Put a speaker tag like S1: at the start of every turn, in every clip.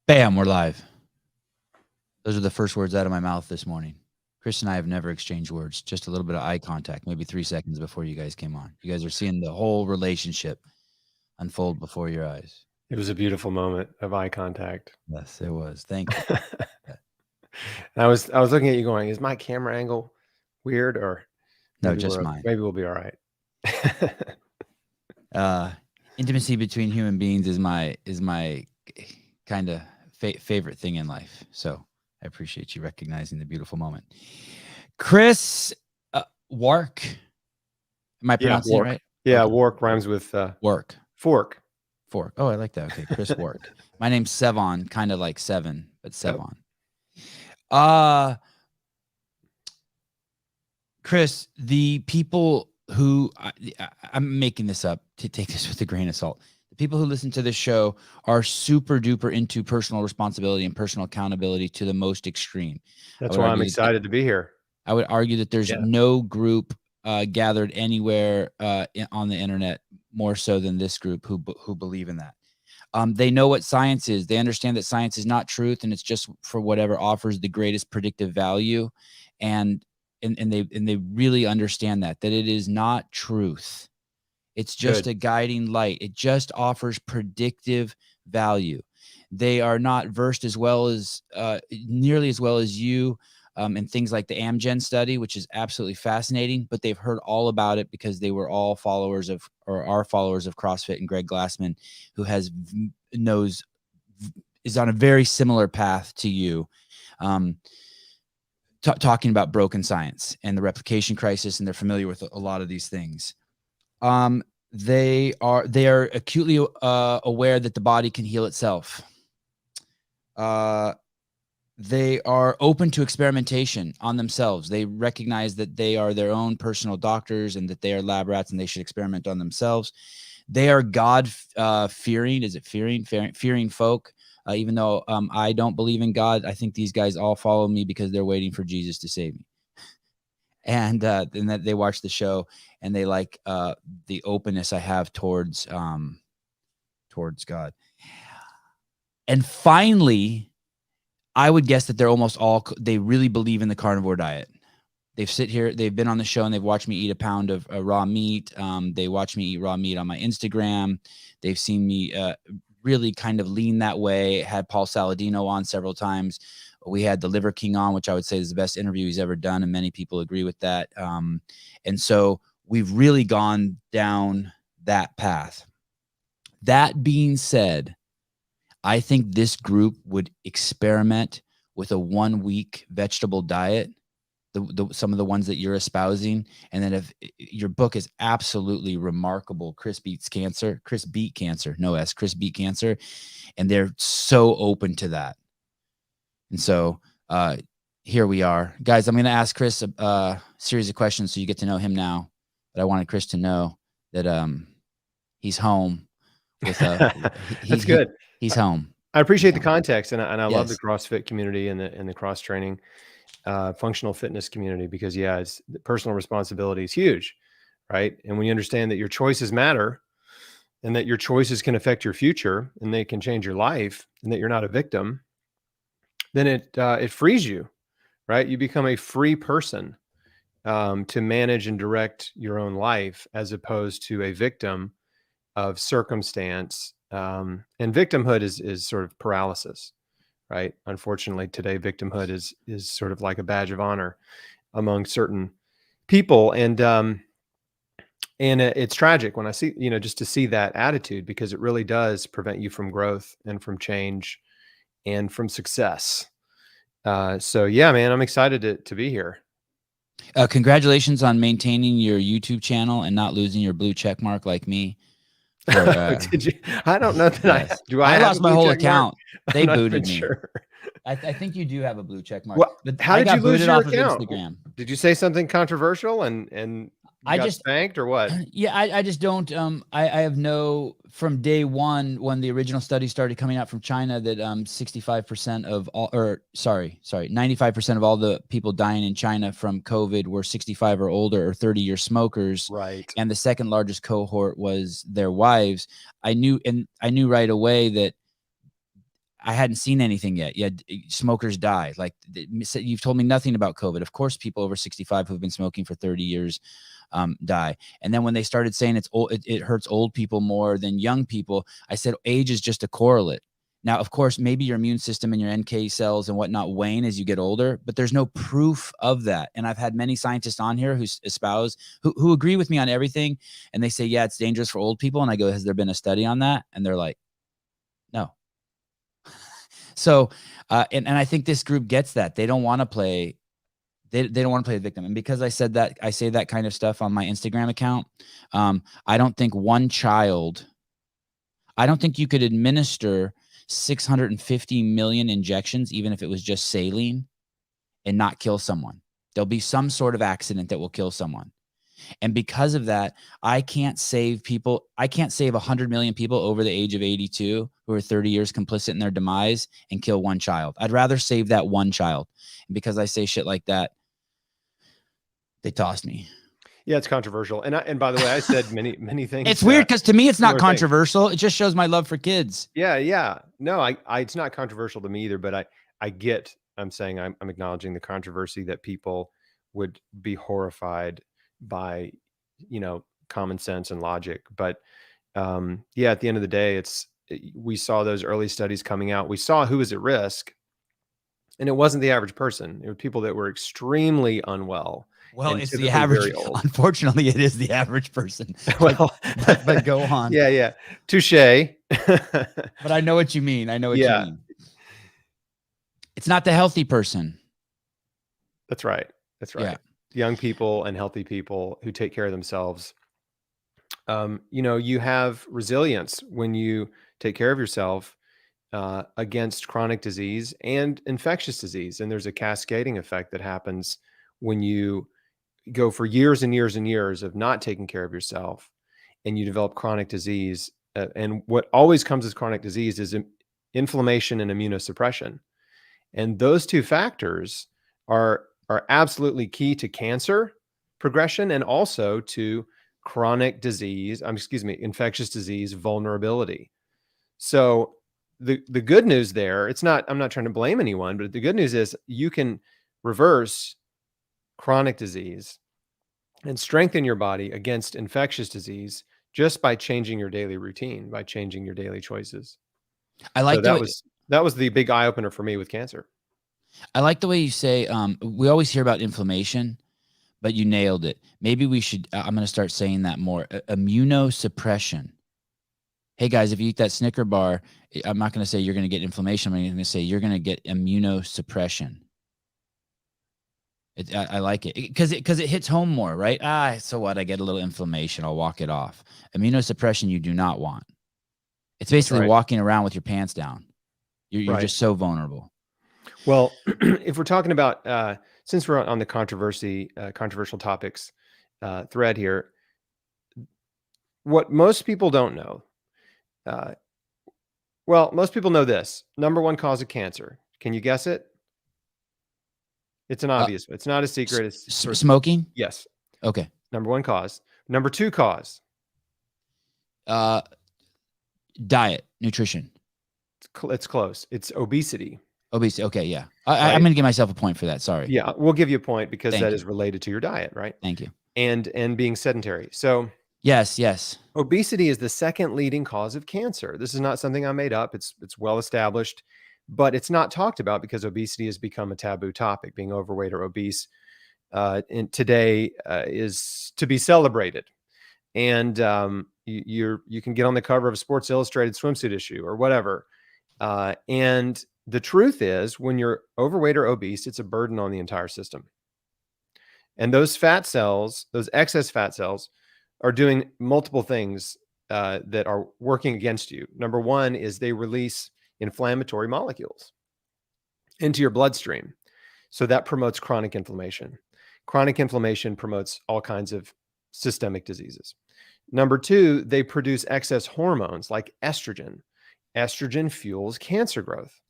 S1: Bam, we're live. Those are the first words out of my mouth this morning. Chris and I have never exchanged words, just a little bit of eye contact, maybe 3 seconds before you guys came on. You guys are seeing the whole relationship unfold before your eyes.
S2: It was a beautiful moment of eye contact.
S1: Yes, it was. Thank you.
S2: I was looking at you going, is my camera angle weird or
S1: no, just mine.
S2: Maybe we'll be all right.
S1: Intimacy between human beings is my kind of favorite thing in life. So I appreciate you recognizing the beautiful moment. Chris Wark. Am I pronouncing it right?
S2: Yeah, okay. Wark rhymes with
S1: Work.
S2: Fork.
S1: Oh, I like that. Okay, Chris Wark. My name's Sevan, kind of like Seven, but Sevan. Chris, the people who I'm making this up to take this with a grain of salt. The people who listen to this show are super duper into personal responsibility and personal accountability to the most extreme.
S2: That's why I'm excited to be here.
S1: I would argue that there's no group gathered anywhere on the internet more so than this group who believe in that. They know what science is. They understand that science is not truth, and it's just for whatever offers the greatest predictive value, and they really understand that it is not truth. It's just a guiding light. It just offers predictive value. They are not versed as well as nearly as well as you in things like the Amgen study, which is absolutely fascinating, but they've heard all about it because they were all followers of, or are followers of CrossFit and Greg Glassman, who is on a very similar path to you. Talking about broken science and the replication crisis, and they're familiar with a lot of these things. They are acutely aware that the body can heal itself. They are open to experimentation on themselves. They recognize that they are their own personal doctors and that they are lab rats and they should experiment on themselves. They are God fearing. Is it fearing folk? Even though I don't believe in God, I think these guys all follow me because they're waiting for Jesus to save me. And then that they watch the show and they like the openness I have towards God. And finally, I would guess that they're almost all, they really believe in the carnivore diet. They've been on the show and they've watched me eat a pound of raw meat. They watch me eat raw meat on my Instagram. They've seen me really kind of lean that way. Had Paul Saladino on several times. We had the Liver King on, which I would say is the best interview he's ever done, and many people agree with that. And so we've really gone down that path. That being said, I think this group would experiment with a 1-week vegetable diet, some of the ones that you're espousing. And then if your book is absolutely remarkable, Chris beat cancer, no S, Chris beat cancer. And they're so open to that. And so here we are. Guys, I'm going to ask Chris a series of questions so you get to know him now. But I wanted Chris to know that he's home.
S2: That's good.
S1: He's home.
S2: I appreciate the context, and I love the CrossFit community and the cross training, functional fitness community, because it's personal responsibility is huge, right? And when you understand that your choices matter, and that your choices can affect your future, and they can change your life, and that you're not a victim, then it frees you, right? You become a free person to manage and direct your own life, as opposed to a victim of circumstance. And victimhood is sort of paralysis, right? Unfortunately, today victimhood is sort of like a badge of honor among certain people, and it's tragic when I see, just to see that attitude, because it really does prevent you from growth and from change and from success. So yeah, man, I'm excited to be here.
S1: Congratulations on maintaining your YouTube channel and not losing your blue check mark like me.
S2: Did you? I don't know that
S1: I lost my whole account. They booted me.
S2: Sure.
S1: I think you do have a blue check mark.
S2: Well,
S1: but
S2: how did you lose your account?
S1: Of Instagram.
S2: Did you say something controversial and I got spanked or what?
S1: Yeah, I just don't. I have from day one when the original study started coming out from China that 65% of all, 95% of all the people dying in China from COVID were 65 or older or 30-year smokers.
S2: Right.
S1: And the second largest cohort was their wives. I knew right away that I hadn't seen anything yet. Yeah, smokers die. Like, you've told me nothing about COVID. Of course, people over 65 who've been smoking for 30 years die. And then when they started saying it hurts old people more than young people, I said age is just a correlate. Now, of course, maybe your immune system and your NK cells and whatnot wane as you get older, but there's no proof of that. And I've had many scientists on here who espouse, who agree with me on everything. And they say, yeah, it's dangerous for old people. And I go, has there been a study on that? And they're like, no. So, and I think this group gets that. They don't want to play. They don't want to play the victim. And because I say that kind of stuff on my Instagram account, I don't think you could administer 650 million injections, even if it was just saline, and not kill someone. There'll be some sort of accident that will kill someone. And because of that, I can't save people. I can't save 100 million people over the age of 82 who are 30 years complicit in their demise and kill one child. I'd rather save that one child. And because I say shit like that, they tossed me.
S2: Yeah, it's controversial. And by the way, I said many things.
S1: It's weird because to me, it's not controversial. It just shows my love for kids.
S2: Yeah. No, it's not controversial to me either, but I'm saying I'm acknowledging the controversy that people would be horrified by, common sense and logic. But yeah, at the end of the day, we saw those early studies coming out. We saw who was at risk, and it wasn't the average person. It were people that were extremely unwell.
S1: Well, it's the average. Unfortunately, it is the average person.
S2: Well,
S1: but go on.
S2: Yeah. Touche.
S1: But I know what you mean. You mean. It's not the healthy person.
S2: That's right. Yeah. Young people and healthy people who take care of themselves. You have resilience when you take care of yourself against chronic disease and infectious disease. And there's a cascading effect that happens when you go for years and years and years of not taking care of yourself and you develop chronic disease. And what always comes as chronic disease is inflammation and immunosuppression. And those two factors are absolutely key to cancer progression and also to chronic disease, infectious disease vulnerability. So the good news there, I'm not trying to blame anyone, but the good news is you can reverse chronic disease and strengthen your body against infectious disease just by changing your daily routine, by changing your daily choices. That was the big eye opener for me with cancer.
S1: I like the way you say, we always hear about inflammation, but you nailed it. Maybe we should, I'm going to start saying that more. Immunosuppression. Hey guys, if you eat that Snicker bar, I'm not going to say you're going to get inflammation. I'm going to say you're going to get immunosuppression. I like it because it hits home more, right? So what? I get a little inflammation. I'll walk it off. Immunosuppression, you do not want. It's basically walking around with your pants down. You're just so vulnerable.
S2: Well, if we're talking about, since we're on the controversial topics thread here, what most people don't know, most people know this. Number one cause of cancer. Can you guess it? It's an obvious. It's not a secret. It's
S1: smoking.
S2: Yes.
S1: Okay.
S2: Number one cause. Number two cause.
S1: Diet, nutrition.
S2: It's close. It's obesity.
S1: Obesity. Okay. Yeah. I'm going to give myself a point for that. Sorry.
S2: Yeah. We'll give you a point because that is related to your diet, right?
S1: Thank you.
S2: And being sedentary. So
S1: yes.
S2: Obesity is the second leading cause of cancer. This is not something I made up. It's well established, but it's not talked about because obesity has become a taboo topic. Being overweight or obese today is to be celebrated. And you can get on the cover of a Sports Illustrated swimsuit issue or whatever. And the truth is, when you're overweight or obese, it's a burden on the entire system. And those fat cells, those excess fat cells, are doing multiple things that are working against you. Number one is they release inflammatory molecules into your bloodstream. So that promotes chronic inflammation. Chronic inflammation promotes all kinds of systemic diseases. Number two, they produce excess hormones like estrogen. Estrogen fuels cancer growth.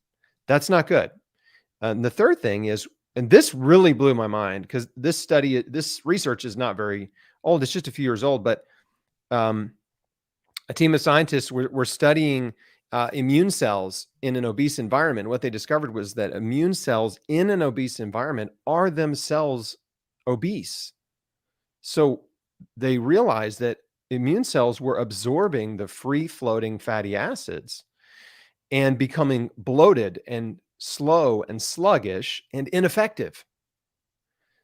S2: That's not good. And the third thing is, and this really blew my mind because this research is not very old. It's just a few years old, but a team of scientists were studying immune cells in an obese environment, what they discovered was that immune cells in an obese environment are themselves obese. So they realized that immune cells were absorbing the free-floating fatty acids and becoming bloated and slow and sluggish and ineffective.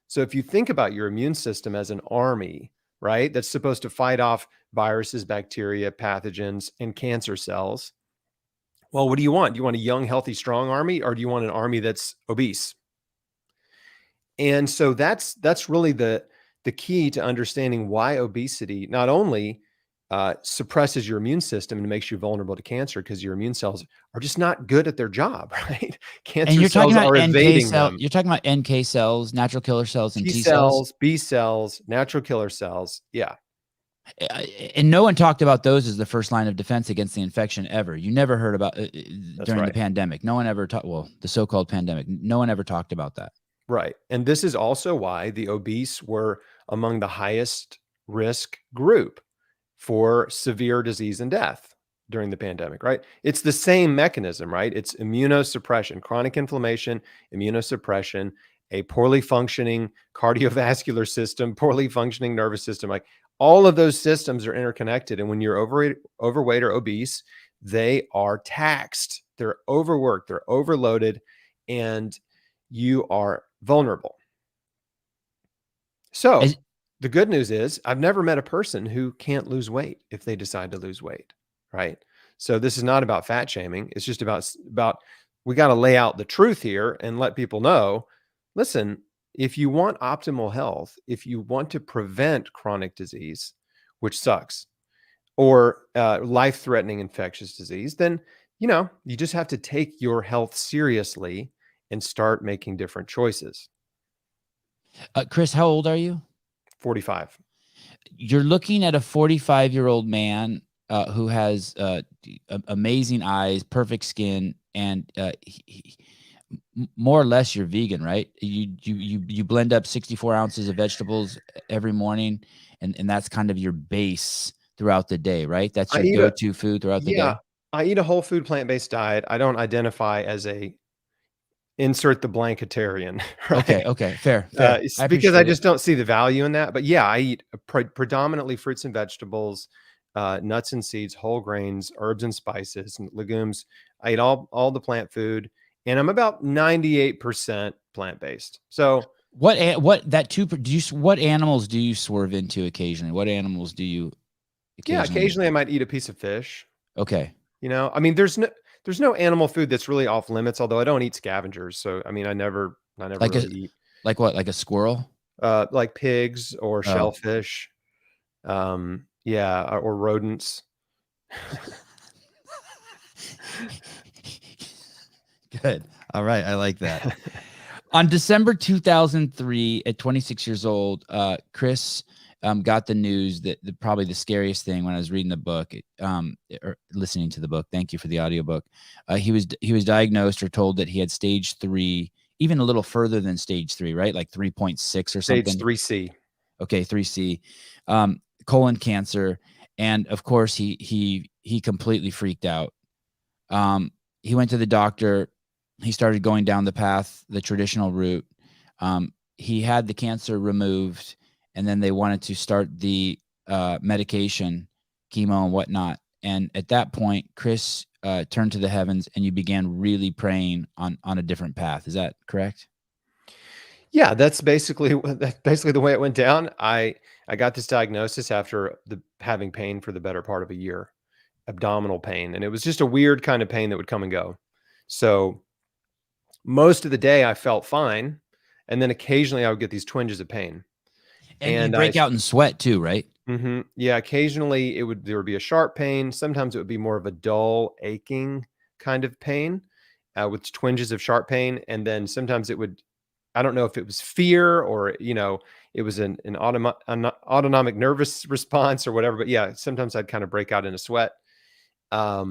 S2: So if you think about your immune system as an army, right, that's supposed to fight off viruses, bacteria, pathogens, and cancer cells, well, what do you want? Do you want a young, healthy, strong army, or do you want an army that's obese? And so that's really the key to understanding why obesity not only suppresses your immune system and makes you vulnerable to cancer, because your immune cells are just not good at their job, right? Cancer cells are evading them.
S1: You're talking about NK cells, natural killer cells, and
S2: T cells, B cells, natural killer cells. Yeah.
S1: And no one talked about those as the first line of defense against the infection ever. You never heard about during the pandemic. No one ever talked, well, the so-called pandemic. No one ever talked about that.
S2: Right. And this is also why the obese were among the highest risk group for severe disease and death during the pandemic, right? It's the same mechanism, right? It's immunosuppression, chronic inflammation, immunosuppression, a poorly functioning cardiovascular system, poorly functioning nervous system. Like all of those systems are interconnected. And when you're overweight or obese, they are taxed. They're overworked, they're overloaded, and you are vulnerable. So the good news is I've never met a person who can't lose weight if they decide to lose weight, right? So this is not about fat shaming. It's just about we got to lay out the truth here and let people know, listen, if you want optimal health, if you want to prevent chronic disease, which sucks, or life-threatening infectious disease, then, you just have to take your health seriously and start making different choices.
S1: Chris, how old are you?
S2: 45.
S1: You're looking at a 45-year-old man who has amazing eyes, perfect skin, and more or less you're vegan, right? You blend up 64 ounces of vegetables every morning, and that's kind of your base throughout the day, right? That's your go-to food throughout the day.
S2: Yeah, I eat a whole food plant-based diet. I don't identify as a insert the blanketarian. Right?
S1: Okay, fair.
S2: Because I just don't see the value in that. But yeah, I eat predominantly fruits and vegetables, nuts and seeds, whole grains, herbs and spices, and legumes. I eat all the plant food, and I'm about 98% plant-based. So
S1: what animals do you swerve into occasionally? What animals do you
S2: occasionally I might eat a piece of fish.
S1: Okay.
S2: I mean, there's no animal food that's really off limits, although I don't eat scavengers. So, I mean, I never
S1: like
S2: really eat.
S1: Like what? Like a squirrel?
S2: Like pigs or shellfish. Yeah, or rodents.
S1: Good. All right. I like that. On December 2003, at 26 years old, Chris got the news that probably the scariest thing when I was reading the book, or listening to the book. Thank you for the audiobook. He was diagnosed or told that he had stage 3, even a little further than stage 3, right? Like 3.6 or something.
S2: Stage 3C.
S1: Okay, 3C, colon cancer, and of course he completely freaked out. He went to the doctor. He started going down the traditional route. He had the cancer removed, and then they wanted to start the medication, chemo and whatnot. And at that point, Chris turned to the heavens, and you began really praying on a different path. Is that correct?
S2: Yeah, that's basically the way it went down. I got this diagnosis after having pain for the better part of a year, abdominal pain, and it was just a weird kind of pain that would come and go. So most of the day I felt fine, and then occasionally I would get these twinges of pain.
S1: And you break out in sweat too, right?
S2: Mm-hmm. Yeah, occasionally there would be a sharp pain. Sometimes it would be more of a dull, aching kind of pain with twinges of sharp pain, and then sometimes it would. I don't know if it was fear or, it was an autonomic nervous response or whatever, but yeah, sometimes I'd kind of break out in a sweat. Yeah,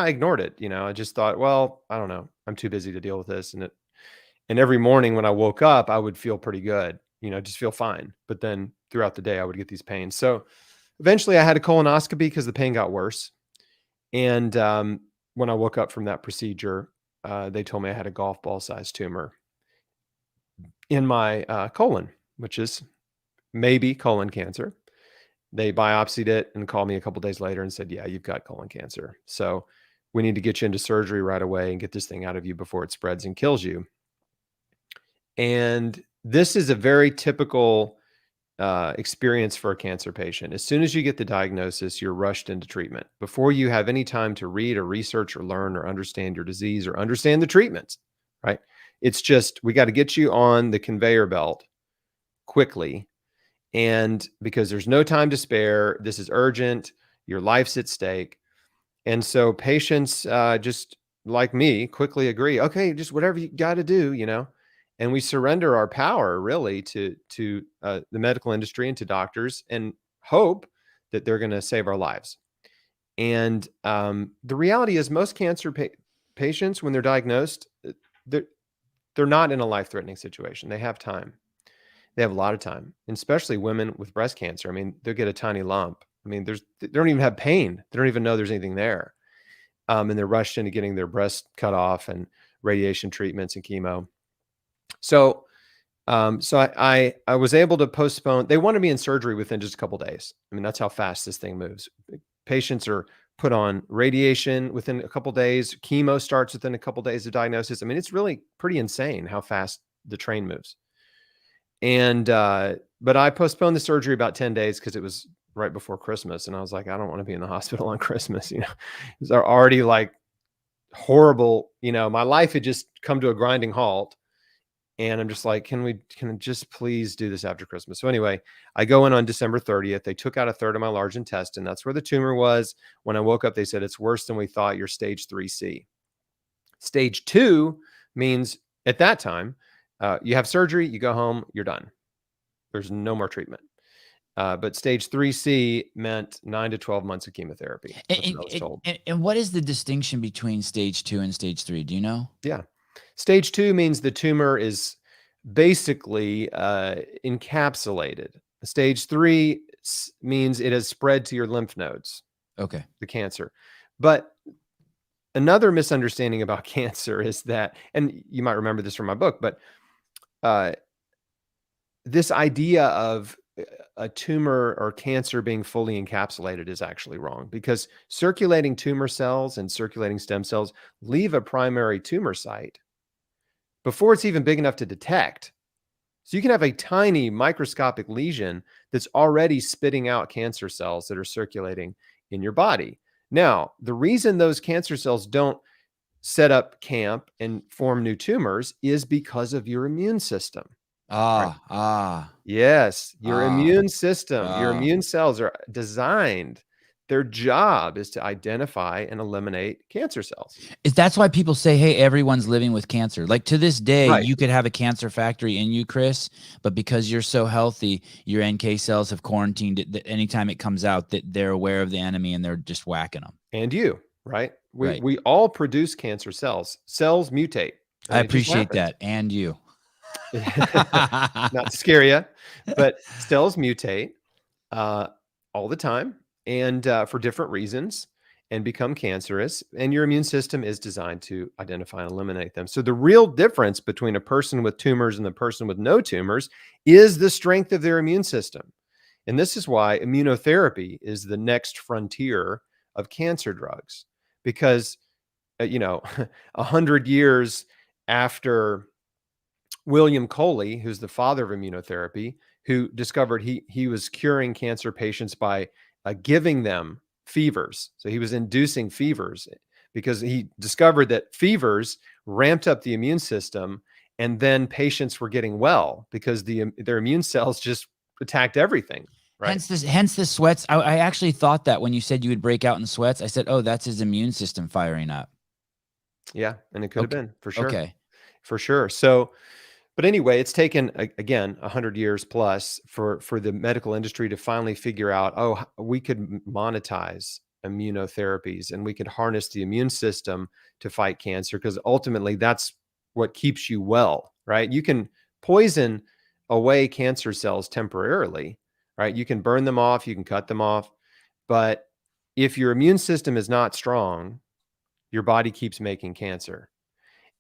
S2: I ignored it. I just thought, well, I don't know. I'm too busy to deal with this. And every morning when I woke up, I would feel pretty good, just feel fine. But then throughout the day, I would get these pains. So eventually I had a colonoscopy because the pain got worse. And when I woke up from that procedure, they told me I had a golf ball sized tumor in my colon, which is maybe colon cancer. They biopsied it and called me a couple days later and said, yeah, you've got colon cancer. So we need to get you into surgery right away and get this thing out of you before it spreads and kills you. And this is a very typical experience for a cancer patient. As soon as you get the diagnosis, you're rushed into treatment before you have any time to read or research or learn or understand your disease or understand the treatments, right? It's just, we got to get you on the conveyor belt quickly. And because there's no time to spare, this is urgent, your life's at stake. And so patients just like me quickly agree, okay, just whatever you got to do, and we surrender our power really to the medical industry and to doctors and hope that they're going to save our lives. And the reality is most cancer patients, when they're diagnosed, they're not in a life-threatening situation. They have time. They have a lot of time, and especially women with breast cancer. I mean, they'll get a tiny lump. I mean, they don't even have pain. They don't even know there's anything there. And they're rushed into getting their breast cut off and radiation treatments and chemo. So I was able to postpone. They wanted me in surgery within just a couple of days. I mean, that's how fast this thing moves. Patients are put on radiation within a couple of days. Chemo starts within a couple of days of diagnosis. I mean, it's really pretty insane how fast the train moves. And, but I postponed the surgery about 10 days because it was right before Christmas. And I was like, I don't want to be in the hospital on Christmas. It was already like horrible. My life had just come to a grinding halt. And I'm just like, can we just please do this after Christmas? So anyway, I go in on December 30th. They took out a third of my large intestine. That's where the tumor was. When I woke up, they said, it's worse than we thought. You're stage 3C. Stage 2 means at that time, you have surgery, you go home, you're done. There's no more treatment. But stage 3C meant 9 to 12 months of chemotherapy. That's what I was told.
S1: And what is the distinction between stage 2 and stage 3? Do you know?
S2: Yeah. Stage 2 means the tumor is basically encapsulated. Stage 3 means it has spread to your lymph nodes.
S1: Okay.
S2: The cancer. But another misunderstanding about cancer is that, and you might remember this from my book, but this idea of a tumor or cancer being fully encapsulated is actually wrong, because circulating tumor cells and circulating stem cells leave a primary tumor site before it's even big enough to detect. So you can have a tiny microscopic lesion that's already spitting out cancer cells that are circulating in your body. Now, the reason those cancer cells don't set up camp and form new tumors is because of your immune system. Yes, your immune system, your immune cells are designed. Their job is to identify and eliminate cancer cells.
S1: That's why people say, hey, everyone's living with cancer. Like to this day,
S2: Right.
S1: You could have a cancer factory in you, Chris, but because you're so healthy, your NK cells have quarantined it. That anytime it comes out, that they're aware of the enemy and they're just whacking them.
S2: And you, right? We all produce cancer cells. Cells mutate.
S1: I appreciate that. And you.
S2: Not to scare you, but cells mutate all the time and for different reasons and become cancerous. And your immune system is designed to identify and eliminate them. So the real difference between a person with tumors and the person with no tumors is the strength of their immune system. And this is why immunotherapy is the next frontier of cancer drugs, because 100 years after William Coley, who's the father of immunotherapy, who discovered he was curing cancer patients by giving them fevers. So he was inducing fevers because he discovered that fevers ramped up the immune system, and then patients were getting well because their immune cells just attacked everything. Right.
S1: Hence the sweats. I actually thought that when you said you would break out in sweats, I said, oh, that's his immune system firing up.
S2: Yeah. And it could have been, for sure.
S1: Okay.
S2: For sure. So, but anyway, it's taken, again, 100 years plus for the medical industry to finally figure out, oh, we could monetize immunotherapies and we could harness the immune system to fight cancer, because ultimately that's what keeps you well, right? You can poison away cancer cells temporarily, right? You can burn them off, you can cut them off, but if your immune system is not strong, your body keeps making cancer,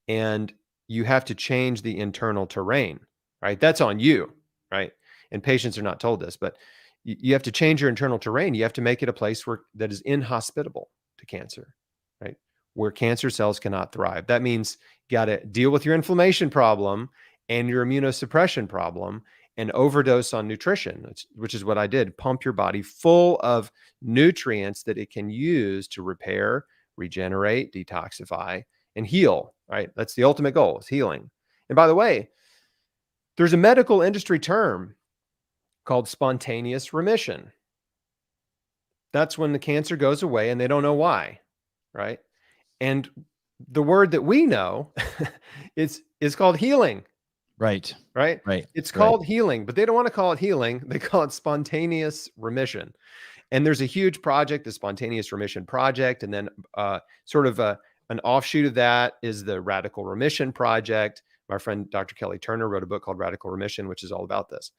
S2: and you have to change the internal terrain, right? That's on you, right? And patients are not told this, but you have to change your internal terrain. You have to make it a place that is inhospitable to cancer, right? Where cancer cells cannot thrive. That means you got to deal with your inflammation problem and your immunosuppression problem and overdose on nutrition, which is what I did. Pump your body full of nutrients that it can use to repair, regenerate, detoxify, and heal, right? That's the ultimate goal, is healing. And by the way, there's a medical industry term called spontaneous remission. That's when the cancer goes away and they don't know why, right? And the word that we know is called healing.
S1: Right.
S2: It's called healing, but they don't want to call it healing. They call it spontaneous remission. And there's a huge project, the Spontaneous Remission Project. And then sort of an offshoot of that is the Radical Remission Project. My friend, Dr. Kelly Turner, wrote a book called Radical Remission, which is all about this.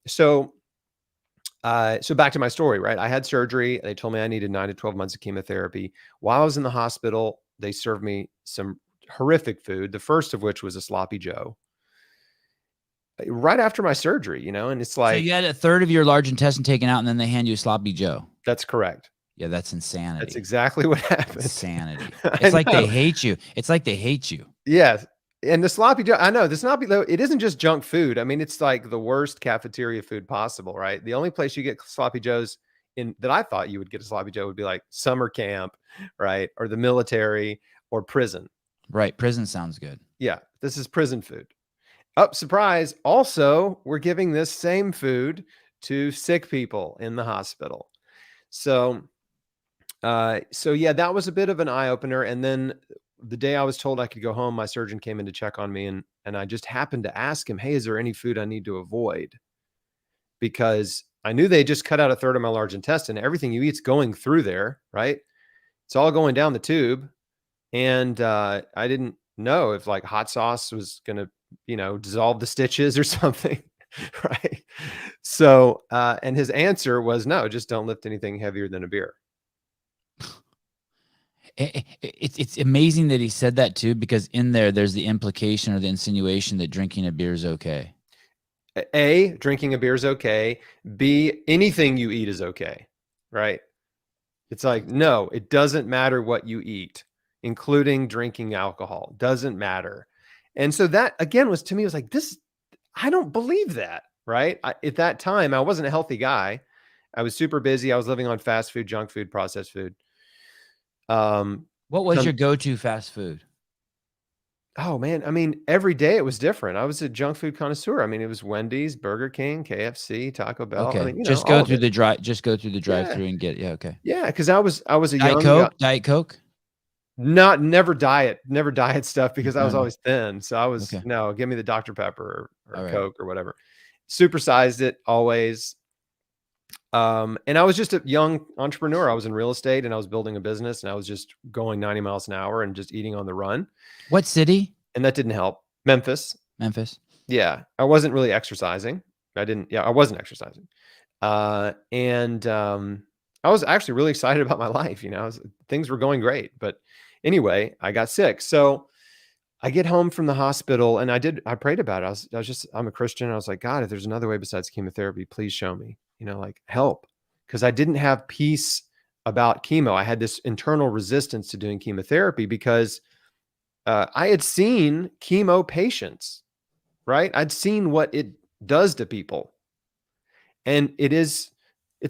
S2: So back to my story, right? I had surgery. They told me I needed 9 to 12 months of chemotherapy. While I was in the hospital, they served me some horrific food, the first of which was a sloppy Joe. Right after my surgery, and it's like...
S1: So you had a third of your large intestine taken out and then they hand you a sloppy Joe.
S2: That's correct.
S1: Yeah, that's insanity.
S2: That's exactly what happened.
S1: Insanity. It's like they hate you. It's like they hate you.
S2: Yes. And the sloppy Joe, I know the sloppy, though, it isn't just junk food. I mean, it's like the worst cafeteria food possible, right? The only place you get sloppy Joes that I thought you would get a sloppy Joe would be like summer camp, right? Or the military or prison.
S1: Right. Prison sounds good.
S2: Yeah. This is prison food. Oh, surprise. Also, we're giving this same food to sick people in the hospital. So yeah, that was a bit of an eye opener. And then the day I was told I could go home, my surgeon came in to check on me, and I just happened to ask him, hey, is there any food I need to avoid? Because I knew they just cut out a third of my large intestine. Everything you eat's going through there, right? It's all going down the tube. And I didn't know if like hot sauce was going to, dissolve the stitches or something. Right. So, and his answer was, no, just don't lift anything heavier than a beer.
S1: It's amazing that he said that too, because in there's the implication or the insinuation that drinking a beer is okay.
S2: A, drinking a beer is okay. B, anything you eat is okay. Right. It's like, no, it doesn't matter what you eat, including drinking alcohol. Doesn't matter. And so that again was, to me, was like, this, I don't believe that. Right. At that time, I wasn't a healthy guy. I was super busy. I was living on fast food, junk food, processed food.
S1: What was your go-to fast food?
S2: Oh man. I mean, every day it was different. I was a junk food connoisseur. I mean, it was Wendy's, Burger King, KFC, Taco Bell.
S1: Okay.
S2: I mean,
S1: just go through the drive-through and get, okay.
S2: Yeah. Cause I was a
S1: Diet Coke.
S2: Never diet stuff, because I was always thin. So I was, no, give me the Dr. Pepper or Coke or whatever. Supersized it always. And I was just a young entrepreneur. I was in real estate and I was building a business, and I was just going 90 miles an hour and just eating on the run.
S1: What city?
S2: And that didn't help. Memphis. Yeah. I wasn't really exercising. I wasn't exercising. And I was actually really excited about my life. Things were going great, but anyway, I got sick. So I get home from the hospital, and I prayed about it. I'm a Christian. I was like, God, if there's another way besides chemotherapy, please show me, like help. Cause I didn't have peace about chemo. I had this internal resistance to doing chemotherapy because I had seen chemo patients, right? I'd seen what it does to people, and it's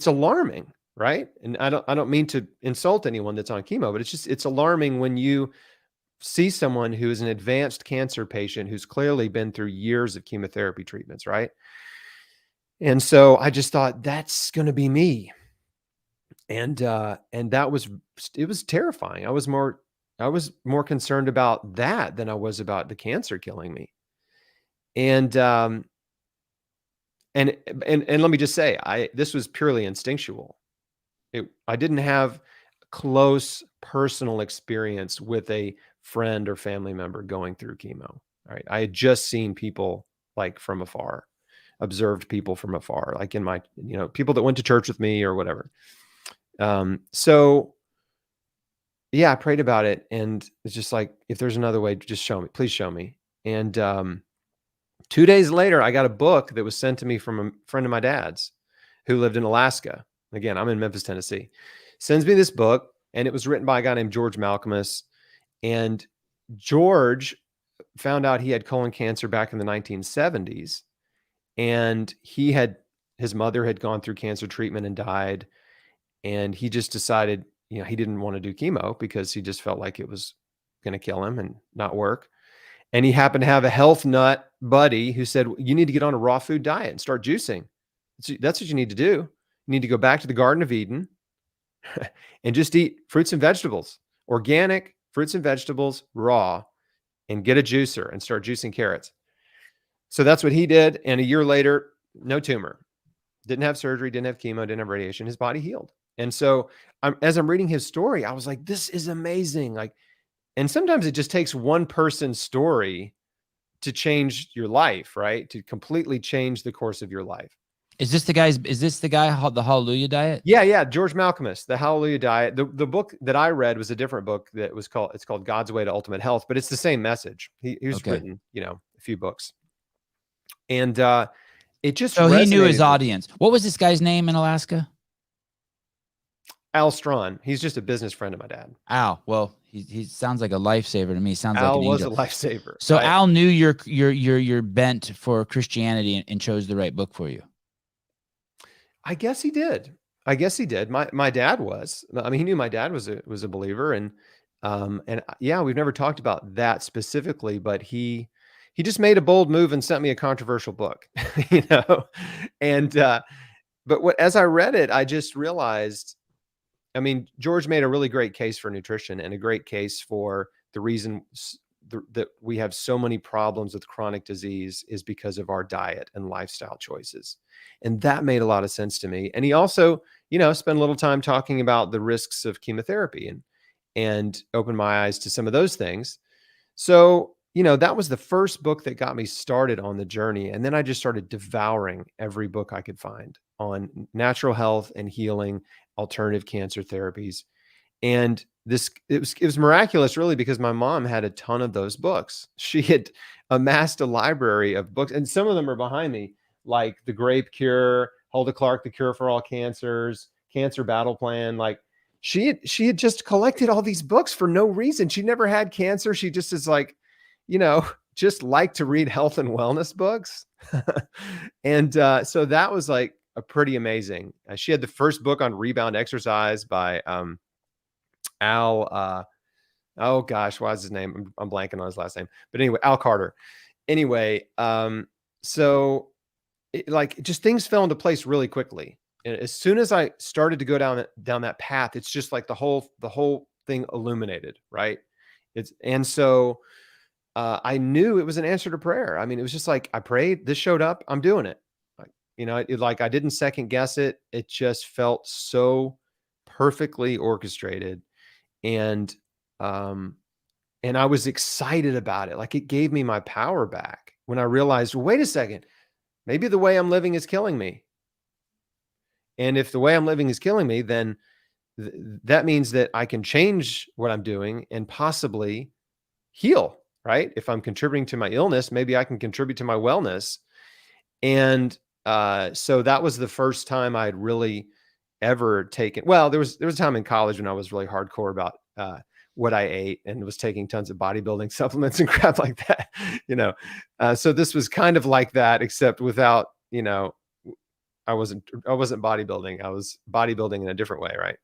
S2: alarming, right? And I don't mean to insult anyone that's on chemo, but it's alarming when you see someone who is an advanced cancer patient who's clearly been through years of chemotherapy treatments, right? And so I just thought, that's going to be me. And it was terrifying. I was more concerned about that than I was about the cancer killing me. And let me just say, this was purely instinctual. I didn't have close personal experience with a friend or family member going through chemo. Right. I had just seen people like from afar, observed people from afar, like in my, people that went to church with me or whatever. So yeah, I prayed about it, and it's just like, if there's another way, just show me, please show me. And 2 days later, I got a book that was sent to me from a friend of my dad's who lived in Alaska. Again, I'm in Memphis, Tennessee. Sends me this book, and it was written by a guy named George Malkmus. And George found out he had colon cancer back in the 1970s. And his mother had gone through cancer treatment and died. And he just decided, he didn't want to do chemo because he just felt like it was going to kill him and not work. And he happened to have a health nut buddy who said, you need to get on a raw food diet and start juicing. That's what you need to do. You need to go back to the Garden of Eden and just eat fruits and vegetables, organic fruits and vegetables, raw, and get a juicer and start juicing carrots. So that's what he did. And a year later, no tumor, didn't have surgery, didn't have chemo, didn't have radiation. His body healed. And so as I'm reading his story, I was like, this is amazing. And sometimes it just takes one person's story to change your life, right? To completely change the course of your life.
S1: Is this the guy, the Hallelujah Diet?
S2: Yeah. George Malkmus, the Hallelujah Diet. The book that I read was a different book it's called God's Way to Ultimate Health, but it's the same message. He's written, a few books. And it just
S1: so he knew his audience. What was this guy's name in Alaska?
S2: Al Strawn. He's just a business friend of my dad.
S1: Al. Well, he sounds like a lifesaver to me. Sounds
S2: Al
S1: like an
S2: was
S1: angel.
S2: a lifesaver.
S1: So right? Al knew your bent for Christianity and chose the right book for you.
S2: I guess he did. My dad was. I mean, he knew my dad was a believer, and yeah, we've never talked about that specifically, but he just made a bold move and sent me a controversial book, And but as I read it, I just realized, I mean, George made a really great case for nutrition and a great case for the reason that we have so many problems with chronic disease is because of our diet and lifestyle choices. And that made a lot of sense to me. And he also, spent a little time talking about the risks of chemotherapy and opened my eyes to some of those things. So, that was the first book that got me started on the journey. And then I just started devouring every book I could find on natural health and healing, alternative cancer therapies. And it was miraculous, really, because my mom had a ton of those books. She had amassed a library of books, and some of them are behind me, like The Grape Cure, Hulda Clark, The Cure for All Cancers, Cancer Battle Plan. Like she had just collected all these books for no reason. She never had cancer. She just is like, just liked to read health and wellness books. And so that was like a pretty amazing. She had the first book on rebound exercise by Al, oh gosh, why is his name? I'm blanking on his last name, but anyway, Al Carter. Anyway, so just things fell into place really quickly. And as soon as I started to go down that path, it's just like the whole thing illuminated, right? So I knew it was an answer to prayer. I mean, it was just like, I prayed, this showed up, I'm doing it. I didn't second guess it. It just felt so perfectly orchestrated. And I was excited about it. Like, it gave me my power back when I realized, wait a second, maybe the way I'm living is killing me. And if the way I'm living is killing me, then that means that I can change what I'm doing and possibly heal, right? If I'm contributing to my illness, maybe I can contribute to my wellness. And so that was the first time I'd really ever taken, well, there was a time in college when I was really hardcore about what I ate and was taking tons of bodybuilding supplements and crap like that, so this was kind of like that, except without, I wasn't bodybuilding. I was bodybuilding in a different way, right?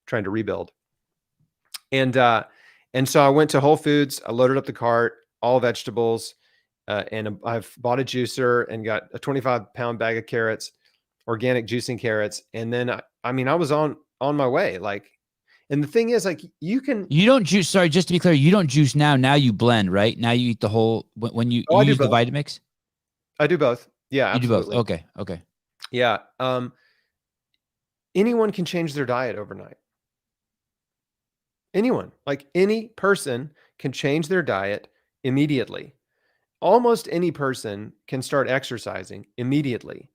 S2: Trying to rebuild. And so I went to Whole Foods, I loaded up the cart, all vegetables, and I've bought a juicer and got a 25-pound bag of carrots, organic juicing carrots. And then, I was on my way. And the thing is, you
S1: don't juice. Sorry, just to be clear, you don't juice now. Now you blend, right? Now you eat the whole, when you use the Vitamix?
S2: I do both. Yeah, absolutely.
S1: You do both. Okay.
S2: Yeah. Anyone can change their diet overnight. Anyone, any person can change their diet immediately. Almost any person can start exercising immediately.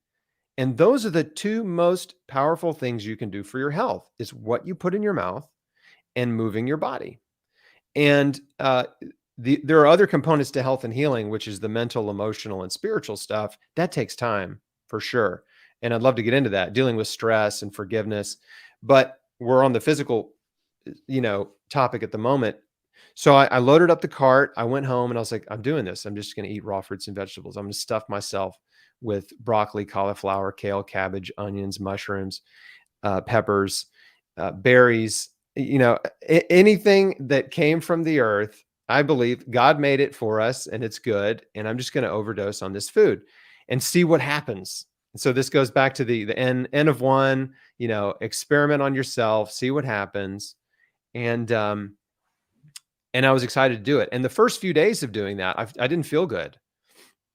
S2: And those are the two most powerful things you can do for your health, is what you put in your mouth and moving your body. And there are other components to health and healing, which is the mental, emotional, and spiritual stuff. That takes time for sure. And I'd love to get into that, dealing with stress and forgiveness. But we're on the physical, topic at the moment. So I loaded up the cart. I went home and I was like, I'm doing this. I'm just going to eat raw fruits and vegetables. I'm going to stuff myself with broccoli, cauliflower, kale, cabbage, onions, mushrooms, peppers, berries, anything that came from the earth. I believe God made it for us and it's good. And I'm just going to overdose on this food and see what happens. And so this goes back to the N of one, experiment on yourself, see what happens. And I was excited to do it. And the first few days of doing that, I didn't feel good.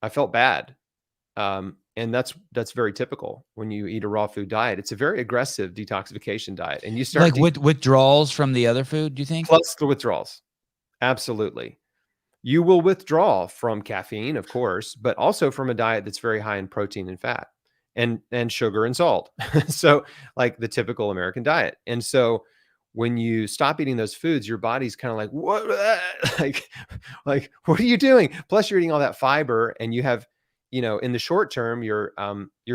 S2: I felt bad. And that's very typical when you eat a raw food diet. It's a very aggressive detoxification diet. And you start
S1: with withdrawals from the other food, do you think?
S2: Plus the withdrawals. Absolutely. You will withdraw from caffeine, of course, but also from a diet that's very high in protein and fat and sugar and salt. So like the typical American diet. And so when you stop eating those foods, your body's kind of like, what? like, what are you doing? Plus you're eating all that fiber, and you have, in the short term, your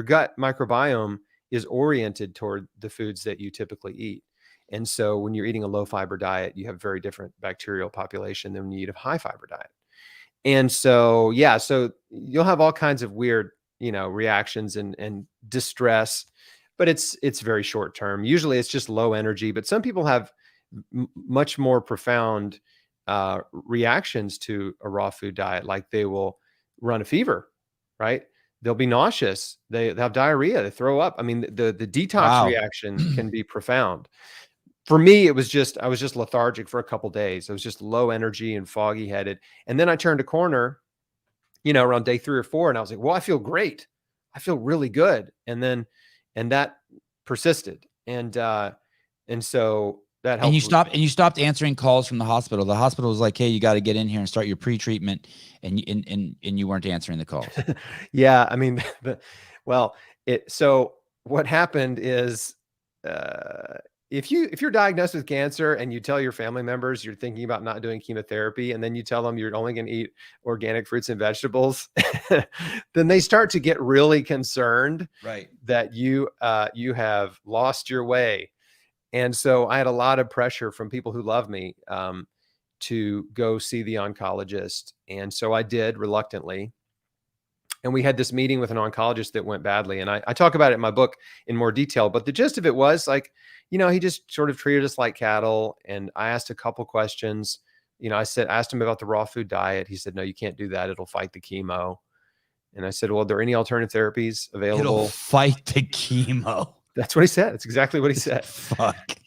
S2: gut microbiome is oriented toward the foods that you typically eat. And so when you're eating a low fiber diet, you have very different bacterial population than when you eat a high fiber diet. And so, yeah, so you'll have all kinds of weird, reactions and distress, but it's very short term. Usually it's just low energy, but some people have much more profound reactions to a raw food diet. Like they will run a fever, right? They'll be nauseous. They have diarrhea. They throw up. I mean, the detox reaction can be profound. For me, I was just lethargic for a couple of days. I was just low energy and foggy headed. And then I turned a corner, around day 3 or 4. And I was like, well, I feel great. I feel really good. And that persisted. And so that helped.
S1: And you stopped answering calls from the hospital. The hospital was like, hey, you got to get in here and start your pre-treatment. And you weren't answering the calls.
S2: Yeah. I mean, so what happened is, if you're diagnosed with cancer and you tell your family members you're thinking about not doing chemotherapy, and then you tell them you're only going to eat organic fruits and vegetables, then they start to get really concerned,
S1: right,
S2: that you have lost your way. And so I had a lot of pressure from people who love me to go see the oncologist. And so I did, reluctantly. And we had this meeting with an oncologist that went badly. And I talk about it in my book in more detail, but the gist of it was like, he just sort of treated us like cattle. And I asked a couple questions. I asked him about the raw food diet. He said, no, you can't do that. It'll fight the chemo. And I said, well, are there any alternative therapies available?
S1: It'll fight the chemo.
S2: That's what he said. That's exactly what he said.
S1: Fuck.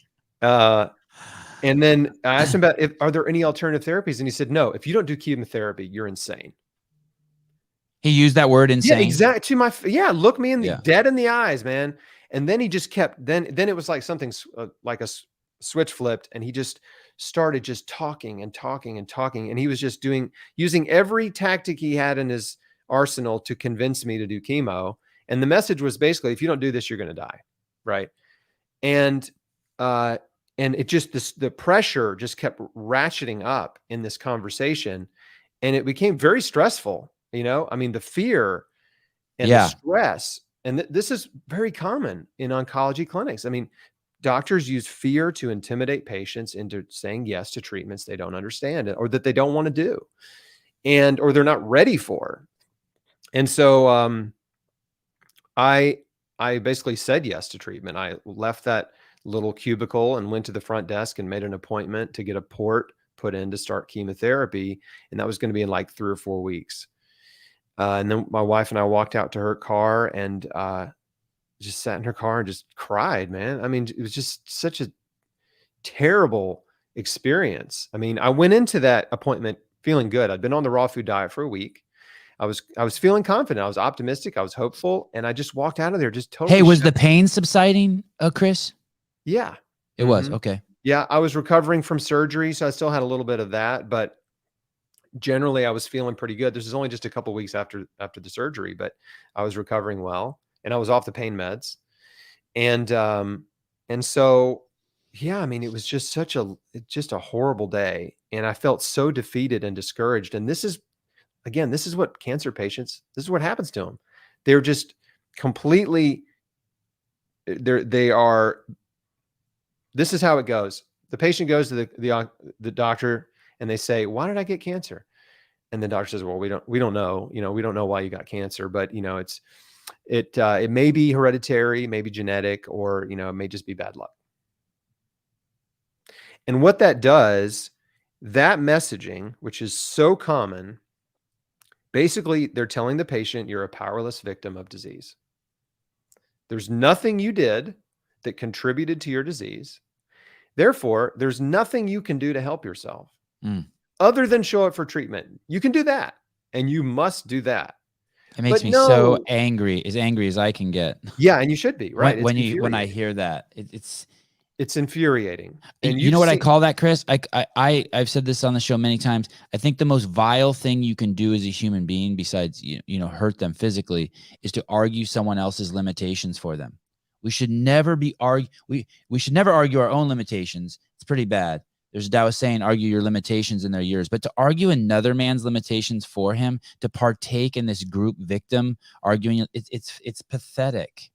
S2: And then I asked him about, are there any alternative therapies? And he said, no, if you don't do chemotherapy, you're insane.
S1: He used that word, insane.
S2: Yeah, exactly. Look me dead in the eyes, man. And then he just kept, then it was like something like a switch flipped, and he just started just talking and talking and talking. And he was just using every tactic he had in his arsenal to convince me to do chemo. And the message was basically, if you don't do this, you're going to die. Right. And it just, the pressure just kept ratcheting up in this conversation, and it became very stressful. I mean, the fear and the stress, and this is very common in oncology clinics. I mean, doctors use fear to intimidate patients into saying yes to treatments they don't understand or that they don't want to do, or they're not ready for. And so I basically said yes to treatment. I left that little cubicle and went to the front desk and made an appointment to get a port put in to start chemotherapy. And that was going to be in like 3 or 4 weeks. And then my wife and I walked out to her car and just sat in her car and just cried, man. I mean, it was just such a terrible experience. I mean, I went into that appointment feeling good. I'd been on the raw food diet for a week. I was feeling confident. I was optimistic. I was hopeful. And I just walked out of there just totally.
S1: Hey, was the pain subsiding, Chris?
S2: Yeah.
S1: It was. Okay.
S2: Yeah. I was recovering from surgery, so I still had a little bit of that, but generally I was feeling pretty good. This is only just a couple of weeks after the surgery, but I was recovering well. and I was off the pain meds. And so, yeah, I mean, it was just just a horrible day. And I felt so defeated and discouraged. And this is what cancer patients, this is what happens to them. They're just completely, this is how it goes. The patient goes to the doctor and they say, "Why did I get cancer?" And the doctor says, "Well, we don't know, we don't know why you got cancer, but it may be hereditary, maybe genetic, or, it may just be bad luck." And what that does, that messaging, which is so common, basically they're telling the patient you're a powerless victim of disease. There's nothing you did that contributed to your disease. Therefore, there's nothing you can do to help yourself other than show up for treatment. You can do that, and you must do that.
S1: It makes me so angry, as angry as I can get.
S2: Yeah, and you should be, right?
S1: When I hear that, it's
S2: infuriating.
S1: And you know what I call that, Chris? I've said this on the show many times. I think the most vile thing you can do as a human being, besides hurt them physically, is to argue someone else's limitations for them. We should never we should never argue our own limitations. It's pretty bad. There's a Taoist saying, argue your limitations in their years. But to argue another man's limitations for him, to partake in this group victim arguing, it's pathetic.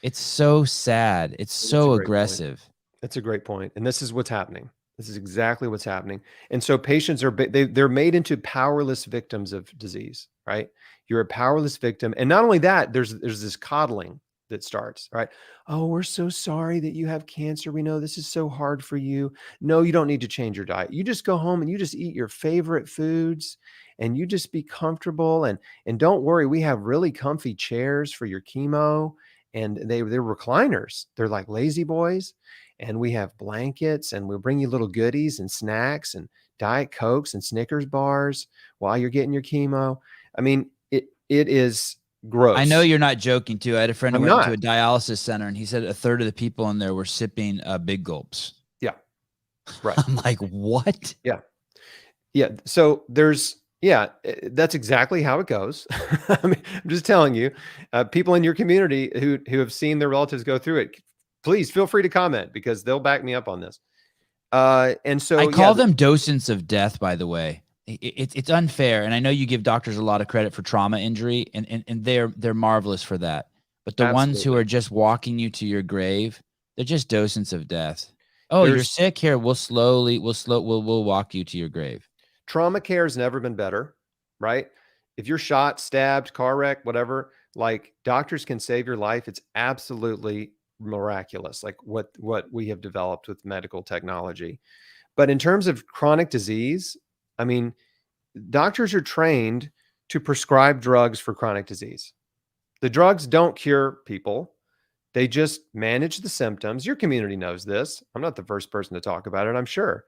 S1: It's so sad. It's so aggressive.
S2: That's a great point. And this is what's happening. This is exactly what's happening. And so patients they're made into powerless victims of disease, right? You're a powerless victim. And not only that, there's this coddling that starts, right? "Oh, we're so sorry that you have cancer. We know this is so hard for you. No, you don't need to change your diet. You just go home and you just eat your favorite foods and you just be comfortable. And don't worry, we have really comfy chairs for your chemo. And they're recliners. They're like lazy boys. And we have blankets and we'll bring you little goodies and snacks and Diet Cokes and Snickers bars while you're getting your chemo." I mean, it is gross.
S1: I know you're not joking too. I had a friend who went to a dialysis center and he said a third of the people in there were sipping big gulps.
S2: Yeah. Right.
S1: I'm like, what?
S2: Yeah. Yeah. So that's exactly how it goes. I mean, I'm just telling you, people in your community who have seen their relatives go through it, please feel free to comment because they'll back me up on this. And so
S1: I call them docents of death, by the way. It's unfair. And I know you give doctors a lot of credit for trauma injury and they're marvelous for that. But the ones who are just walking you to your grave, they're just docents of death. Oh, you're sick? Here, we'll walk you to your grave.
S2: Trauma care has never been better, right? If you're shot, stabbed, car wreck, whatever, like doctors can save your life. It's absolutely miraculous, like what we have developed with medical technology. But in terms of chronic disease, I mean, doctors are trained to prescribe drugs for chronic disease. The drugs don't cure people. They just manage the symptoms. Your community knows this. I'm not the first person to talk about it, I'm sure.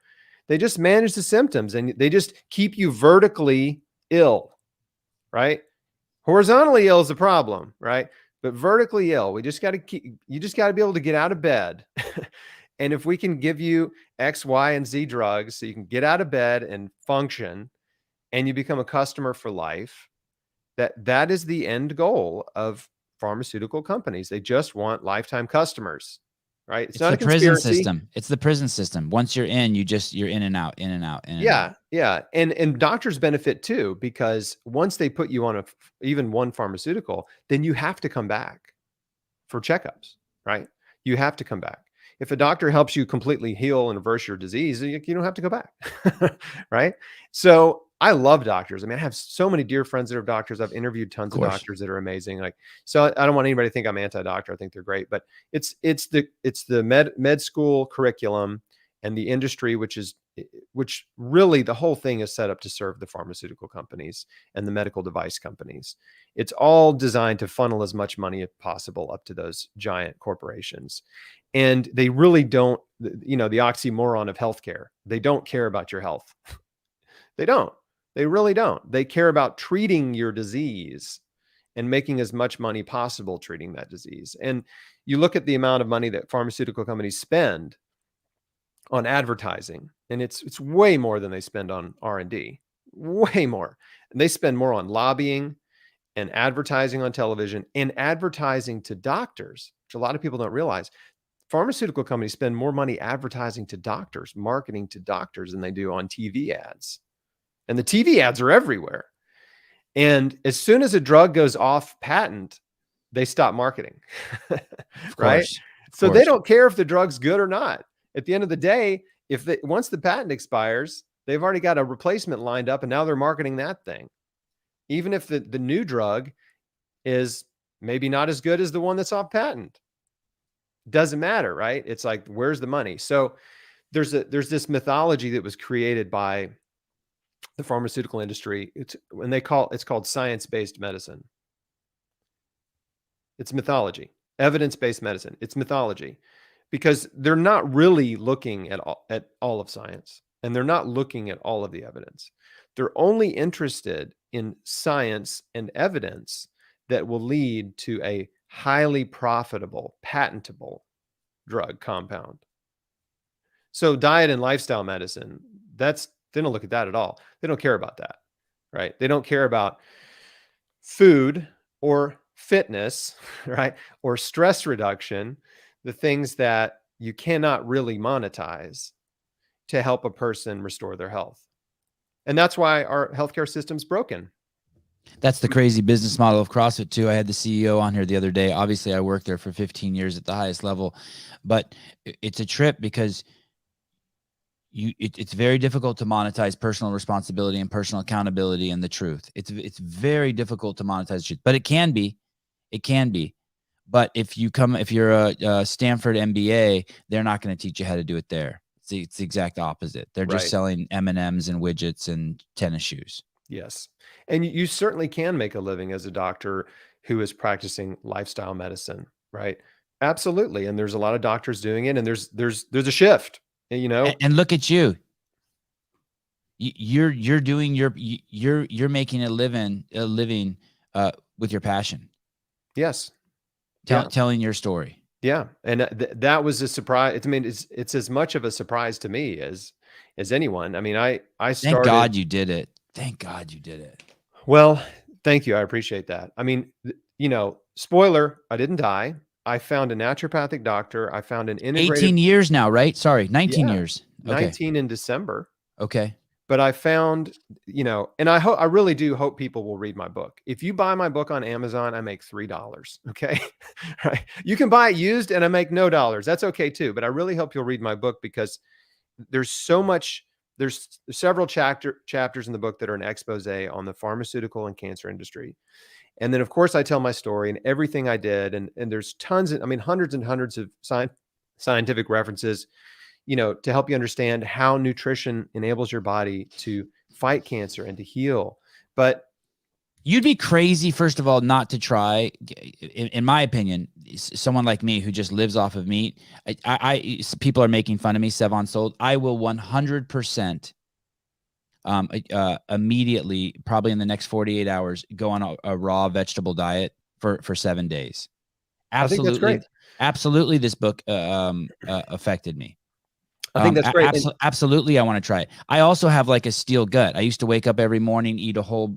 S2: They just manage the symptoms and they just keep you vertically ill, right? Horizontally ill is the problem, right? But vertically ill, you just got to be able to get out of bed. And if we can give you X, Y, and Z drugs so you can get out of bed and function and you become a customer for life, that is the end goal of pharmaceutical companies. They just want lifetime customers, right?
S1: It's not a prison system. It's the prison system. Once you're in, you're in and out, in and out.
S2: Yeah. And doctors benefit too, because once they put you on even one pharmaceutical, then you have to come back for checkups, right? You have to come back. If a doctor helps you completely heal and reverse your disease, you don't have to go back, right? So I love doctors. I mean, I have so many dear friends that are doctors. I've interviewed tons of doctors that are amazing. So I don't want anybody to think I'm anti-doctor. I think they're great, but it's the med school curriculum and the industry, which really the whole thing is set up to serve the pharmaceutical companies and the medical device companies. It's all designed to funnel as much money as possible up to those giant corporations. And they really don't, the oxymoron of healthcare. They don't care about your health. They don't. They really don't. They care about treating your disease and making as much money possible treating that disease. And you look at the amount of money that pharmaceutical companies spend on advertising, and it's way more than they spend on R&D, way more. And they spend more on lobbying and advertising on television and advertising to doctors, which a lot of people don't realize. Pharmaceutical companies spend more money advertising to doctors, marketing to doctors, than they do on TV ads. And the TV ads are everywhere. And as soon as a drug goes off patent, they stop marketing, right? So they don't care if the drug's good or not. At the end of the day, once the patent expires, they've already got a replacement lined up, and now they're marketing that thing. Even if the new drug is maybe not as good as the one that's off patent. Doesn't matter, right? It's like, where's the money? So there's this mythology that was created by the pharmaceutical industry. It's called science-based medicine. It's mythology, evidence-based medicine. It's mythology because they're not really looking at all of science, and they're not looking at all of the evidence. They're only interested in science and evidence that will lead to a highly profitable, patentable drug compound. So diet and lifestyle medicine, they don't look at that at all. They don't care about that, right? They don't care about food or fitness, right? Or stress reduction, the things that you cannot really monetize to help a person restore their health. And that's why our healthcare system's broken.
S1: That's the crazy business model of CrossFit too. I had the CEO on here the other day. Obviously, I worked there for 15 years at the highest level, but it's a trip because it's very difficult to monetize personal responsibility and personal accountability and the truth. It's very difficult to monetize truth, but it can be. But if you're a Stanford MBA, they're not going to teach you how to do it there. It's the exact opposite. They're just selling M&Ms and widgets and tennis shoes.
S2: Yes. And you certainly can make a living as a doctor who is practicing lifestyle medicine, right? Absolutely. And there's a lot of doctors doing it, and there's a shift, you know.
S1: And look at you. You're doing you're making a living with your passion.
S2: Yes.
S1: Telling your story.
S2: Yeah. And that was a surprise. I mean, it's as much of a surprise to me as anyone. I mean, I started.
S1: Thank God you did it. Thank God you did it.
S2: Well, thank you. I appreciate that. I mean, you know, spoiler, I didn't die. I found a naturopathic doctor. I found an integrated.
S1: 18 years now, right? Sorry, 19 years.
S2: Okay. 19 in December.
S1: Okay.
S2: But I found, you know, and I really do hope people will read my book. If you buy my book on Amazon, I make $3. Okay. Right. You can buy it used and I make no dollars. That's okay too. But I really hope you'll read my book because there's so much. There's several chapters in the book that are an expose on the pharmaceutical and cancer industry. And then of course I tell my story and everything I did. And there's hundreds and hundreds of scientific references, you know, to help you understand how nutrition enables your body to fight cancer and to heal. But
S1: you'd be crazy, first of all, not to try, in my opinion, someone like me who just lives off of meat. People are making fun of me, Sevan Sold. I will 100% immediately, probably in the next 48 hours, go on a raw vegetable diet for 7 days. Absolutely.
S2: I think that's great.
S1: Absolutely. This book affected me.
S2: I think that's great.
S1: Absolutely. I want to try it. I also have like a steel gut. I used to wake up every morning, eat a whole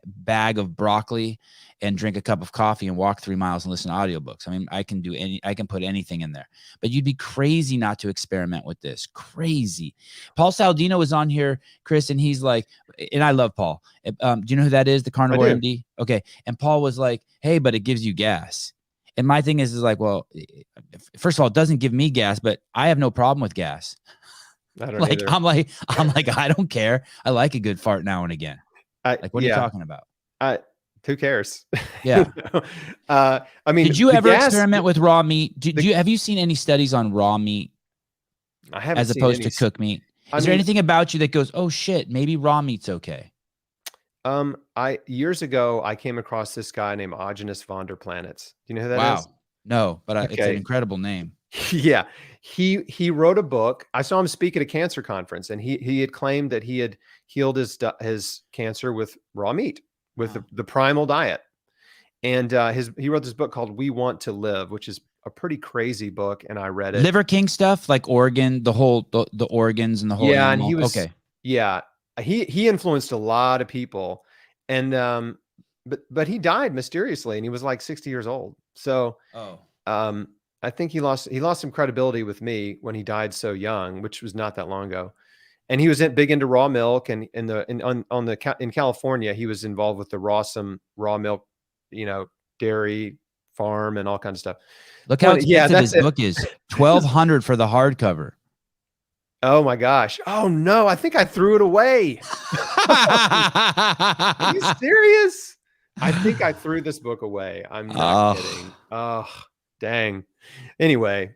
S1: bag of broccoli and drink a cup of coffee and walk 3 miles and listen to audiobooks. I mean, I can put anything in there, but you'd be crazy not to experiment with this. Crazy. Paul Saldino was on here, Chris, and he's like, and I love Paul. Do you know who that is? The carnivore MD? Okay. And Paul was like, hey, but it gives you gas. And my thing is like, well, first of all, it doesn't give me gas, but I have no problem with gas.
S2: I don't either.
S1: I'm like, I don't care. I like a good fart now and again. What are you talking about?
S2: Who cares?
S1: Yeah.
S2: I mean,
S1: did you ever experiment with raw meat? Have you seen any studies on raw meat?
S2: I haven't,
S1: as opposed to cooked meat. Is there anything about you that goes, oh shit, maybe raw meat's okay?
S2: Years ago, I came across this guy named Aajonus Vonderplanitz. Do you know who that is?
S1: No, but it's an incredible name.
S2: Yeah. He wrote a book. I saw him speak at a cancer conference, and he had claimed that he had healed his cancer with raw meat, with the primal diet. And he wrote this book called We Want to Live, which is a pretty crazy book. And I read it.
S1: Liver King stuff, like organs and the whole animal.
S2: And he was, he influenced a lot of people. And but he died mysteriously, and he was like 60 years old. So, I think he lost some credibility with me when he died so young, which was not that long ago. And he was big into raw milk, and in California, he was involved with the Rawsome raw milk, dairy farm and all kinds of stuff.
S1: Look how expensive his book is. $1,200 for the hardcover.
S2: Oh my gosh. Oh no, I think I threw it away. Are you serious? I think I threw this book away. I'm not kidding. Oh, dang. Anyway,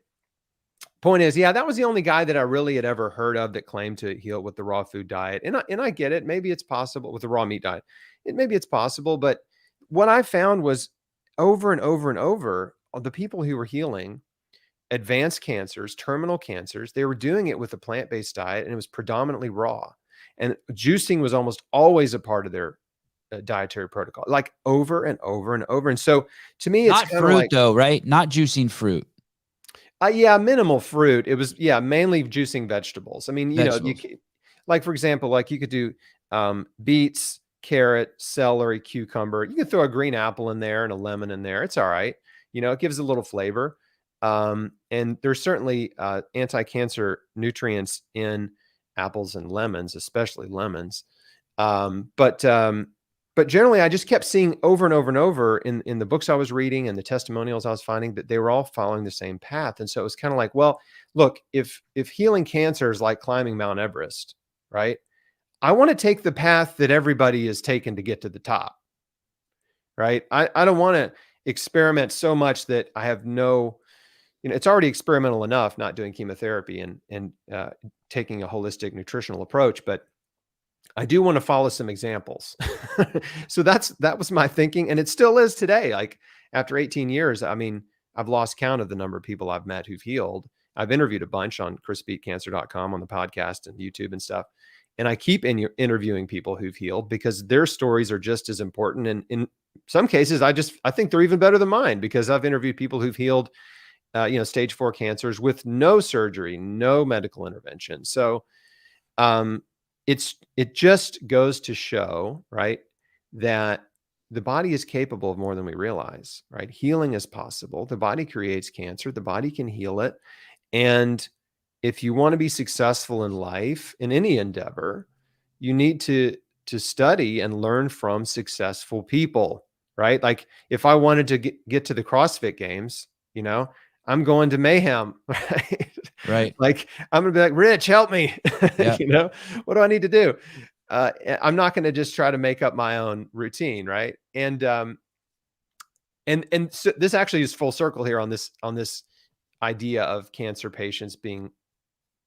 S2: point is, yeah, that was the only guy that I really had ever heard of that claimed to heal with the raw food diet. And I get it. Maybe it's possible with the raw meat diet. Maybe it's possible. But what I found was over and over and over, the people who were healing advanced cancers, terminal cancers, they were doing it with a plant-based diet, and it was predominantly raw. And juicing was almost always a part of their dietary protocol, like over and over and over. And so to me, it's
S1: not fruit though, right? Not juicing fruit.
S2: Yeah, minimal fruit. It was, mainly juicing vegetables. I mean, like for example, like you could do beets, carrot, celery, cucumber. You could throw a green apple in there and a lemon in there. It's all right. It gives a little flavor. And there's certainly anti-cancer nutrients in apples and lemons, especially lemons. But generally, I just kept seeing over and over and over in the books I was reading and the testimonials I was finding that they were all following the same path. And so it was kind of like, well, look, if healing cancer is like climbing Mount Everest, right? I want to take the path that everybody is taken to get to the top, right? I don't want to experiment so much that I have no, it's already experimental enough not doing chemotherapy and taking a holistic nutritional approach, but I do want to follow some examples. So that was my thinking. And it still is today. Like after 18 years, I mean, I've lost count of the number of people I've met who've healed. I've interviewed a bunch on chrisbeatcancer.com on the podcast and YouTube and stuff. And I keep interviewing people who've healed because their stories are just as important. And in some cases, I think they're even better than mine because I've interviewed people who've healed, stage 4 cancers with no surgery, no medical intervention. So, it just goes to show, right, that the body is capable of more than we realize, right? Healing is possible. The body creates cancer. The body can heal it. And if you want to be successful in life, in any endeavor, you need to study and learn from successful people, right? Like if I wanted to get to the CrossFit Games, I'm going to Mayhem, right?
S1: Right.
S2: Like I'm gonna be like, Rich, help me. Yeah. What do I need to do? I'm not going to just try to make up my own routine, right? And so this actually is full circle here on this idea of cancer patients being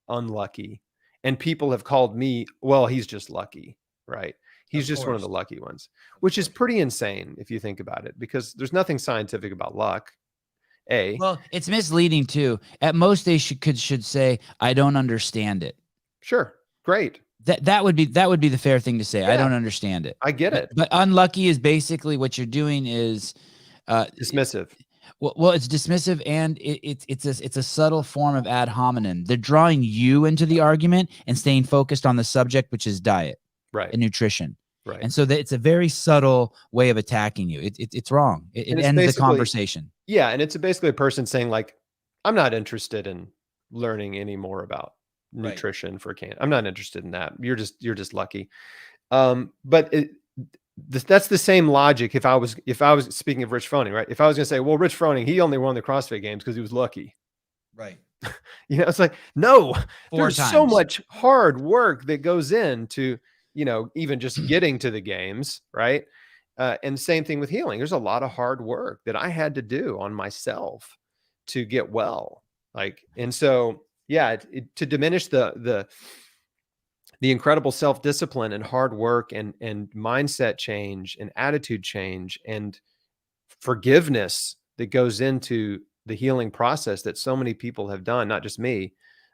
S2: unlucky, and people have called me, well, he's just lucky, right? He's just one of the lucky ones, which is pretty insane if you think about it, because there's nothing scientific about luck.
S1: Well, it's misleading too. At most, they should say, "I don't understand it."
S2: Sure, great.
S1: That would be the fair thing to say. Yeah. I don't understand it.
S2: I get it.
S1: But unlucky is basically what you're doing is
S2: dismissive.
S1: Well, it's dismissive, and it's a subtle form of ad hominem. They're drawing you into the argument and staying focused on the subject, which is diet,
S2: right,
S1: and nutrition.
S2: Right.
S1: And so it's a very subtle way of attacking you. It's wrong. It ends the conversation.
S2: Yeah. And it's basically a person saying like, I'm not interested in learning any more about nutrition for cancer. I'm not interested in that. You're just lucky. But that's the same logic. If I was speaking of Rich Froning, right? If I was going to say, well, Rich Froning, he only won the CrossFit Games because he was lucky.
S1: Right.
S2: It's like, no, there's so much hard work that goes into, even just getting to the games, right? And same thing with healing. There's a lot of hard work that I had to do on myself to get well. And so, yeah, to diminish the incredible self-discipline and hard work and mindset change and attitude change and forgiveness that goes into the healing process that so many people have done, not just me,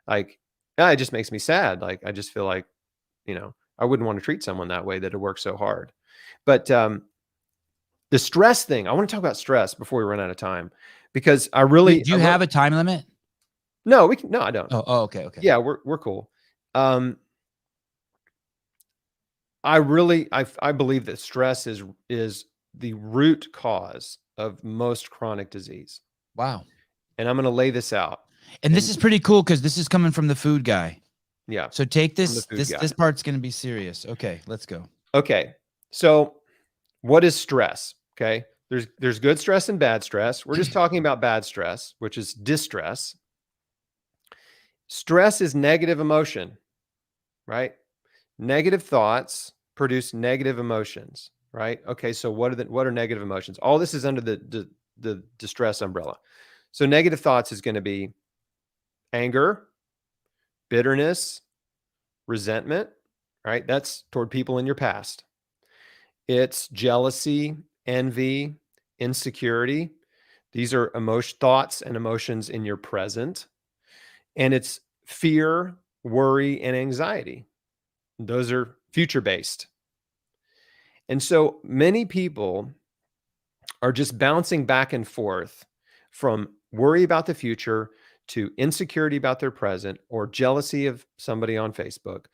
S2: it just makes me sad. I just feel like, I wouldn't want to treat someone that way that had worked so hard. But the stress thing, I want to talk about stress before we run out of time, because I really...
S1: Do you have a time limit?
S2: No, no, I don't.
S1: Oh, okay.
S2: Yeah, we're cool. I believe that stress is the root cause of most chronic disease.
S1: Wow.
S2: And I'm going to lay this out.
S1: And this is pretty cool because this is coming from the food guy.
S2: Yeah.
S1: So take this. This part's going to be serious. Okay, let's go.
S2: Okay. So what is stress? Okay. There's good stress and bad stress. We're just talking about bad stress, which is distress. Stress is negative emotion, right? Negative thoughts produce negative emotions, right? Okay. So what are negative emotions? All this is under the distress umbrella. So negative thoughts is going to be anger, bitterness, resentment, right? That's toward people in your past. It's jealousy, envy, insecurity. These are thoughts and emotions in your present. And it's fear, worry, and anxiety. Those are future-based. And so many people are just bouncing back and forth from worry about the future to insecurity about their present, or jealousy of somebody on Facebook,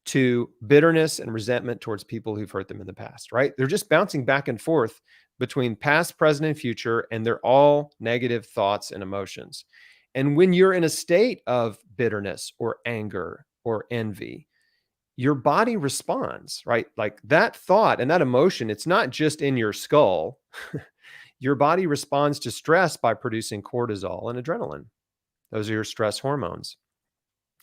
S2: to bitterness and resentment towards people who've hurt them in the past, right? They're just bouncing back and forth between past, present, and future, and they're all negative thoughts and emotions. And when you're in a state of bitterness or anger or envy, your body responds, right? Like that thought and that emotion, it's not just in your skull. Your body responds to stress by producing cortisol and adrenaline. Those are your stress hormones.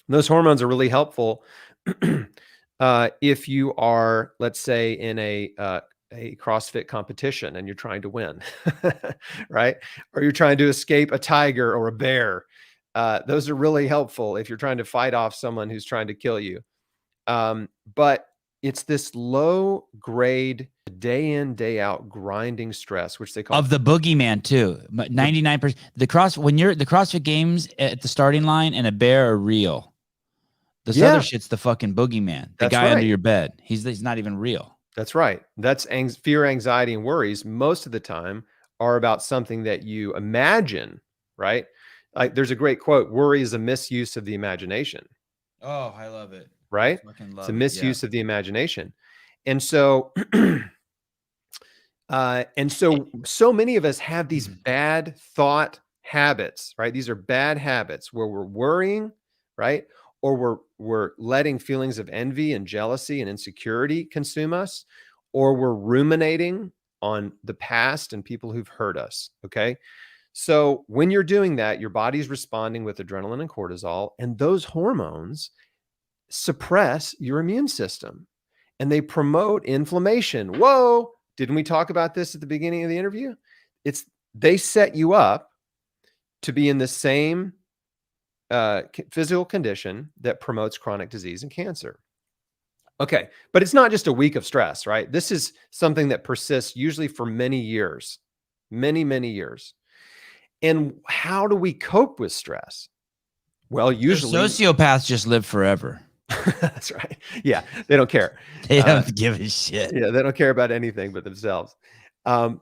S2: And those hormones are really helpful if you are, let's say, in a CrossFit competition and you're trying to win, right? Or you're trying to escape a tiger or a bear. Those are really helpful if you're trying to fight off someone who's trying to kill you. But it's this low grade, day in, day out grinding stress, which they call
S1: of the boogeyman too. 99%. The CrossFit games at the starting line and a bear are real. This other shit's the fucking boogeyman. The guy under your bed. He's not even real.
S2: That's right. That's fear, anxiety, and worries most of the time are about something that you imagine, right? Like there's a great quote, worry is a misuse of the imagination.
S1: Oh, I love it.
S2: Right? It's a misuse of the imagination. And so, so many of us have these bad thought habits, right? These are bad habits where we're worrying, right? Or we're letting feelings of envy and jealousy and insecurity consume us, or we're ruminating on the past and people who've hurt us. Okay. So when you're doing that, your body's responding with adrenaline and cortisol, and those hormones suppress your immune system and they promote inflammation. Whoa. Didn't we talk about this at the beginning of the interview? They set you up to be in the same physical condition that promotes chronic disease and cancer. Okay. But it's not just a week of stress, right? This is something that persists usually for many years, many, many years. And how do we cope with stress? Well, usually
S1: sociopaths just live forever.
S2: That's right. Yeah. They don't care.
S1: They don't give a shit.
S2: Yeah. They don't care about anything but themselves. But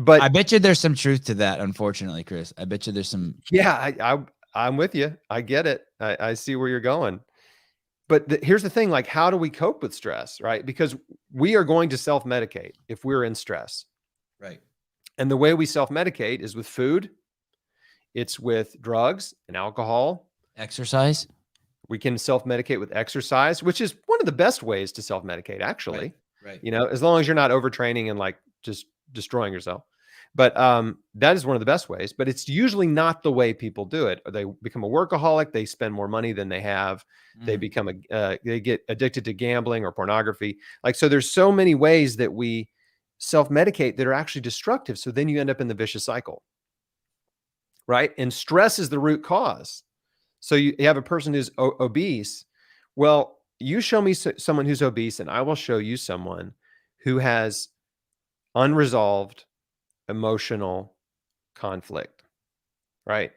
S1: I bet you there's some truth to that. Unfortunately, Chris, I bet you there's some.
S2: Yeah. I'm with you. I get it. I see where you're going. But here's the thing, like, how do we cope with stress, right? Because we are going to self-medicate if we're in stress.
S1: Right.
S2: And the way we self-medicate is with food. It's with drugs and alcohol.
S1: Exercise.
S2: We can self-medicate with exercise, which is one of the best ways to self-medicate, actually.
S1: Right.
S2: You know, as long as you're not overtraining and like just destroying yourself. But that is one of the best ways. But it's usually not the way people do it. They become a workaholic. They spend more money than they have. They become they get addicted to gambling or pornography. Like, so there's so many ways that we self-medicate that are actually destructive. So then you end up in the vicious cycle, right? And stress is the root cause. So you have a person who's obese. Well, you show me someone who's obese, and I will show you someone who has unresolved emotional conflict, right?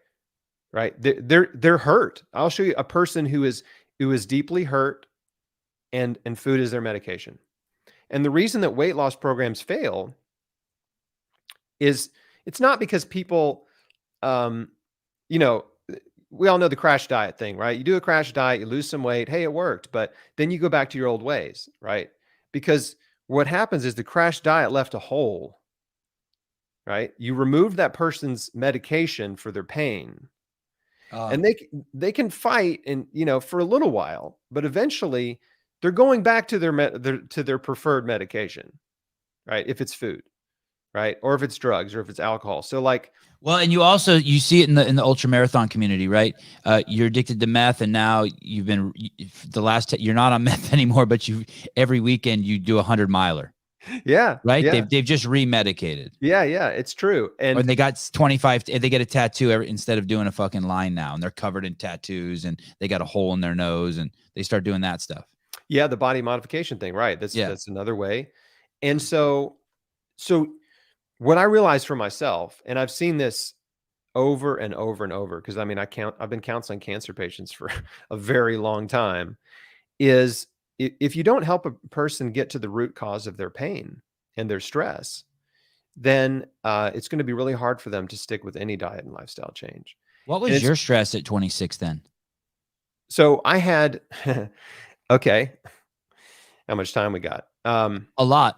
S2: Right. They're hurt. I'll show you a person who is deeply hurt, and food is their medication. And the reason that weight loss programs fail is it's not because people, you know, we all know the crash diet thing, right? You do a crash diet, you lose some weight. Hey, it worked. But then you go back to your old ways, right? Because what happens is the crash diet left a hole, right? You remove that person's medication for their pain. And they can fight and, for a little while, but eventually they're going back to their preferred medication, right? If it's food, right? Or if it's drugs or if it's alcohol. So
S1: and you see it in the ultra marathon community, right? You're addicted to meth, and now you're not on meth anymore, but every weekend you do 100-miler.
S2: Yeah.
S1: Right.
S2: Yeah.
S1: They've just remedicated.
S2: Yeah. Yeah. It's true.
S1: And they got 25, they get a tattoo instead of doing a fucking line now, and they're covered in tattoos and they got a hole in their nose and they start doing that stuff.
S2: Yeah. The body modification thing. Right. That's another way. And so what I realized for myself, and I've seen this over and over and over, because I've been counseling cancer patients for a very long time, is if you don't help a person get to the root cause of their pain and their stress, then it's going to be really hard for them to stick with any diet and lifestyle change.
S1: What was your stress at 26 then?
S2: So I had, okay, how much time we got?
S1: A lot.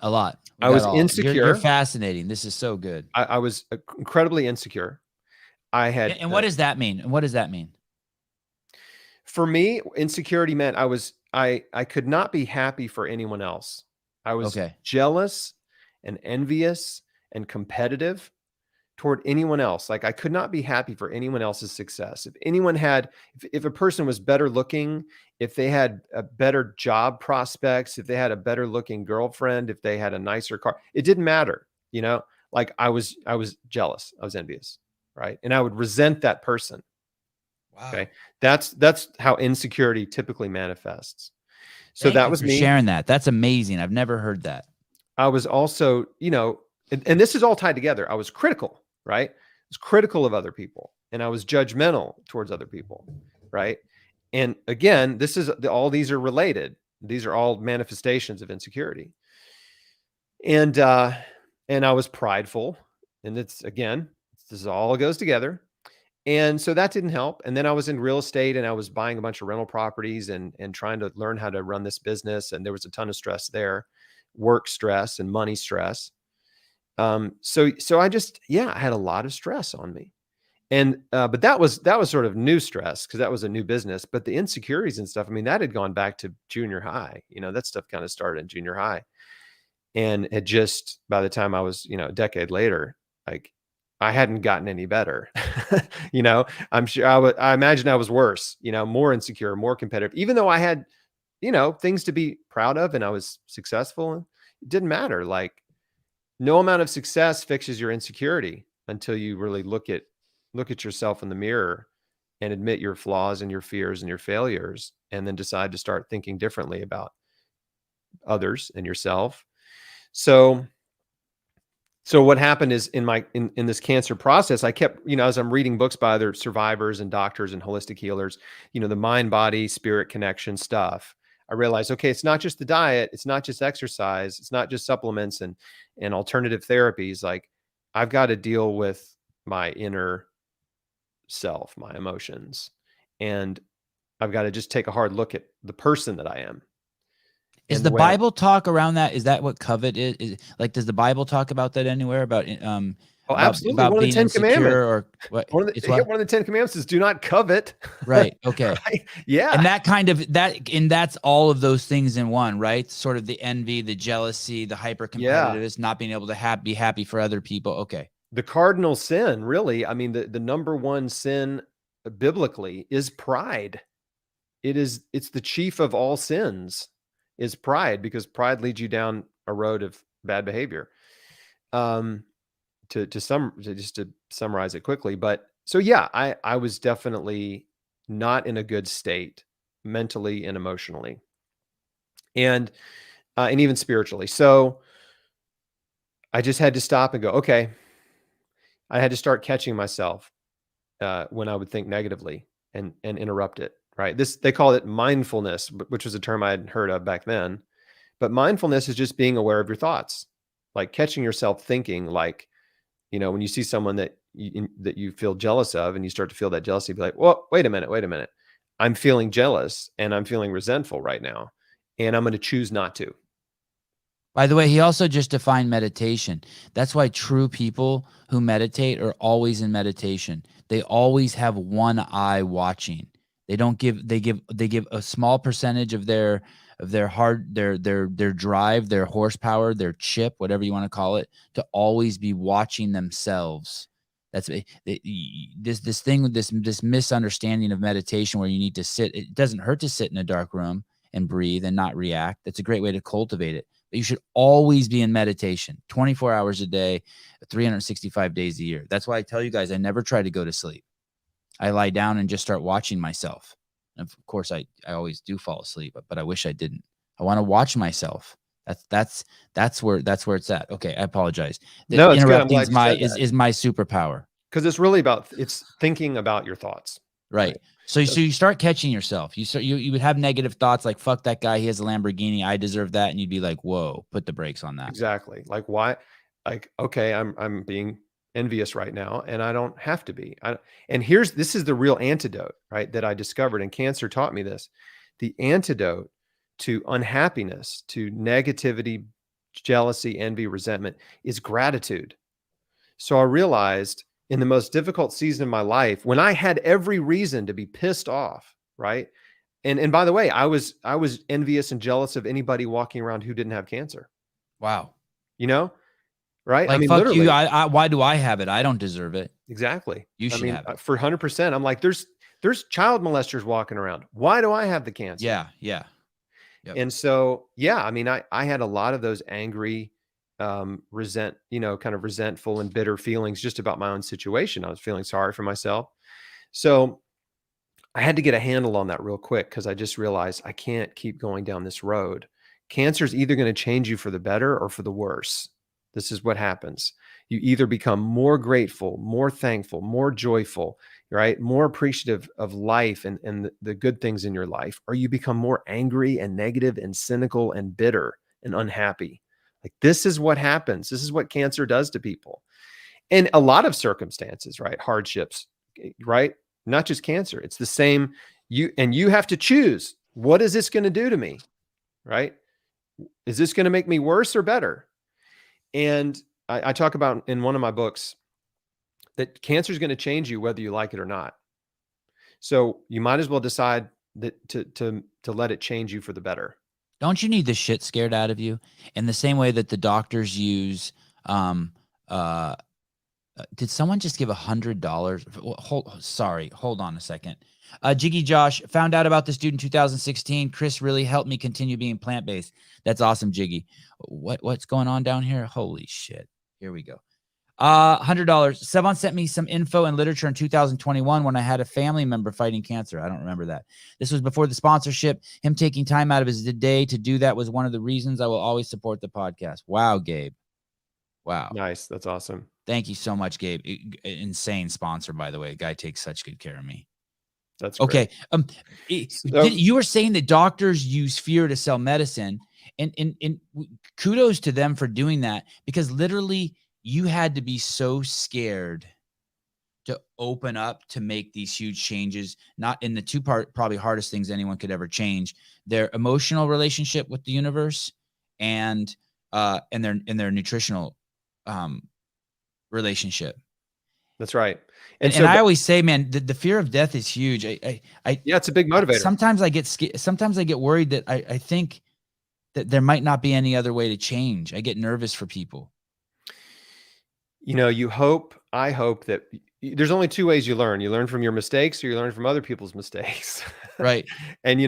S2: I was insecure.
S1: You're fascinating. This is so good.
S2: I was incredibly insecure.
S1: And what does that mean? And what does that mean?
S2: For me, insecurity meant I could not be happy for anyone else. I was jealous and envious and competitive toward anyone else. Like, I could not be happy for anyone else's success. If a person was better looking, if they had a better job prospects, if they had a better looking girlfriend, if they had a nicer car, it didn't matter. Like, I was jealous. I was envious. Right. And I would resent that person. Wow. Okay. That's how insecurity typically manifests. So
S1: Thank
S2: that
S1: you
S2: was
S1: for
S2: me
S1: sharing that. That's amazing. I've never heard that.
S2: I was also, and this is all tied together. I was critical, right? I was critical of other people, and I was judgmental towards other people. Right. And again, all these are related. These are all manifestations of insecurity. And I was prideful, and this all goes together. And so that didn't help. And then I was in real estate, and I was buying a bunch of rental properties and trying to learn how to run this business. And there was a ton of stress there, work stress and money stress. So I I had a lot of stress on me. And, but that was sort of new stress, because that was a new business. But the insecurities and stuff, that had gone back to junior high. That stuff kind of started in junior high, and it just, by the time I was, a decade later, like, I hadn't gotten any better. I'm sure I imagine I was worse, more insecure, more competitive, even though I had, things to be proud of, and I was successful. And it didn't matter. Like, no amount of success fixes your insecurity until you really look at yourself in the mirror and admit your flaws and your fears and your failures, and then decide to start thinking differently about others and yourself. So what happened is in this cancer process, I kept, as I'm reading books by other survivors and doctors and holistic healers, the mind, body, spirit connection stuff, I realized, okay, it's not just the diet. It's not just exercise. It's not just supplements and alternative therapies. Like, I've got to deal with my inner self, my emotions, and I've got to just take a hard look at the person that I am.
S1: Is the Bible talk around that? Is that what covet is? Like, does the Bible talk about that anywhere? About
S2: absolutely.
S1: About
S2: one of the 10 commandments,
S1: or what?
S2: One of the 10 commandments is do not covet.
S1: Right. Okay.
S2: Right? Yeah.
S1: And that's all of those things in one, right? Sort of the envy, the jealousy, the hyper competitiveness, not being able to be happy for other people. Okay.
S2: The cardinal sin, really. The number one sin biblically is pride. It's the chief of all sins. Is pride, because pride leads you down a road of bad behavior. To summarize it quickly, but so yeah, I was definitely not in a good state mentally and emotionally, and even spiritually. So I just had to stop and go, okay. I had to start catching myself when I would think negatively and interrupt it. Right. They call it mindfulness, which was a term I hadn't heard of back then. But mindfulness is just being aware of your thoughts, like catching yourself thinking, like, when you see someone that you feel jealous of, and you start to feel that jealousy, be like, well, wait a minute. I'm feeling jealous and I'm feeling resentful right now, and I'm going to choose not to.
S1: By the way, he also just defined meditation. That's why true people who meditate are always in meditation. They always have one eye watching. They don't give they give a small percentage of their drive, their horsepower, their chip, whatever you want to call it, to always be watching themselves. That's this misunderstanding of meditation where you need to sit. It doesn't hurt to sit in a dark room and breathe and not react. That's a great way to cultivate it. But you should always be in meditation 24 hours a day, 365 days a year. That's why I tell you guys, I never try to go to sleep. I lie down and just start watching myself. And of course, I always do fall asleep, but I wish I didn't. I want to watch myself. That's where it's at. Okay, I apologize.
S2: No, it's
S1: interrupting is my superpower.
S2: Because it's really it's thinking about your thoughts.
S1: Right. So you start catching yourself. You would have negative thoughts like, fuck that guy, he has a Lamborghini, I deserve that. And you'd be like, whoa, put the brakes on that.
S2: Exactly. Like, why? Like, okay, I'm being envious right now and I don't have to be. This is the real antidote, right? That I discovered, and cancer taught me this. The antidote to unhappiness, to negativity, jealousy, envy, resentment is gratitude. So I realized in the most difficult season of my life, when I had every reason to be pissed off, right? And by the way, I was envious and jealous of anybody walking around who didn't have cancer.
S1: Wow.
S2: You know, right?
S1: Like, I mean, fuck literally, you. Why do I have it? I don't deserve it.
S2: Exactly.
S1: You should have it.
S2: For 100%. I'm like, there's child molesters walking around. Why do I have the cancer?
S1: Yeah. Yeah.
S2: Yep. And so, yeah, I mean, I had a lot of those angry, kind of resentful and bitter feelings just about my own situation. I was feeling sorry for myself. So I had to get a handle on that real quick, because I just realized I can't keep going down this road. Cancer is either going to change you for the better or for the worse. This is what happens. You either become more grateful, more thankful, more joyful, right? More appreciative of life and the good things in your life, or you become more angry and negative and cynical and bitter and unhappy. Like, this is what happens. This is what cancer does to people. And a lot of circumstances, right? Hardships, right? Not just cancer. It's the same. You have to choose. What is this going to do to me? Right? Is this going to make me worse or better? And I talk about in one of my books that cancer is going to change you whether you like it or not. So you might as well decide that to let it change you for the better.
S1: Don't you need the shit scared out of you in the same way that the doctors use? Did someone just give $100? Hold on a second. Jiggy Josh, found out about this dude in 2016. Chris really helped me continue being plant-based. That's awesome, Jiggy. What's going on down here? Holy shit. Here we go. $100. Sevan sent me some info and literature in 2021 when I had a family member fighting cancer. I don't remember that. This was before the sponsorship. Him taking time out of his day to do that was one of the reasons I will always support the podcast. Wow, Gabe. Wow.
S2: Nice. That's awesome.
S1: Thank you so much, Gabe. Insane sponsor, by the way. Guy takes such good care of me.
S2: That's
S1: okay. You were saying that doctors use fear to sell medicine, and kudos to them for doing that, because literally you had to be so scared to open up to make these huge changes. Not in the probably hardest things anyone could ever change: their emotional relationship with the universe and their nutritional relationship.
S2: That's right.
S1: And I always say, man, the fear of death is huge. Yeah,
S2: it's a big motivator.
S1: Sometimes I get scared. Sometimes I get worried that I think that there might not be any other way to change. I get nervous for people.
S2: You know, I hope that there's only two ways you learn. You learn from your mistakes, or you learn from other people's mistakes.
S1: Right.
S2: And,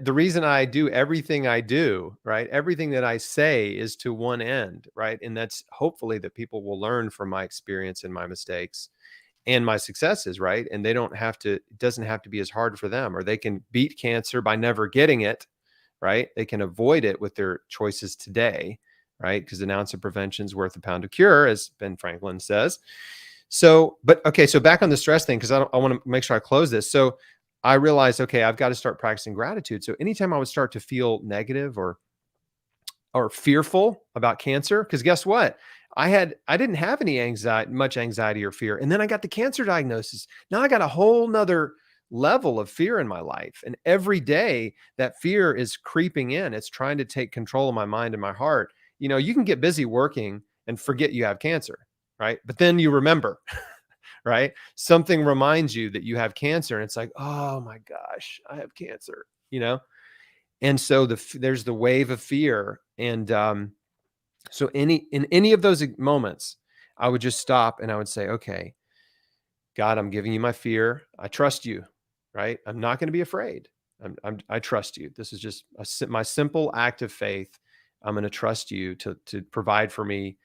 S2: the reason I do everything I do, right? Everything that I say is to one end, right? And that's hopefully that people will learn from my experience and my mistakes and my successes, right? And it doesn't have to be as hard for them, or they can beat cancer by never getting it, right? They can avoid it with their choices today, right? Because an ounce of prevention is worth a pound of cure, as Ben Franklin says. So back on the stress thing, because I want to make sure I close this. So I realized, okay, I've got to start practicing gratitude. So anytime I would start to feel negative or fearful about cancer, because guess what? I didn't have much anxiety or fear. And then I got the cancer diagnosis. Now I got a whole nother level of fear in my life. And every day that fear is creeping in. It's trying to take control of my mind and my heart. you know, you can get busy working and forget you have cancer, right? But then you remember, right? Something reminds you that you have cancer, and it's like, oh my gosh, I have cancer, you know? And so there's the wave of fear. And so in any of those moments, I would just stop and I would say, okay, God, I'm giving you my fear. I trust you, right? I'm not going to be afraid. I trust you. This is just my simple act of faith. I'm going to trust you to provide for me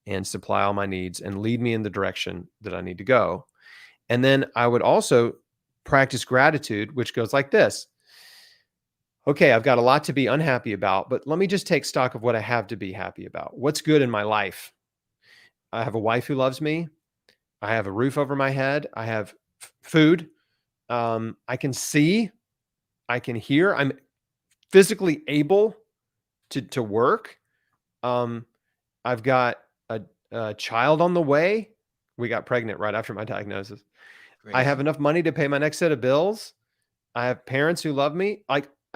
S2: and supply all my needs and lead me in the direction that I need to go. And then I would also practice gratitude, which goes like this. Okay, I've got a lot to be unhappy about, but let me just take stock of what I have to be happy about. What's good in my life? I have a wife who loves me. I have a roof over my head. I have food. I can see. I can hear. I'm physically able to work. I've got a child on the way. We got pregnant right after my diagnosis. Crazy. I have enough money to pay my next set of bills. I have parents who love me.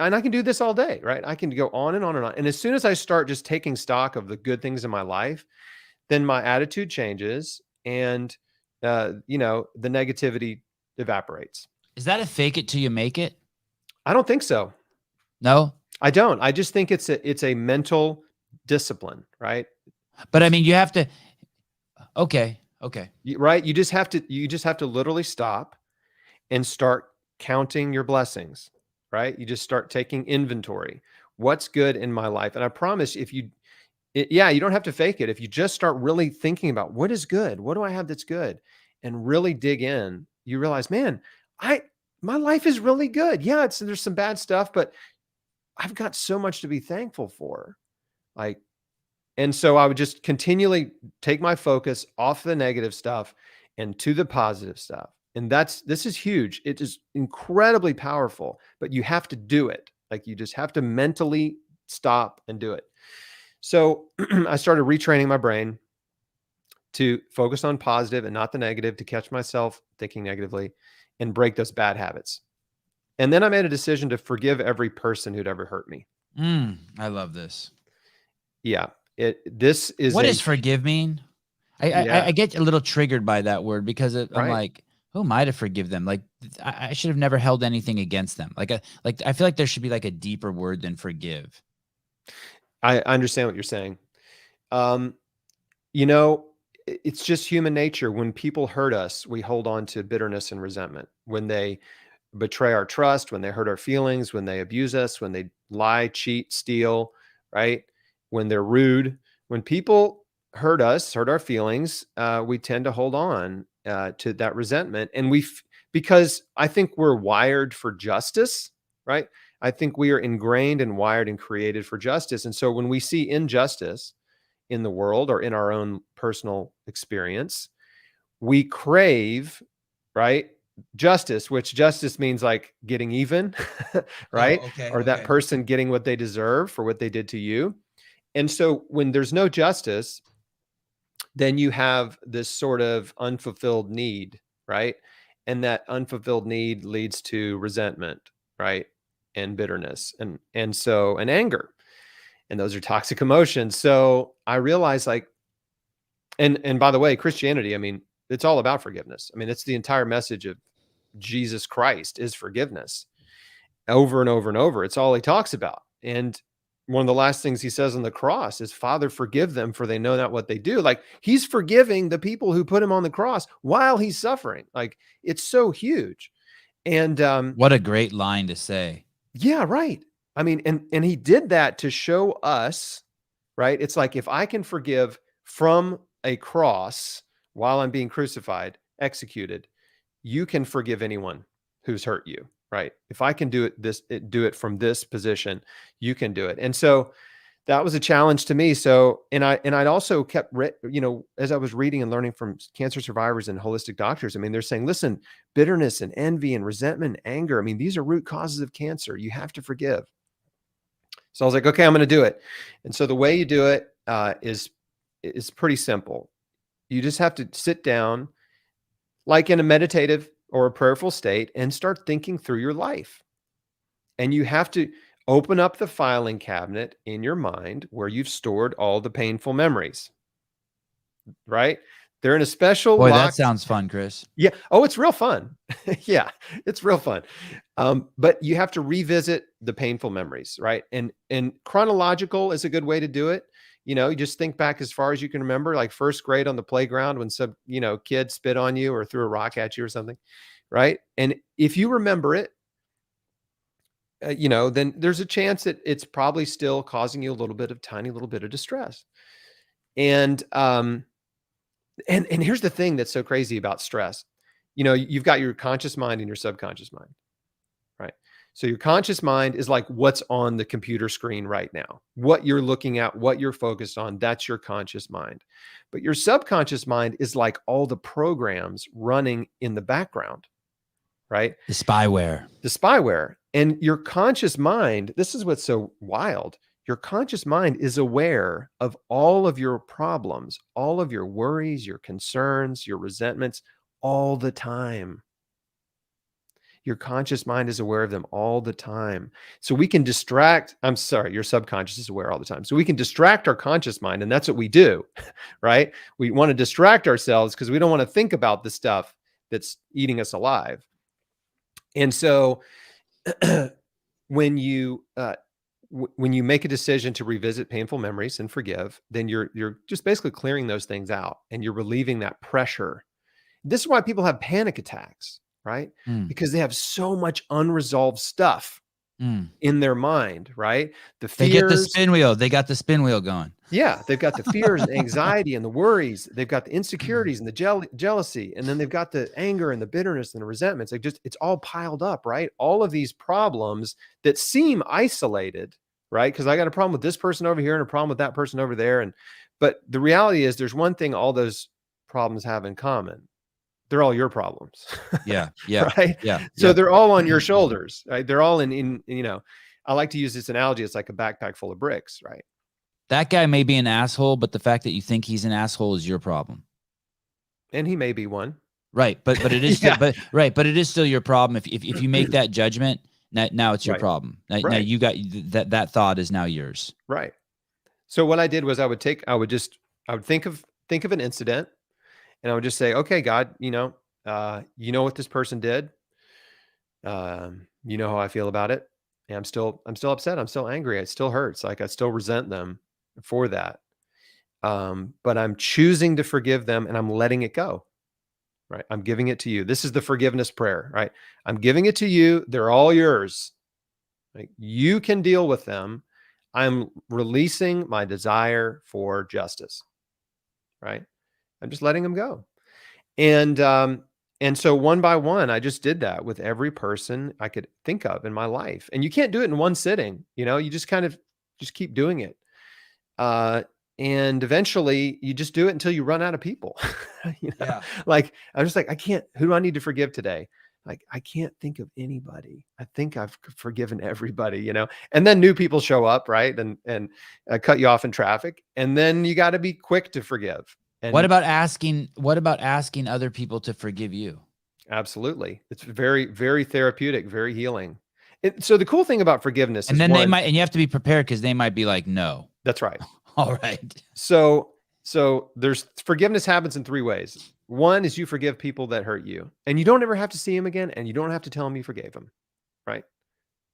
S2: And I can do this all day, right? I can go on and on and on. And as soon as I start just taking stock of the good things in my life, then my attitude changes, and you know, the negativity evaporates.
S1: Is that a fake it till you make it?
S2: I don't think so.
S1: No,
S2: I don't. I just think it's a mental discipline, right?
S1: But I mean, you have to. Okay.
S2: Right. You just have to literally stop and start counting your blessings, right? You just start taking inventory. What's good in my life? And I promise you don't have to fake it. If you just start really thinking about what is good, what do I have that's good, and really dig in, you realize, man, my life is really good. Yeah, there's some bad stuff, but I've got so much to be thankful for. And so I would just continually take my focus off the negative stuff and to the positive stuff. And this is huge. It is incredibly powerful, but you have to do it. Like, you just have to mentally stop and do it. So I started retraining my brain to focus on positive and not the negative, to catch myself thinking negatively and break those bad habits. And then I made a decision to forgive every person who'd ever hurt me.
S1: I love this.
S2: Yeah. What
S1: does forgive mean? I get a little triggered by that word, because I'm like, who am I to forgive them? Like, I should have never held anything against them. Like I feel like there should be like a deeper word than forgive.
S2: I understand what you're saying. You know, it's just human nature. When people hurt us, we hold on to bitterness and resentment. When they betray our trust, when they hurt our feelings, when they abuse us, when they lie, cheat, steal, right? When they're rude, when people hurt us, hurt our feelings, we tend to hold on to that resentment. And because I think we're wired for justice, right? I think we are ingrained and wired and created for justice. And so when we see injustice in the world or in our own personal experience, we crave, right, justice, which justice means like getting even, right? Or that person getting what they deserve for what they did to you. And so when there's no justice, then you have this sort of unfulfilled need, right? And that unfulfilled need leads to resentment, right? And bitterness and anger. And those are toxic emotions. So I realized, like, and by the way, Christianity, I mean, it's all about forgiveness. I mean, it's the entire message of Jesus Christ is forgiveness. Over and over and over. It's all he talks about. And one of the last things he says on the cross is, Father, forgive them, for they know not what they do. Like, he's forgiving the people who put him on the cross while he's suffering. Like, it's so huge. And
S1: what a great line to say.
S2: Yeah, right. I mean, and he did that to show us, right? It's like, if I can forgive from a cross while I'm being crucified, executed, you can forgive anyone who's hurt you, right? If I can do it from this position, you can do it. And so that was a challenge to me. So, and I'd also kept, as I was reading and learning from cancer survivors and holistic doctors, I mean, they're saying, listen, bitterness and envy and resentment and anger, I mean, these are root causes of cancer. You have to forgive. So I was like, okay, I'm going to do it. And so the way you do it is pretty simple. You just have to sit down, like in a meditative or a prayerful state, and start thinking through your life. And you have to, Open up the filing cabinet in your mind where you've stored all the painful memories, right? They're in a special
S1: Boy,
S2: locked.
S1: that sounds fun, Chris.
S2: Yeah. Oh, it's real fun. Yeah, it's real fun. But you have to revisit the painful memories, right? And chronological is a good way to do it. You just think back as far as you can remember, like first grade on the playground when some, kid spit on you or threw a rock at you or something, right? And if you remember it, then there's a chance that it's probably still causing you a tiny little bit of distress. And here's the thing that's so crazy about stress. You've got your conscious mind and your subconscious mind, right? So your conscious mind is like what's on the computer screen right now, what you're looking at, what you're focused on, that's your conscious mind. But your subconscious mind is like all the programs running in the background, right?
S1: The spyware.
S2: And your conscious mind, this is what's so wild. Your conscious mind is aware of all of your problems, all of your worries, your concerns, your resentments all the time. Your conscious mind is aware of them all the time. So we can your subconscious is aware all the time. So we can distract our conscious mind, and that's what we do, right? We want to distract ourselves because we don't want to think about the stuff that's eating us alive. And so when you make a decision to revisit painful memories and forgive, then you're just basically clearing those things out and you're relieving that pressure. This is why people have panic attacks, right? Because they have so much unresolved stuff in their mind, right? The fears,
S1: they get the spin wheel. They got the spin wheel going.
S2: Yeah, they've got the fears and anxiety and the worries. They've got the insecurities and the jealousy, and then they've got the anger and the bitterness and the resentments. It's all piled up, right? All of these problems that seem isolated, right? Because I got a problem with this person over here and a problem with that person over there, but the reality is, there's one thing all those problems have in common. They're all your problems.
S1: Yeah.
S2: Right.
S1: Yeah.
S2: So they're all on your shoulders, right? They're all in. I like to use this analogy. It's like a backpack full of bricks, right?
S1: That guy may be an asshole, but the fact that you think he's an asshole is your problem.
S2: And he may be one.
S1: Right. But it is still, but it is still your problem. If you make that judgment, now it's your problem. Now you got that thought is now yours.
S2: Right. So what I did was I would think of an incident, and I would just say, okay, God, you know what this person did. You know how I feel about it. And I'm still upset. I'm still angry. It still hurts. Like I still resent them for that. But I'm choosing to forgive them and I'm letting it go. Right. I'm giving it to you. This is the forgiveness prayer, right? I'm giving it to you. They're all yours. Right? You can deal with them. I'm releasing my desire for justice. Right. I'm just letting them go. And so one by one, I just did that with every person I could think of in my life. And you can't do it in one sitting. You just kind of keep doing it. And eventually you just do it until you run out of people.
S1: Yeah.
S2: Like, I'm just like, who do I need to forgive today? Like, I can't think of anybody. I think I've forgiven everybody, and then new people show up. Right. And cut you off in traffic. And then you got to be quick to forgive. And
S1: what about asking other people to forgive you?
S2: Absolutely. It's very, very therapeutic, very healing. So the cool thing about forgiveness
S1: and
S2: is
S1: then and you have to be prepared because they might be like, no.
S2: That's right.
S1: All right.
S2: So there's forgiveness happens in three ways. One is you forgive people that hurt you, and you don't ever have to see them again, and you don't have to tell them you forgave them. Right.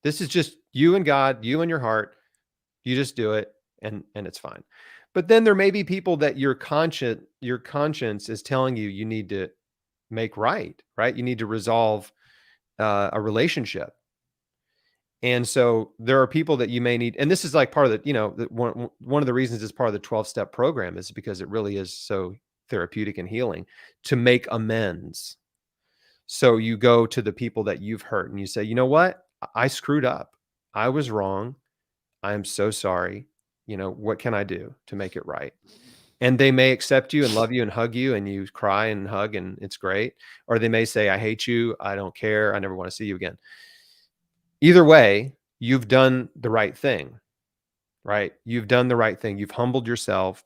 S2: This is just you and God, you and your heart. You just do it, and it's fine. But then there may be people that your conscience is telling you need to make right. You need to resolve a relationship. And so there are people that you may need, and this is like part of the, one of the reasons it's part of the 12-step program is because it really is so therapeutic and healing to make amends. So you go to the people that you've hurt and you say, you know what? I screwed up. I was wrong. I am so sorry. What can I do to make it right? And they may accept you and love you and hug you and you cry and hug and it's great. Or they may say, I hate you. I don't care. I never want to see you again. Either way, you've done the right thing, right? You've done the right thing. You've humbled yourself.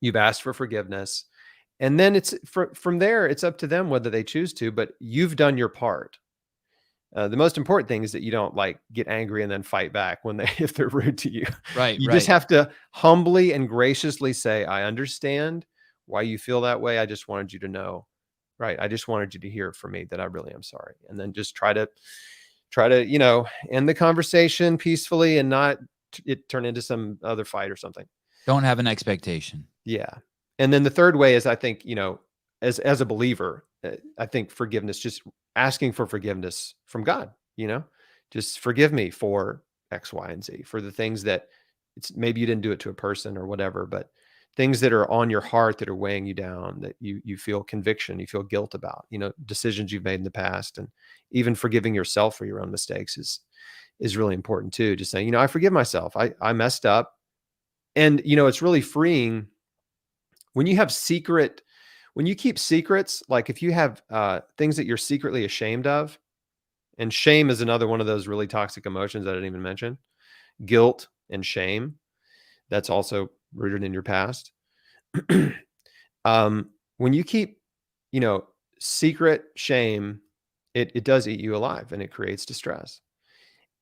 S2: You've asked for forgiveness. And then it's from there, it's up to them whether they choose to, but you've done your part. The most important thing is that you don't like get angry and then fight back if they're rude to you.
S1: Right.
S2: You just have to humbly and graciously say, I understand why you feel that way. I just wanted you to know, right? I just wanted you to hear from me that I really am sorry. And then just try to, end the conversation peacefully and not it turn into some other fight or something.
S1: Don't have an expectation.
S2: Yeah. And then the third way is, I think, as a believer, I think forgiveness, just asking for forgiveness from God, just forgive me for X, Y, and Z, for the things that maybe you didn't do it to a person or whatever, but things that are on your heart that are weighing you down, that you feel conviction, you feel guilt about, decisions you've made in the past, and even forgiving yourself for your own mistakes is really important too. Just saying, I forgive myself. I messed up. And, it's really freeing when you keep secrets, like if you have things that you're secretly ashamed of, and shame is another one of those really toxic emotions that I didn't even mention, guilt and shame, that's also rooted in your past. When you keep, secret shame, it does eat you alive and it creates distress.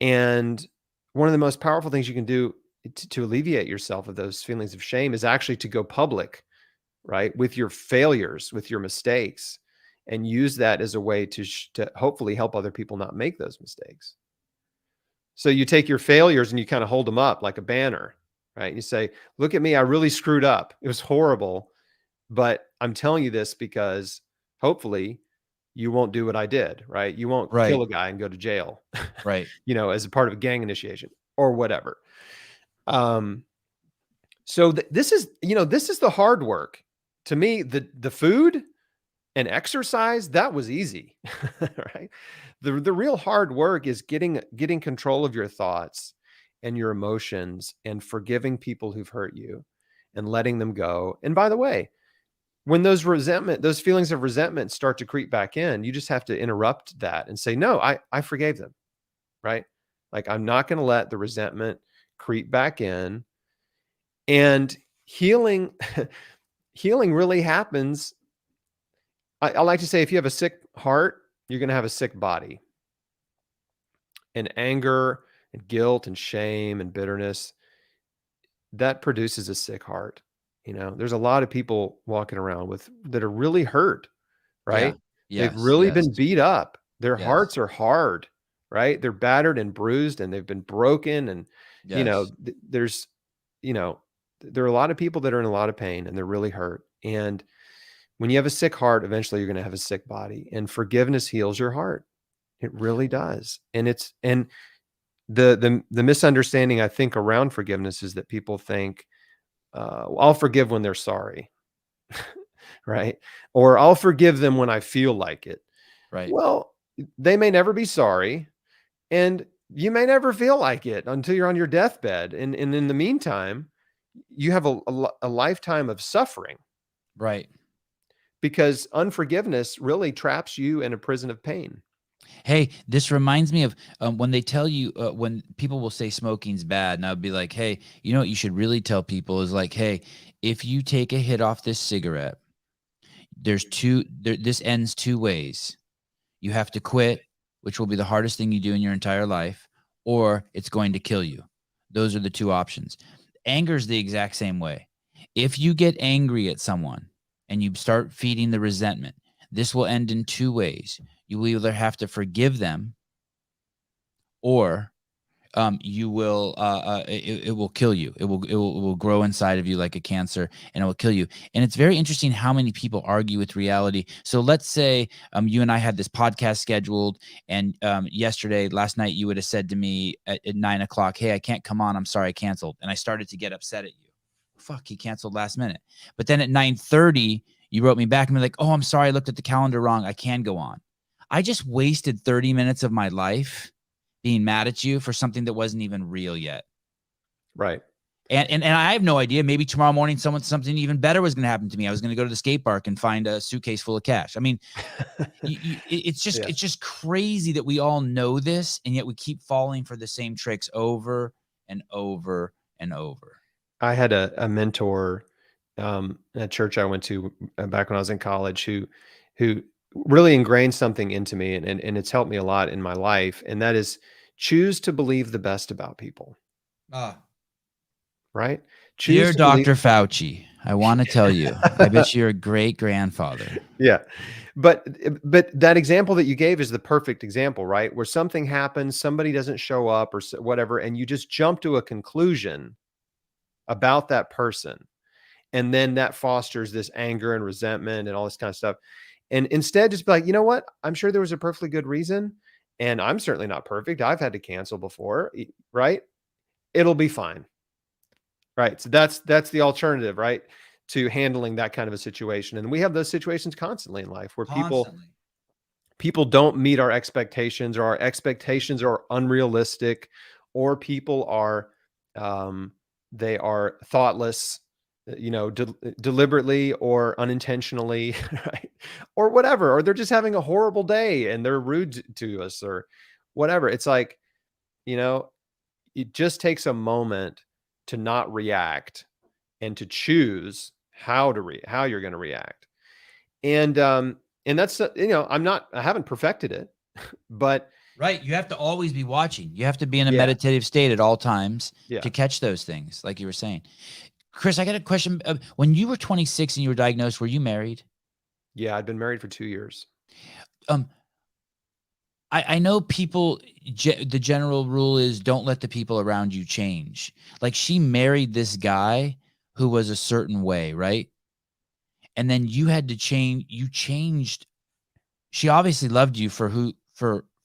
S2: And one of the most powerful things you can do to alleviate yourself of those feelings of shame is actually to go public, right, with your failures, with your mistakes, and use that as a way to hopefully help other people not make those mistakes. So you take your failures and you kind of hold them up like a banner, right? You say, look at me, I really screwed up. It was horrible, but I'm telling you this because hopefully you won't do what I did, right? You won't kill a guy and go to jail,
S1: right?
S2: As a part of a gang initiation or whatever. So this is the hard work. To me, the food and exercise, that was easy, right? The real hard work is getting control of your thoughts and your emotions and forgiving people who've hurt you and letting them go. And by the way, when those feelings of resentment start to creep back in, you just have to interrupt that and say, no, I forgave them, right? Like, I'm not going to let the resentment creep back in. And healing really happens. I like to say, if you have a sick heart, you're going to have a sick body. And anger and guilt and shame and bitterness, that produces a sick heart. There's a lot of people walking around that are really hurt, right?
S1: Yeah. Yes,
S2: they've really been beat up. Their hearts are hard, right? They're battered and bruised and they've been broken. And, there are a lot of people that are in a lot of pain and they're really hurt. And when you have a sick heart, eventually you're going to have a sick body, and forgiveness heals your heart. It really does. And the misunderstanding, I think, around forgiveness is that people think, I'll forgive when they're sorry, right? Or I'll forgive them when I feel like it.
S1: Right.
S2: Well, they may never be sorry, and you may never feel like it until you're on your deathbed. And in the meantime, you have a lifetime of suffering.
S1: Right.
S2: Because unforgiveness really traps you in a prison of pain.
S1: Hey, this reminds me of when they tell you, when people will say smoking's bad, and I would be like, hey, what you should really tell people is like, hey, if you take a hit off this cigarette, this ends two ways. You have to quit, which will be the hardest thing you do in your entire life, or it's going to kill you. Those are the two options. Anger is the exact same way. If you get angry at someone and you start feeding the resentment, this will end in two ways. You will either have to forgive them, or you will it will kill you. It will grow inside of you like a cancer, and it will kill you. And it's very interesting how many people argue with reality. So let's say you and I had this podcast scheduled, and last night you would have said to me at 9 o'clock, hey, I can't come on, I'm sorry, I canceled. And I started to get upset at you. Fuck, he canceled last minute. But then at 9:30 you wrote me back and be like, oh, I'm sorry, I looked at the calendar wrong, I can go on. I just wasted 30 minutes of my life being mad at you for something that wasn't even real yet.
S2: Right.
S1: And I have no idea. Maybe tomorrow morning something even better was going to happen to me. I was going to go to the skate park and find a suitcase full of cash. I mean, it's just crazy that we all know this, and yet we keep falling for the same tricks over and over and over.
S2: I had a mentor at a church I went to back when I was in college who really ingrained something into me, and it's helped me a lot in my life. And that is, choose to believe the best about people. Right?
S1: Dear Dr. Fauci, I want to tell you, I bet you're a great grandfather.
S2: Yeah. But that example that you gave is the perfect example, right? Where something happens, somebody doesn't show up or whatever, and you just jump to a conclusion about that person. And then that fosters this anger and resentment and all this kind of stuff. And instead, just be like, you know what? I'm sure there was a perfectly good reason. And I'm certainly not perfect. I've had to cancel before, right? It'll be fine. Right. So that's the alternative, right, to handling that kind of a situation. And we have those situations constantly in life where people don't meet our expectations, or our expectations are unrealistic, or people are they are thoughtless, deliberately or unintentionally, right? Or whatever, or they're just having a horrible day and they're rude to us or whatever. It's like, it just takes a moment to not react and to choose how you're going to react. And that's, I haven't perfected it, but
S1: right. You have to always be watching. You have to be in a meditative state at all times to catch those things. Like you were saying, Chris, I got a question. When you were 26 and you were diagnosed, were you married?
S2: Yeah. I'd been married for 2 years.
S1: I know people, the general rule is don't let the people around you change. Like, she married this guy who was a certain way, right? And then you had to change. You changed. She obviously loved you for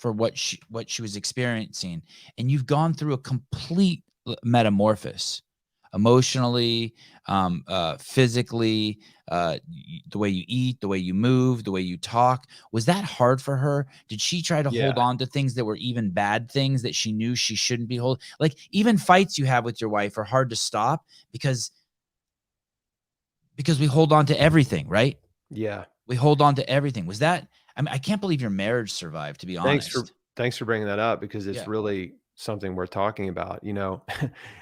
S1: what she was experiencing, and you've gone through a complete metamorphosis, emotionally, physically, the way you eat, the way you move, the way you talk. Was that hard for her? Did she try to hold on to things that were even bad things that she knew she shouldn't be holding? Like, even fights you have with your wife are hard to stop because we hold on to everything, right?
S2: Yeah.
S1: We hold on to everything. Was that, I can't believe your marriage survived, to be honest.
S2: Thanks for bringing that up, because it's really something worth talking about.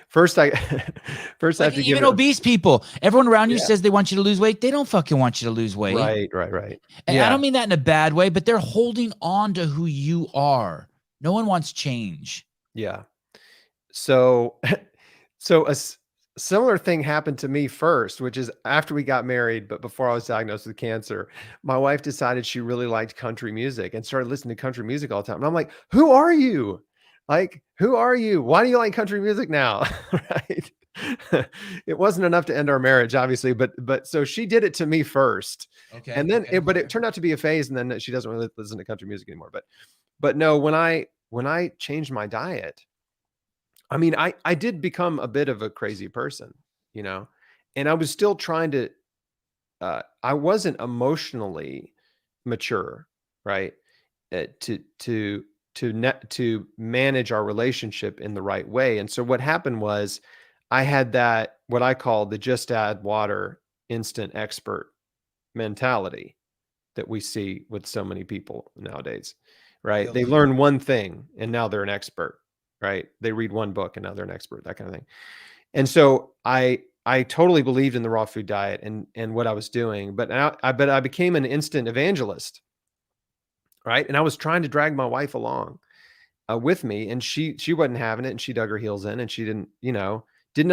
S2: First I have to
S1: even obese people, everyone around you says they want you to lose weight. They don't fucking want you to lose weight.
S2: Right.
S1: And I don't mean that in a bad way, but they're holding on to who you are. No one wants change.
S2: Yeah. So a similar thing happened to me first, which is after we got married, but before I was diagnosed with cancer. My wife decided she really liked country music and started listening to country music all the time. And I'm like, who are you? Like, who are you? Why do you like country music now? Right. It wasn't enough to end our marriage, obviously, but so she did it to me first. Okay. And then, but it turned out to be a phase, and then she doesn't really listen to country music anymore. But no, when I changed my diet, I mean, I did become a bit of a crazy person, and I was still trying to, I wasn't emotionally mature, right? To manage our relationship in the right way. And so what happened was, I had that, what I call the just add water, instant expert mentality that we see with so many people nowadays, right? They learn one thing and now they're an expert, right? They read one book and now they're an expert, that kind of thing. And so I totally believed in the raw food diet and what I was doing, but I became an instant evangelist, right? And I was trying to drag my wife along with me, and she wasn't having it, and she dug her heels in, and she didn't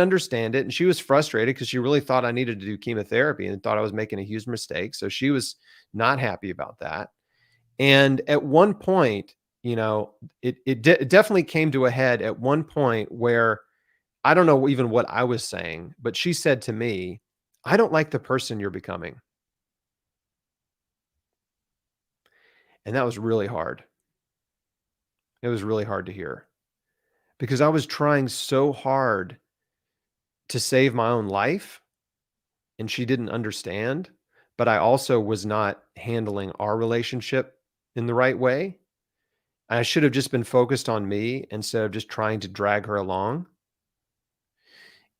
S2: understand it. And she was frustrated because she really thought I needed to do chemotherapy and thought I was making a huge mistake. So she was not happy about that. And at one point, it definitely came to a head at one point where I don't know even what I was saying, but she said to me, "I don't like the person you're becoming." And that was really hard. It was really hard to hear, because I was trying so hard to save my own life, and she didn't understand, but I also was not handling our relationship in the right way. I should have just been focused on me instead of just trying to drag her along.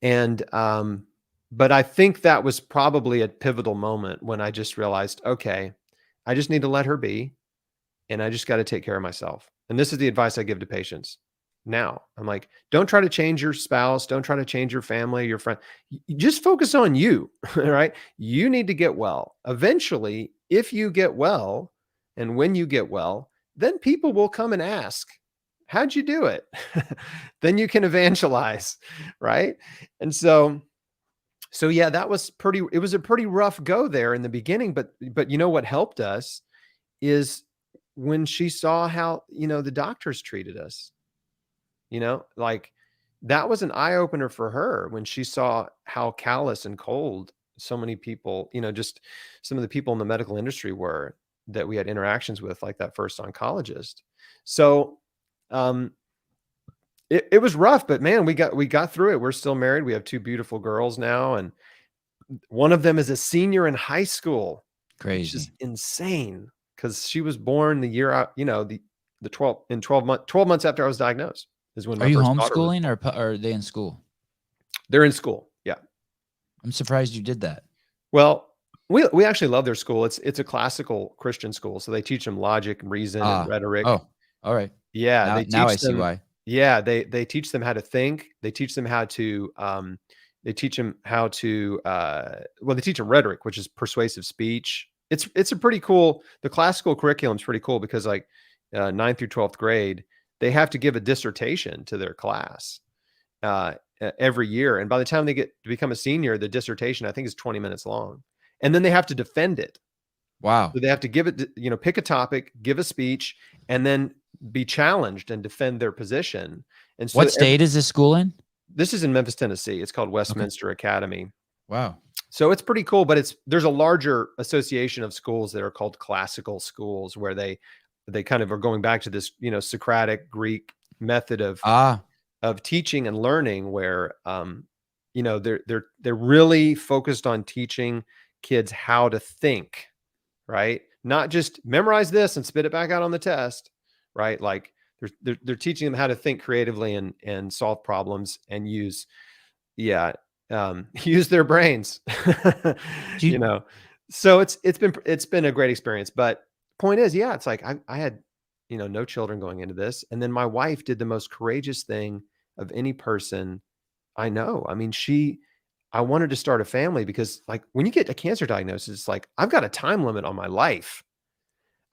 S2: And, but I think that was probably a pivotal moment when I just realized, okay, I just need to let her be, and I just got to take care of myself. And this is the advice I give to patients now. I'm like, don't try to change your spouse. Don't try to change your family, your friend. Just focus on you, right? You need to get well. Eventually, if you get well, And when you get well, then people will come and ask, how'd you do it? Then you can evangelize, right? And so yeah, it was a pretty rough go there in the beginning, but you know what helped us is when she saw how, the doctors treated us, like that was an eye opener for her when she saw how callous and cold so many people, just some of the people in the medical industry were that we had interactions with, like that first oncologist. So, it was rough, but man, we got through it. We're still married. We have 2 beautiful girls now. And one of them is a senior in high school.
S1: Crazy.
S2: Which is insane because she was born the year out, the 12 months after I was diagnosed is when.
S1: Are you homeschooling or are they in school?
S2: They're in school. Yeah.
S1: I'm surprised you did that.
S2: Well, we actually love their school. It's a classical Christian school. So they teach them logic, reason, and rhetoric.
S1: Oh, all right.
S2: Yeah.
S1: Now I see why.
S2: Yeah. They teach them how to think. They teach them how to, they teach them rhetoric, which is persuasive speech. It's a pretty cool, the classical curriculum is pretty cool because like 9th through 12th grade, they have to give a dissertation to their class every year. And by the time they get to become a senior, the dissertation, I think, is 20 minutes long. And then they have to defend it.
S1: Wow.
S2: So they have to give it, pick a topic, give a speech, and then be challenged and defend their position. And so
S1: what state is this school in?
S2: This is in Memphis, Tennessee. It's called Westminster Academy.
S1: Wow.
S2: So it's pretty cool, but there's a larger association of schools that are called classical schools where they kind of are going back to this, Socratic Greek method of teaching and learning where, they're really focused on teaching kids how to think, right? Not just memorize this and spit it back out on the test, right? Like they're teaching them how to think creatively and solve problems and use their brains, so it's been a great experience. But point is, it's like I had, no children going into this. And then my wife did the most courageous thing of any person I know. I mean, I wanted to start a family because like when you get a cancer diagnosis, it's like, I've got a time limit on my life.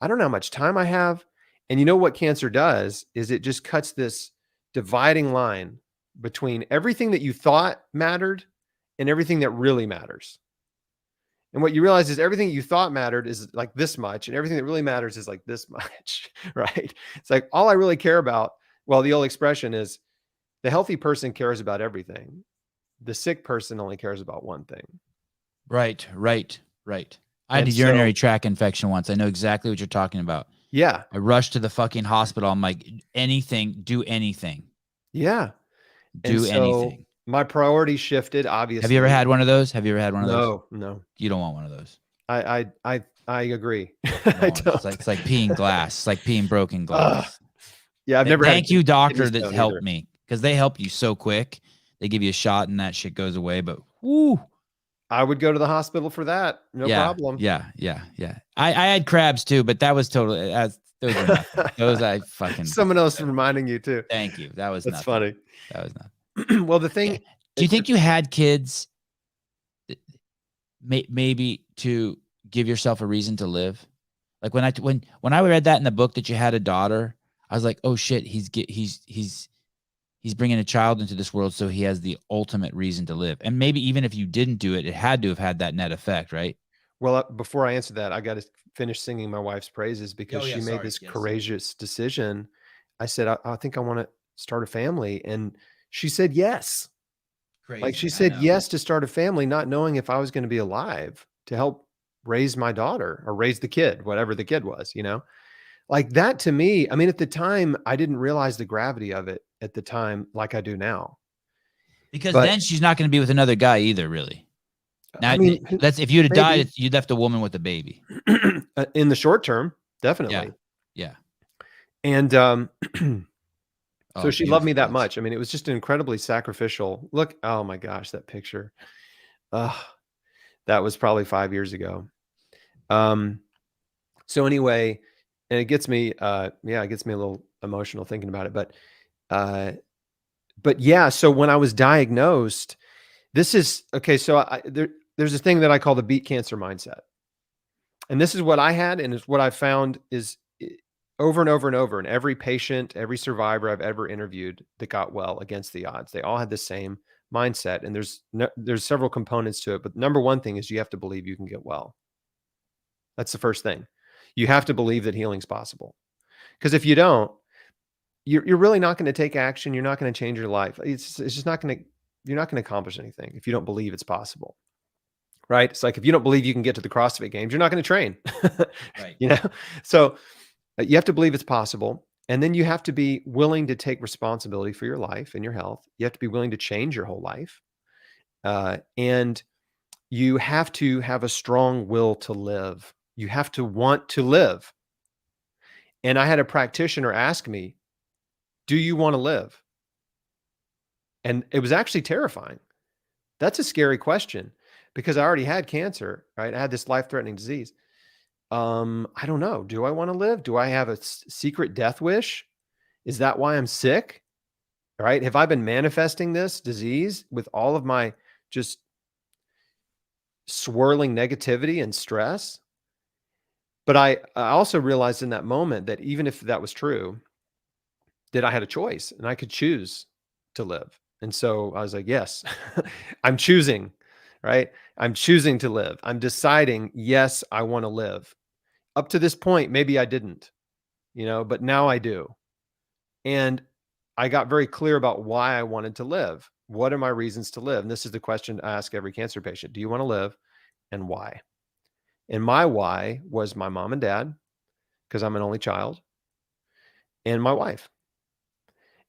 S2: I don't know how much time I have. And you know what cancer does is it just cuts this dividing line between everything that you thought mattered and everything that really matters. And what you realize is everything you thought mattered is like this much, and everything that really matters is like this much, right? It's like all I really care about, well, the old expression is the healthy person cares about everything. The sick person only cares about one thing. Right.
S1: I had a urinary tract infection once. I know exactly what you're talking about.
S2: Yeah.
S1: I rushed to the fucking hospital. I'm like, do anything.
S2: Yeah.
S1: Do anything.
S2: My priorities shifted, obviously.
S1: Have you ever had one of those? No.
S2: You
S1: don't want one of those.
S2: I agree.
S1: I don't. It's like peeing glass. It's like peeing broken glass.
S2: Yeah, I've never
S1: Thank you, doctor, that helped me. Because they help you so quick. They give you a shot and that shit goes away. But whoo.
S2: I would go to the hospital for that. No problem.
S1: Yeah. I had crabs too, but that was totally those I fucking
S2: someone else reminding you too.
S1: Thank you. That's
S2: nothing. Funny.
S1: That was nothing.
S2: Well, the thing.
S1: Do you think you had kids maybe to give yourself a reason to live? Like when I read that in the book that you had a daughter, I was like, oh shit, he's bringing a child into this world, so he has the ultimate reason to live. And maybe even if you didn't do it, it had to have had that net effect, right?
S2: Well, before I answer that, I got to finish singing my wife's praises because she made this courageous decision. I said, I think I want to start a family. And she said yes. Crazy, like she said yes to start a family, not knowing if I was going to be alive to help raise my daughter or raise the kid, whatever the kid was, like that to me. I mean, at the time, I didn't realize the gravity of it at the time like I do now.
S1: Because then she's not going to be with another guy either, really. Now, I mean, if you'd have died, you'd left a woman with a baby.
S2: In the short term, definitely.
S1: Yeah.
S2: And so she loved me that much. I mean, it was just incredibly sacrificial. Look, oh my gosh, that picture. That was probably 5 years ago. So anyway, and it gets me, it gets me a little emotional thinking about it. But yeah, so when I was diagnosed, this is okay. So there's a thing that I call the beat cancer mindset. And this is what I had, and it's what I found is over and over and over. And every patient, every survivor I've ever interviewed that got well against the odds, they all had the same mindset. And there's several components to it, but number one thing is you have to believe you can get well. That's the first thing. You have to believe that healing's possible. Because if you don't, you're really not going to take action. You're not going to change your life. It's just not going to, you're not going to accomplish anything if you don't believe it's possible. Right? It's like if you don't believe you can get to the CrossFit Games, you're not going to train.
S1: Right.
S2: You know? So you have to believe it's possible. And then you have to be willing to take responsibility for your life and your health. You have to be willing to change your whole life. And you have to have a strong will to live. You have to want to live. And I had a practitioner ask me, do you want to live? And it was actually terrifying. That's a scary question because I already had cancer, right? I had this life-threatening disease. I don't know. Do I want to live? Do I have a secret death wish? Is that why I'm sick? Right? Have I been manifesting this disease with all of my just swirling negativity and stress? But I also realized in that moment that even if that was true, that I had a choice and I could choose to live. And so I was like, yes, I'm choosing, right? I'm choosing to live. I'm deciding, yes, I want to live. Up to this point, maybe I didn't, but now I do. And I got very clear about why I wanted to live. What are my reasons to live? And this is the question I ask every cancer patient. Do you want to live and why? And my why was my mom and dad, because I'm an only child, and my wife.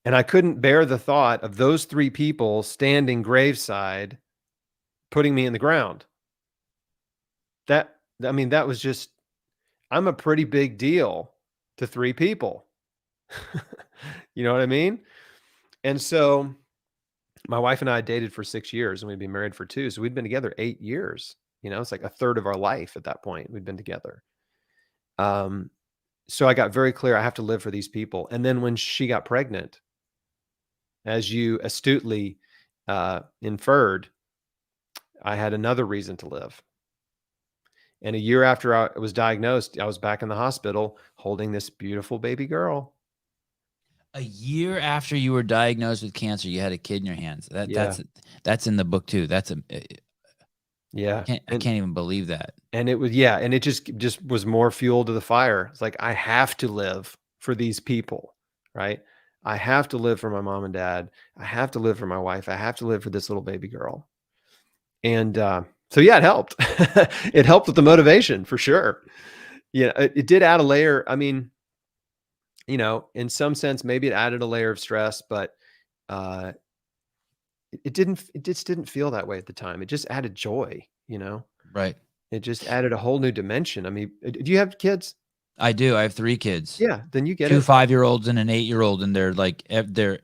S2: And I couldn't bear the thought of those three people standing graveside, putting me in the ground. That was just, I'm a pretty big deal to three people. You know what I mean? And so my wife and I dated for 6 years and we'd been married for 2. So we'd been together 8 years. It's like a third of our life at that point we'd been together. So I got very clear, I have to live for these people. And then when she got pregnant, as you astutely inferred, I had another reason to live. And a year after I was diagnosed, I was back in the hospital holding this beautiful baby girl.
S1: A year after you were diagnosed with cancer, you had a kid in your hands. That's in the book too.
S2: Yeah.
S1: I can't even believe that.
S2: And it was, and it just was more fuel to the fire. It's like, I have to live for these people, right? I have to live for my mom and dad. I have to live for my wife. I have to live for this little baby girl. And so, it helped. It helped with the motivation for sure. Yeah, it did add a layer. I mean, in some sense, maybe it added a layer of stress, but it just didn't feel that way at the time. It just added joy,
S1: Right.
S2: It just added a whole new dimension. I mean, do you have kids?
S1: I do. I have 3 kids.
S2: Yeah. Then you get
S1: 2 5-year-olds and an 8-year-old. And they're like, they're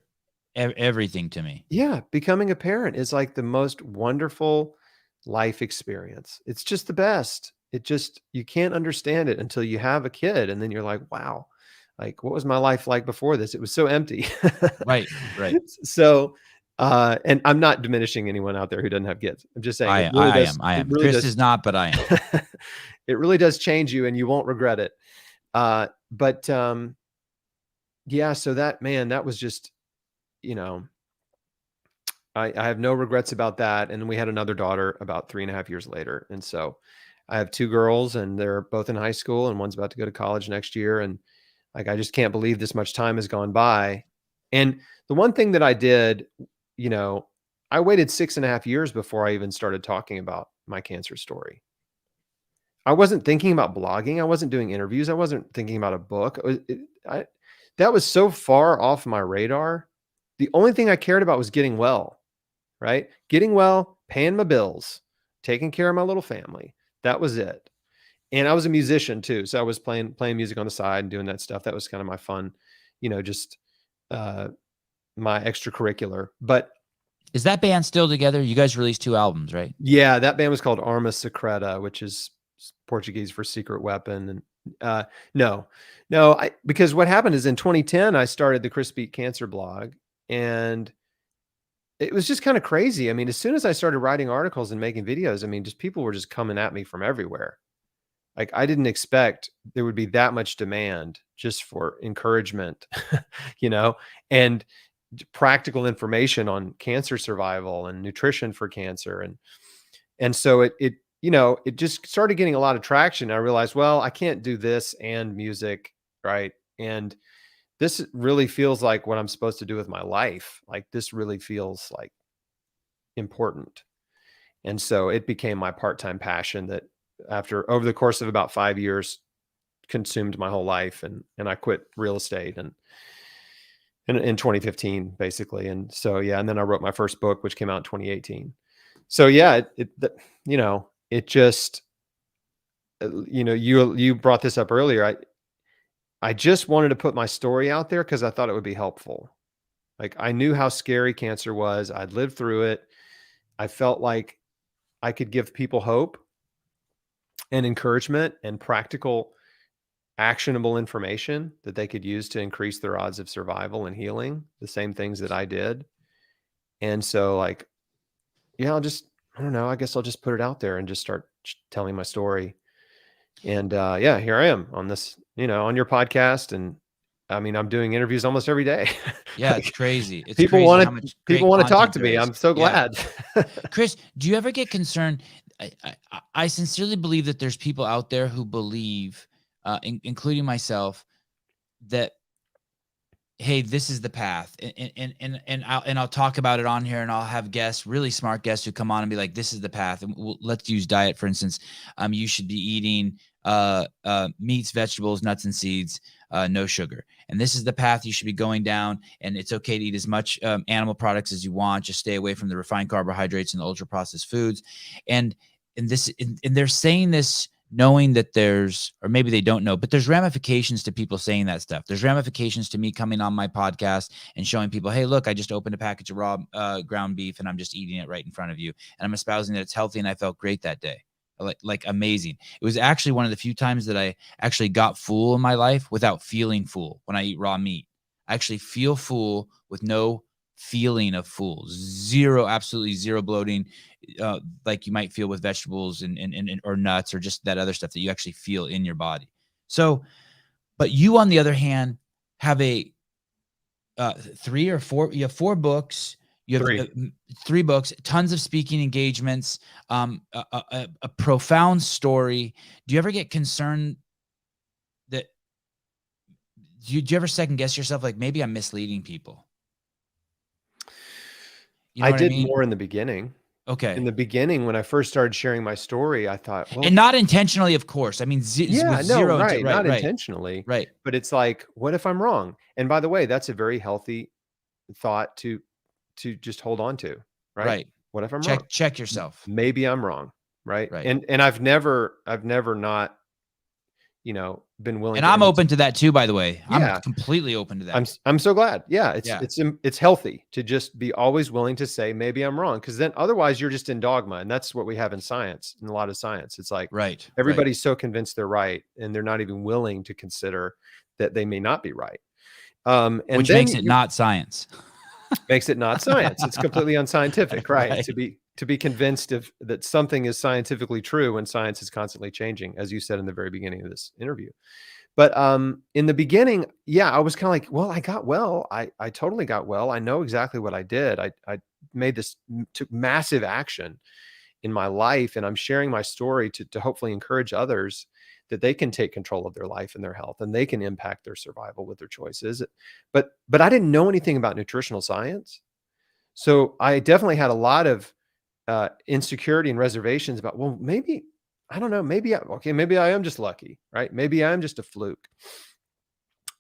S1: everything to me.
S2: Yeah. Becoming a parent is like the most wonderful life experience. It's just the best. You can't understand it until you have a kid. And then you're like, wow, like what was my life like before this? It was so empty.
S1: Right.
S2: So, and I'm not diminishing anyone out there who doesn't have kids. I'm just saying.
S1: I am.
S2: Really
S1: Chris is not, but I am.
S2: It really does change you and you won't regret it. So that was just, I have no regrets about that. And we had another daughter about 3.5 years later. And so I have 2 girls and they're both in high school and one's about to go to college next year. And like, I just can't believe this much time has gone by. And the one thing that I did, I waited 6.5 years before I even started talking about my cancer story. I wasn't thinking about blogging. I wasn't doing interviews. I wasn't thinking about a book. That was so far off my radar. The only thing I cared about was getting well, right? Getting well, paying my bills, taking care of my little family. That was it. And I was a musician too. So I was playing music on the side and doing that stuff. That was kind of my fun, just my extracurricular. But
S1: is that band still together? You guys released 2 albums, right?
S2: Yeah, that band was called Arma Secreta, which is Portuguese for secret weapon. And no, because what happened is in 2010, I started the Chris Beat Cancer blog, and it was just kind of crazy. I mean, as soon as I started writing articles and making videos, I mean, just people were just coming at me from everywhere. Like, I didn't expect there would be that much demand just for encouragement, and practical information on cancer survival and nutrition for cancer. And so it just started getting a lot of traction. I realized, well, I can't do this and music, right? And this really feels like what I'm supposed to do with my life. Like, this really feels like important. And so it became my part-time passion that over the course of about 5 years consumed my whole life. And I quit real estate and in 2015, basically. And so, yeah. And then I wrote my first book, which came out in 2018. So yeah, it just, you brought this up earlier. I just wanted to put my story out there because I thought it would be helpful. Like, I knew how scary cancer was. I'd lived through it. I felt like I could give people hope and encouragement and practical, actionable information that they could use to increase their odds of survival and healing, the same things that I did. And so, like, yeah, I don't know, I guess I'll just put it out there and just start telling my story. And yeah, here I am on this, on your podcast. And I mean, I'm doing interviews almost every day.
S1: Yeah, it's crazy. It's
S2: people
S1: crazy
S2: want to talk to me. I'm so glad.
S1: Yeah. Chris, do you ever get concerned? I sincerely believe that there's people out there who believe, including myself, that, hey, this is the path, and I'll talk about it on here, and I'll have guests, really smart guests, who come on and be like, this is the path. And let's use diet, for instance. You should be eating meats, vegetables, nuts, and seeds, no sugar. And this is the path you should be going down. And it's okay to eat as much animal products as you want. Just stay away from the refined carbohydrates and the ultra processed foods. And they're saying this knowing that or maybe they don't know, but there's ramifications to people saying that stuff. There's ramifications to me coming on my podcast and showing people, hey, look, I just opened a package of raw ground beef and I'm just eating it right in front of you. And I'm espousing that it's healthy, and I felt great that day. Like amazing. It was actually one of the few times that I actually got full in my life without feeling full when I eat raw meat. I actually feel full with no feeling of full. Absolutely zero bloating, like you might feel with vegetables and or nuts or just that other stuff that you actually feel in your body. So, but you, on the other hand, have a 3 or 4, you have 4 books. You have 3 books, tons of speaking engagements, a profound story. Do you ever get concerned that do you ever second guess yourself? Like, maybe I'm misleading people.
S2: I did more in the beginning.
S1: Okay.
S2: In the beginning, when I first started sharing my story, I thought, well,
S1: and not intentionally, of course. I mean,
S2: not intentionally.
S1: Right.
S2: But it's like, what if I'm wrong? And by the way, that's a very healthy thought to just hold on to, right?
S1: Right.
S2: What if I'm wrong?
S1: Check yourself.
S2: Maybe I'm wrong, right?
S1: Right.
S2: And I've never not, been willing.
S1: And I'm open to that too, by the way.
S2: Yeah.
S1: I'm completely open to that.
S2: I'm so glad. Yeah. It's healthy to just be always willing to say, maybe I'm wrong. Cause then otherwise you're just in dogma. And that's what we have in science, in a lot of science. It's like, everybody's so convinced they're right, and they're not even willing to consider that they may not be right.
S1: Which makes it not science.
S2: Makes it not science. It's completely unscientific, right? To be convinced that something is scientifically true when science is constantly changing, as you said in the very beginning of this interview. But in the beginning, yeah, I was kind of like, well, I got well. I totally got well. I know exactly what I did. I took massive action in my life, and I'm sharing my story to hopefully encourage others that they can take control of their life and their health, and they can impact their survival with their choices. But I didn't know anything about nutritional science. So I definitely had a lot of insecurity and reservations about, well, maybe, I don't know, maybe I am just lucky, right? Maybe I'm just a fluke.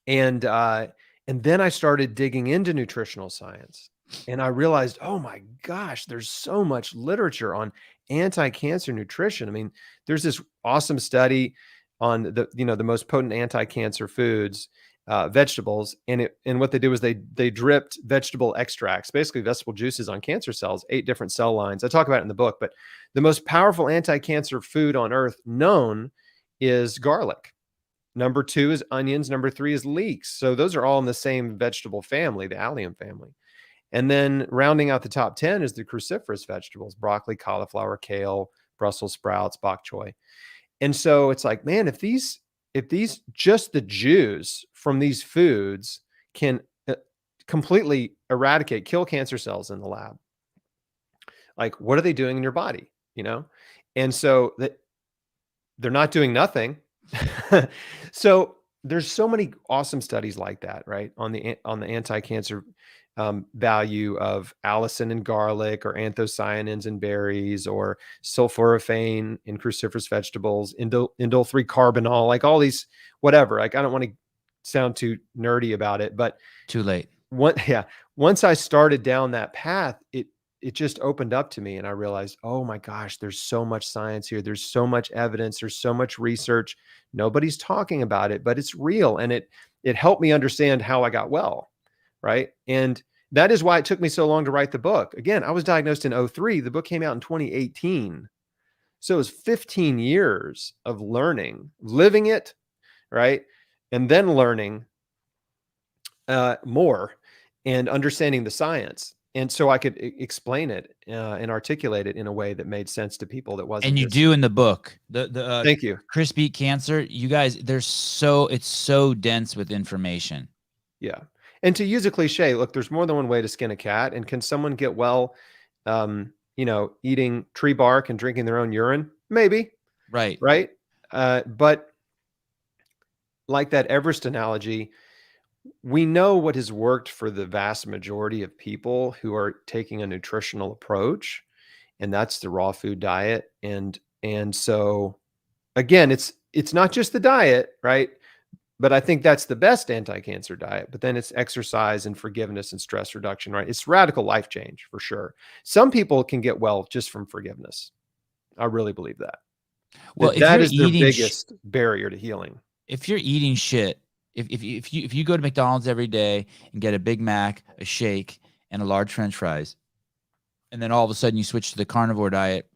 S2: And then I started digging into nutritional science, and I realized, oh my gosh, there's so much literature on anti-cancer nutrition. I mean, there's this awesome study on the most potent anti-cancer foods, vegetables. And what they did was they dripped vegetable extracts, basically vegetable juices, on cancer cells, 8 different cell lines. I talk about it in the book, but the most powerful anti-cancer food on earth known is garlic. Number 2 is onions. Number 3 is leeks. So those are all in the same vegetable family, the allium family. And then rounding out the top 10 is the cruciferous vegetables: broccoli, cauliflower, kale, Brussels sprouts, bok choy. And so it's like, man, if these just the Jews from these foods can completely kill cancer cells in the lab, like, what are they doing in your body? And so that they're not doing nothing. So there's so many awesome studies like that, right? On the anti-cancer value of allicin in garlic, or anthocyanins in berries, or sulforaphane in cruciferous vegetables, indole 3 carbinol, like all these, whatever. Like, I don't want to sound too nerdy about it, but
S1: too late.
S2: Once I started down that path, it just opened up to me, and I realized, oh my gosh, there's so much science here. There's so much evidence. There's so much research. Nobody's talking about it, but it's real. And it helped me understand how I got well. Right. And that is why it took me so long to write the book. Again, I was diagnosed in 2003. The book came out in 2018. So it was 15 years of learning, living it. Right. And then learning more and understanding the science. And so I could explain it and articulate it in a way that made sense to people. That wasn't.
S1: And you do in the book. The
S2: Thank you.
S1: Chris Beat Cancer. You guys, it's so dense with information.
S2: Yeah. And to use a cliche, look, there's more than one way to skin a cat. And can someone get well, eating tree bark and drinking their own urine? Maybe.
S1: Right.
S2: Right. But like that Everest analogy, we know what has worked for the vast majority of people who are taking a nutritional approach, and that's the raw food diet. And so again, it's not just the diet, right? But I think that's the best anti-cancer diet. But then it's exercise and forgiveness and stress reduction, right? It's radical life change for sure. Some people can get well just from forgiveness. I really believe that.
S1: Well,
S2: that is the biggest barrier to healing.
S1: If you're eating shit, if you go to McDonald's every day and get a Big Mac, a shake, and a large French fries, and then all of a sudden you switch to the carnivore diet,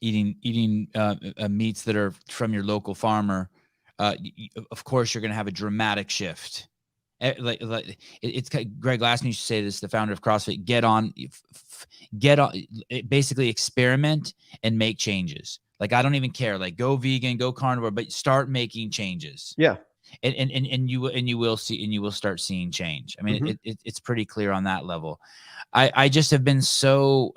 S1: eating meats that are from your local farmer, of course you're going to have a dramatic shift. It's Greg Glassman used to say this, the founder of CrossFit: get on, basically experiment and make changes. Like, I don't even care. Like, go vegan, go carnivore, but start making changes.
S2: Yeah.
S1: And you will see, and you will start seeing change. I mean, it's pretty clear on that level. I just have been so,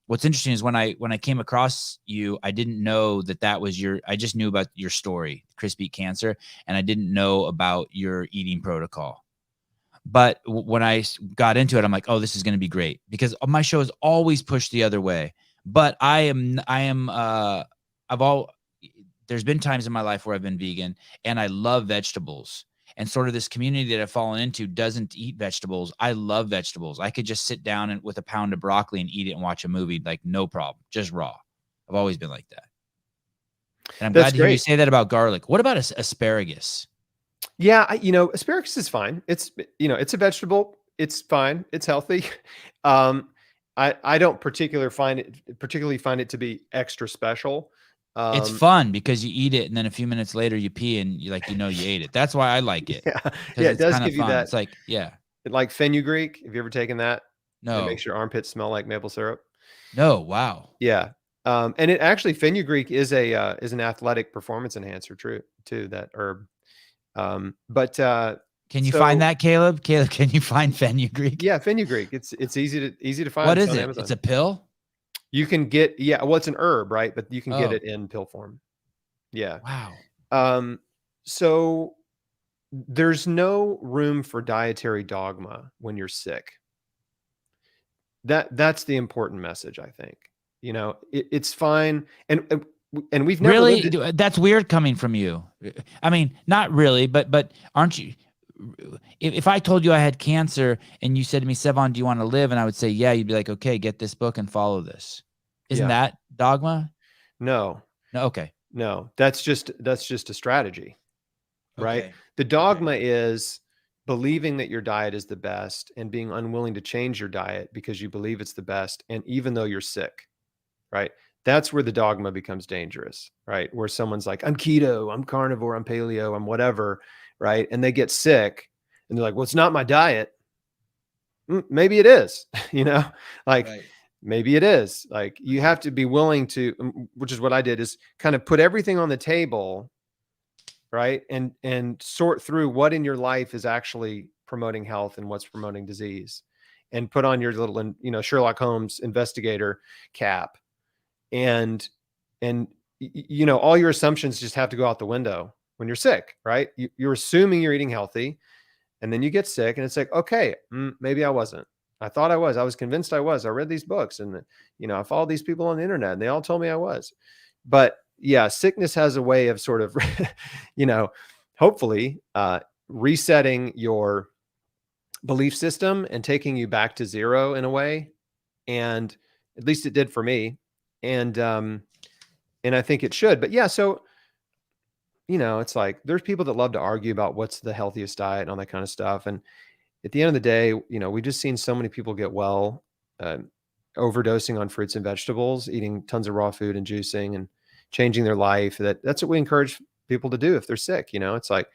S1: what's interesting is when I came across you, I didn't know that was I just knew about your story, Chris Beat Cancer, and I didn't know about your eating protocol. But when I got into it, I'm like, oh, this is going to be great, because my show is always pushed the other way. But there's been times in my life where I've been vegan, and I love vegetables, and sort of this community that I've fallen into doesn't eat vegetables. I love vegetables. I could just sit down with a pound of broccoli and eat it and watch a movie, like, no problem, just raw. I've always been like that. And I'm glad to hear you say that about garlic. What about asparagus?
S2: Yeah. Asparagus is fine. It's a vegetable. It's fine. It's healthy. I don't particularly find it to be extra special.
S1: It's fun because you eat it, and then a few minutes later you pee, and you ate it. That's why I like it.
S2: Yeah, it does give you that.
S1: It's like, yeah.
S2: Like fenugreek. Have you ever taken that?
S1: No.
S2: It makes your armpits smell like maple syrup.
S1: No. Wow.
S2: Yeah. And it actually, fenugreek is an athletic performance enhancer, too, that herb. But
S1: can you find that, Caleb? Caleb, can you find fenugreek?
S2: Yeah, fenugreek. It's easy to find.
S1: What is it? Amazon. It's a pill?
S2: You can get, well, it's an herb, right? But you can get it in pill form. Yeah.
S1: Wow.
S2: So there's no room for dietary dogma when you're sick. That's the important message, I think. It's fine. And we've never
S1: really, that's weird coming from you. I mean, not really, but aren't you? If I told you I had cancer and you said to me, Sevan, do you want to live? And I would say, yeah, you'd be like, okay, get this book and follow this. Isn't that dogma?
S2: No.
S1: Okay.
S2: No, that's just a strategy, right? Okay. The dogma is believing that your diet is the best and being unwilling to change your diet because you believe it's the best. And even though you're sick, right? That's where the dogma becomes dangerous, right? Where someone's like, I'm keto, I'm carnivore, I'm paleo, I'm whatever, right? And they get sick and they're like, well, it's not my diet. Maybe it is, like, right. Maybe it is. Like, you have to be willing to, which is what I did, is kind of put everything on the table, right? And sort through what in your life is actually promoting health and what's promoting disease, and put on your little, Sherlock Holmes investigator cap, and all your assumptions just have to go out the window when you're sick, right? You're assuming you're eating healthy, and then you get sick, and it's like, okay, maybe I wasn't. I thought I was. I was convinced I was. I read these books, and I followed these people on the internet, and they all told me I was. But yeah, sickness has a way of sort of, hopefully resetting your belief system and taking you back to zero in a way. And at least it did for me. And I think it should. But yeah, so, it's like, there's people that love to argue about what's the healthiest diet and all that kind of stuff. And at the end of the day, we've just seen so many people get well, overdosing on fruits and vegetables, eating tons of raw food and juicing and changing their life. That's what we encourage people to do if they're sick. It's like,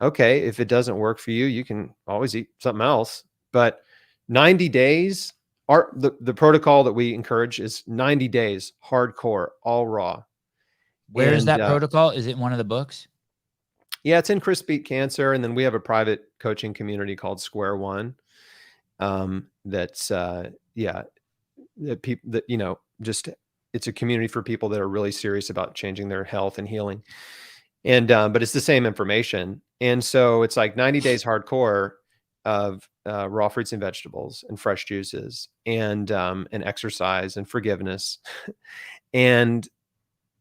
S2: okay, if it doesn't work for you, you can always eat something else. But 90 days, the protocol that we encourage is 90 days, hardcore, all raw.
S1: Where is that protocol? Is it in one of the books?
S2: Yeah, it's in Chris Beat Cancer. And then we have a private coaching community called Square One. That's, it's a community for people that are really serious about changing their health and healing. And, but it's the same information. And so it's like 90 days hardcore of raw fruits and vegetables and fresh juices and exercise and forgiveness. And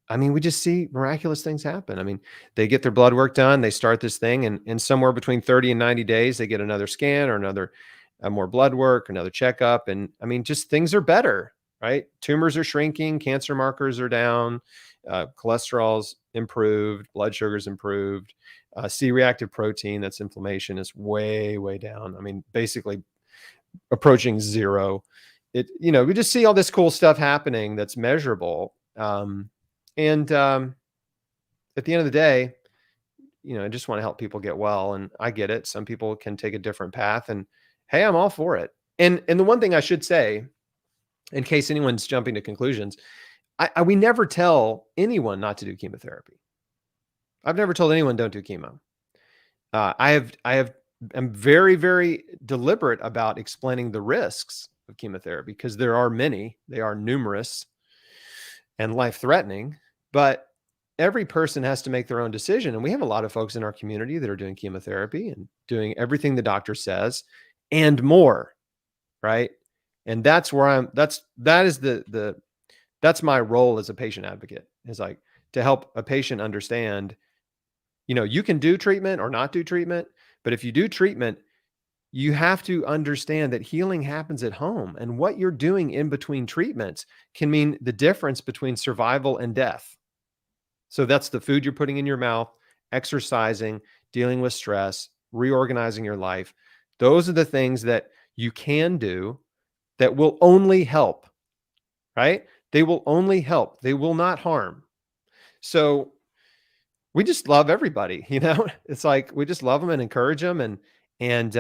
S2: I mean, we just see miraculous things happen. I mean, they get their blood work done, they start this thing, and somewhere between 30 and 90 days, they get another scan or another more blood work, another checkup. And I mean, just things are better, right? Tumors are shrinking, cancer markers are down, cholesterol's improved, blood sugar's improved, C-reactive protein, that's inflammation, is way, way down. I mean, basically approaching zero. We just see all this cool stuff happening that's measurable. And at the end of the day, I just want to help people get well. And I get it. Some people can take a different path, and hey, I'm all for it. And the one thing I should say, in case anyone's jumping to conclusions, we never tell anyone not to do chemotherapy. I've never told anyone don't do chemo. I'm very, very deliberate about explaining the risks of chemotherapy, because there are many, they are numerous and life-threatening. But every person has to make their own decision. And we have a lot of folks in our community that are doing chemotherapy and doing everything the doctor says and more, right? And that's where that's my role as a patient advocate, is like to help a patient understand, you can do treatment or not do treatment, but if you do treatment, you have to understand that healing happens at home, and what you're doing in between treatments can mean the difference between survival and death. So that's the food you're putting in your mouth, exercising, dealing with stress, reorganizing your life. Those are the things that you can do that will only help, right? They will only help. They will not harm. So we just love everybody, it's like, we just love them and encourage them. And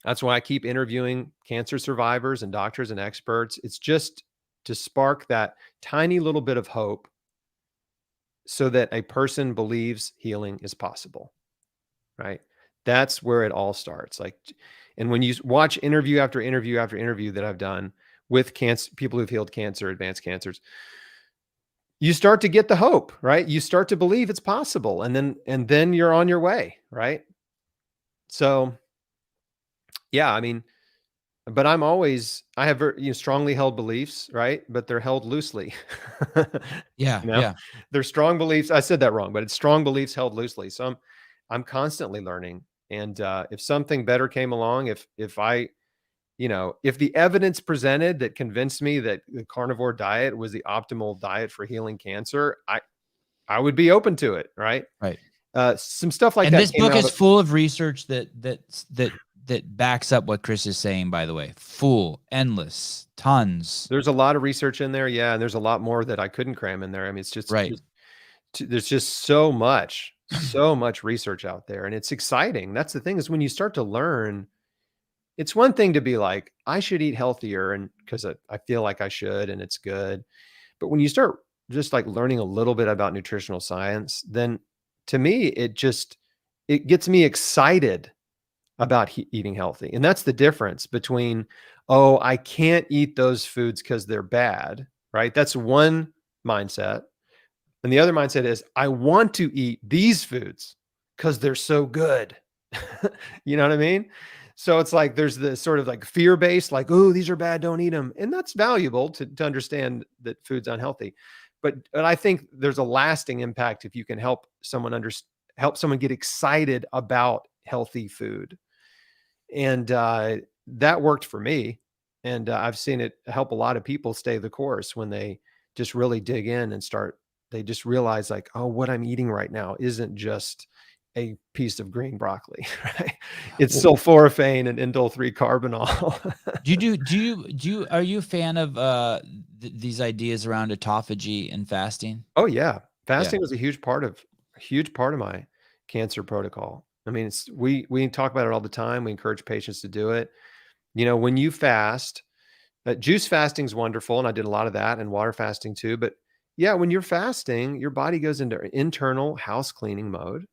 S2: that's why I keep interviewing cancer survivors and doctors and experts. It's just to spark that tiny little bit of hope, so that a person believes healing is possible, right? That's where it all starts. Like, and when you watch interview after interview after interview that I've done with people who've healed cancer, advanced cancers, you start to get the hope, right? You start to believe it's possible, and then you're on your way, right? So yeah, I mean, but I have strongly held beliefs, right? But they're held loosely.
S1: Yeah. Yeah.
S2: They're strong beliefs. I said that wrong, but it's strong beliefs held loosely. So I'm constantly learning. And if something better came along, if the evidence presented that convinced me that the carnivore diet was the optimal diet for healing cancer, I would be open to it. Right.
S1: Right.
S2: Some stuff like
S1: and
S2: that.
S1: This book is full of research that backs up what Chris is saying, by the way. Full, endless, tons.
S2: There's a lot of research in there. Yeah. And there's a lot more that I couldn't cram in there. I mean, it's just,
S1: right.
S2: There's just so much research out there, and it's exciting. That's the thing, is when you start to learn, it's one thing to be like, I should eat healthier, and because I feel like I should, and it's good. But when you start just like learning a little bit about nutritional science, then to me, it gets me excited about eating healthy. And that's the difference between, oh, I can't eat those foods because they're bad, right? That's one mindset. And the other mindset is, I want to eat these foods because they're so good. You know what I mean? So it's like there's the sort of like fear-based, like, oh, these are bad, don't eat them. And that's valuable to understand that food's unhealthy. But I think there's a lasting impact if you can help someone get excited about healthy food. And that worked for me. And I've seen it help a lot of people stay the course when they just really dig in and they just realize like, oh, what I'm eating right now isn't just a piece of green broccoli, right? It's sulforaphane and indole 3 carbinol.
S1: Are you a fan of these ideas around autophagy and fasting?
S2: Oh yeah. Fasting was a huge part of my cancer protocol. I mean, we talk about it all the time. We encourage patients to do it. You know, when you fast, juice fasting is wonderful. And I did a lot of that, and water fasting too. But yeah, when you're fasting, your body goes into internal house cleaning mode.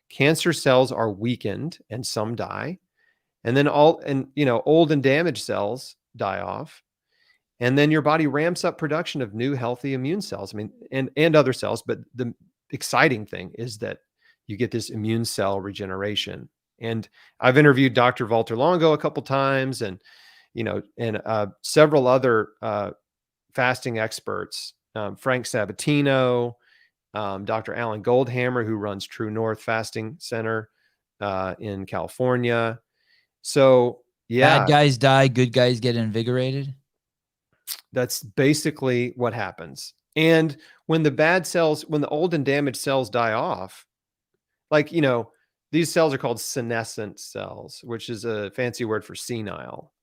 S2: Cancer cells are weakened and some die. And then old and damaged cells die off. And then your body ramps up production of new healthy immune cells. I mean, and other cells. But the exciting thing is that you get this immune cell regeneration. And I've interviewed Dr. Walter Longo a couple times, and several other fasting experts, Frank Sabatino, Dr. Alan Goldhammer, who runs True North Fasting Center in California. So yeah,
S1: bad guys die, good guys get invigorated.
S2: That's basically what happens. And when the old and damaged cells die off, like, these cells are called senescent cells, which is a fancy word for senile.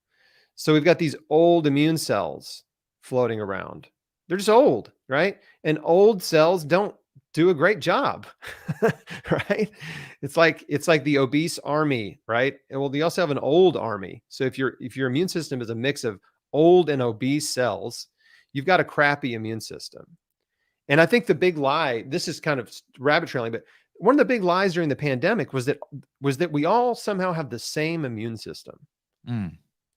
S2: So we've got these old immune cells floating around. They're just old, right? And old cells don't do a great job, right? It's like the obese army, right? And well, they also have an old army. So if your immune system is a mix of old and obese cells, you've got a crappy immune system. And I think the big lie, this is kind of rabbit trailing, but one of the big lies during the pandemic was that we all somehow have the same immune system,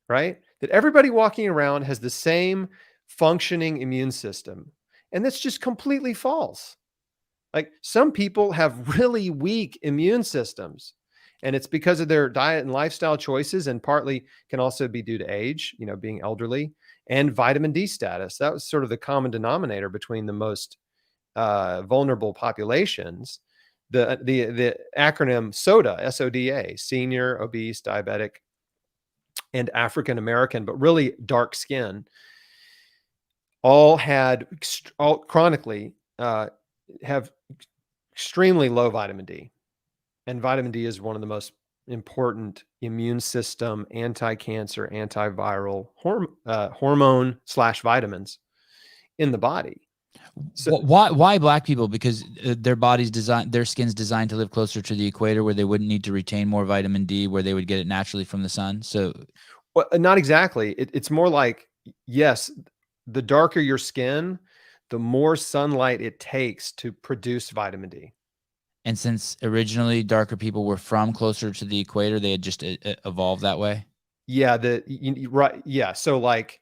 S2: right? That everybody walking around has the same functioning immune system. And that's just completely false. Like, some people have really weak immune systems, and it's because of their diet and lifestyle choices, and partly can also be due to age, being elderly, and vitamin D status. That was sort of the common denominator between the most vulnerable populations. The acronym SODA, S-O-D-A, senior, obese, diabetic, and African American, but really dark skin, all chronically have extremely low vitamin D. And vitamin D is one of the most important immune system, anti-cancer, antiviral hormone/vitamins in the body.
S1: So why Black people? Because their skin's designed to live closer to the equator, where they wouldn't need to retain more vitamin D, where they would get it naturally from the sun. So,
S2: well, not exactly. It's more like, yes, the darker your skin, the more sunlight it takes to produce vitamin D.
S1: And since originally darker people were from closer to the equator, they had just evolved that way.
S2: Yeah, right. Yeah. So like,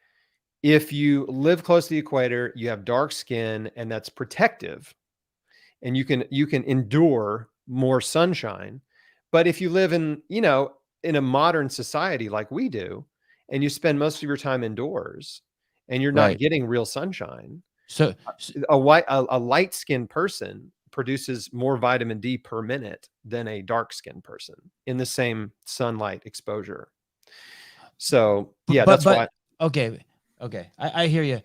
S2: if you live close to the equator, you have dark skin, and that's protective, and you can endure more sunshine. But if you live in a modern society like we do, and you spend most of your time indoors, and you're not getting real sunshine,
S1: so
S2: a light-skinned person produces more vitamin D per minute than a dark-skinned person in the same sunlight exposure. So yeah, that's why.
S1: Okay. I hear you,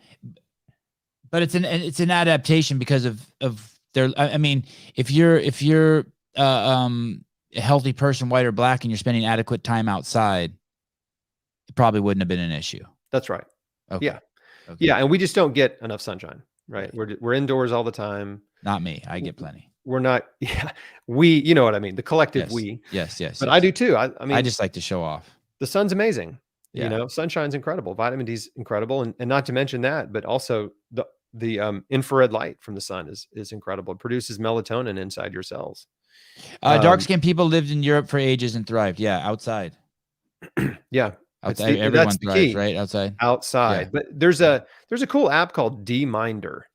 S1: but it's an adaptation because of their. I mean, if you're a healthy person, white or Black, and you're spending adequate time outside, it probably wouldn't have been an issue.
S2: That's right.
S1: Okay.
S2: Yeah. Okay. Yeah, and we just don't get enough sunshine, right? We're indoors all the time.
S1: Not me. I get plenty.
S2: We're not. Yeah, we. You know what I mean? The collective
S1: yes.
S2: we.
S1: Yes.
S2: But I do too. I mean,
S1: I just like to show off.
S2: The sun's amazing.
S1: Yeah.
S2: You know, sunshine's incredible. Vitamin D's incredible. And not to mention that, but also the infrared light from the sun is incredible. It produces melatonin inside your cells.
S1: Dark-skinned people lived in Europe for ages and thrived. Yeah, outside.
S2: Yeah.
S1: Outside, everyone thrives,
S2: key.
S1: Right? Outside.
S2: Outside.
S1: Yeah.
S2: But there's a cool app called D-Minder.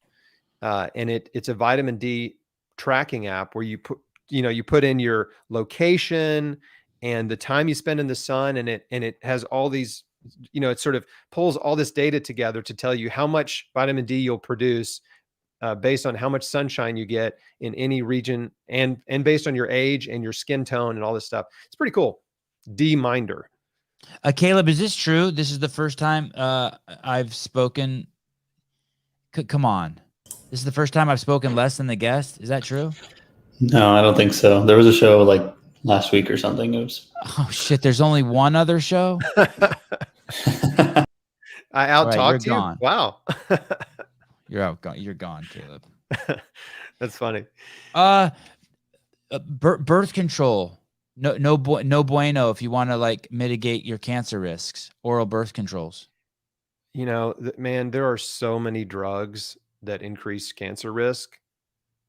S2: And it's a vitamin D tracking app where you put in your location and the time you spend in the sun, and it has all these, it sort of pulls all this data together to tell you how much vitamin D you'll produce based on how much sunshine you get in any region, and based on your age and your skin tone and all this stuff. It's pretty cool. D-Minder.
S1: Caleb, is this true? This is the first time I've spoken. Come on. This is the first time I've spoken less than the guest. Is that true?
S3: No, I don't think so. There was a show like last week or something. It was.
S1: Oh shit! There's only one other show.
S2: I out-talked you.
S1: Gone.
S2: Wow.
S1: You're out. You're gone, Caleb.
S2: That's funny.
S1: Birth control. No bueno. If you want to like mitigate your cancer risks, oral birth controls.
S2: Man, there are so many drugs that increase cancer risk.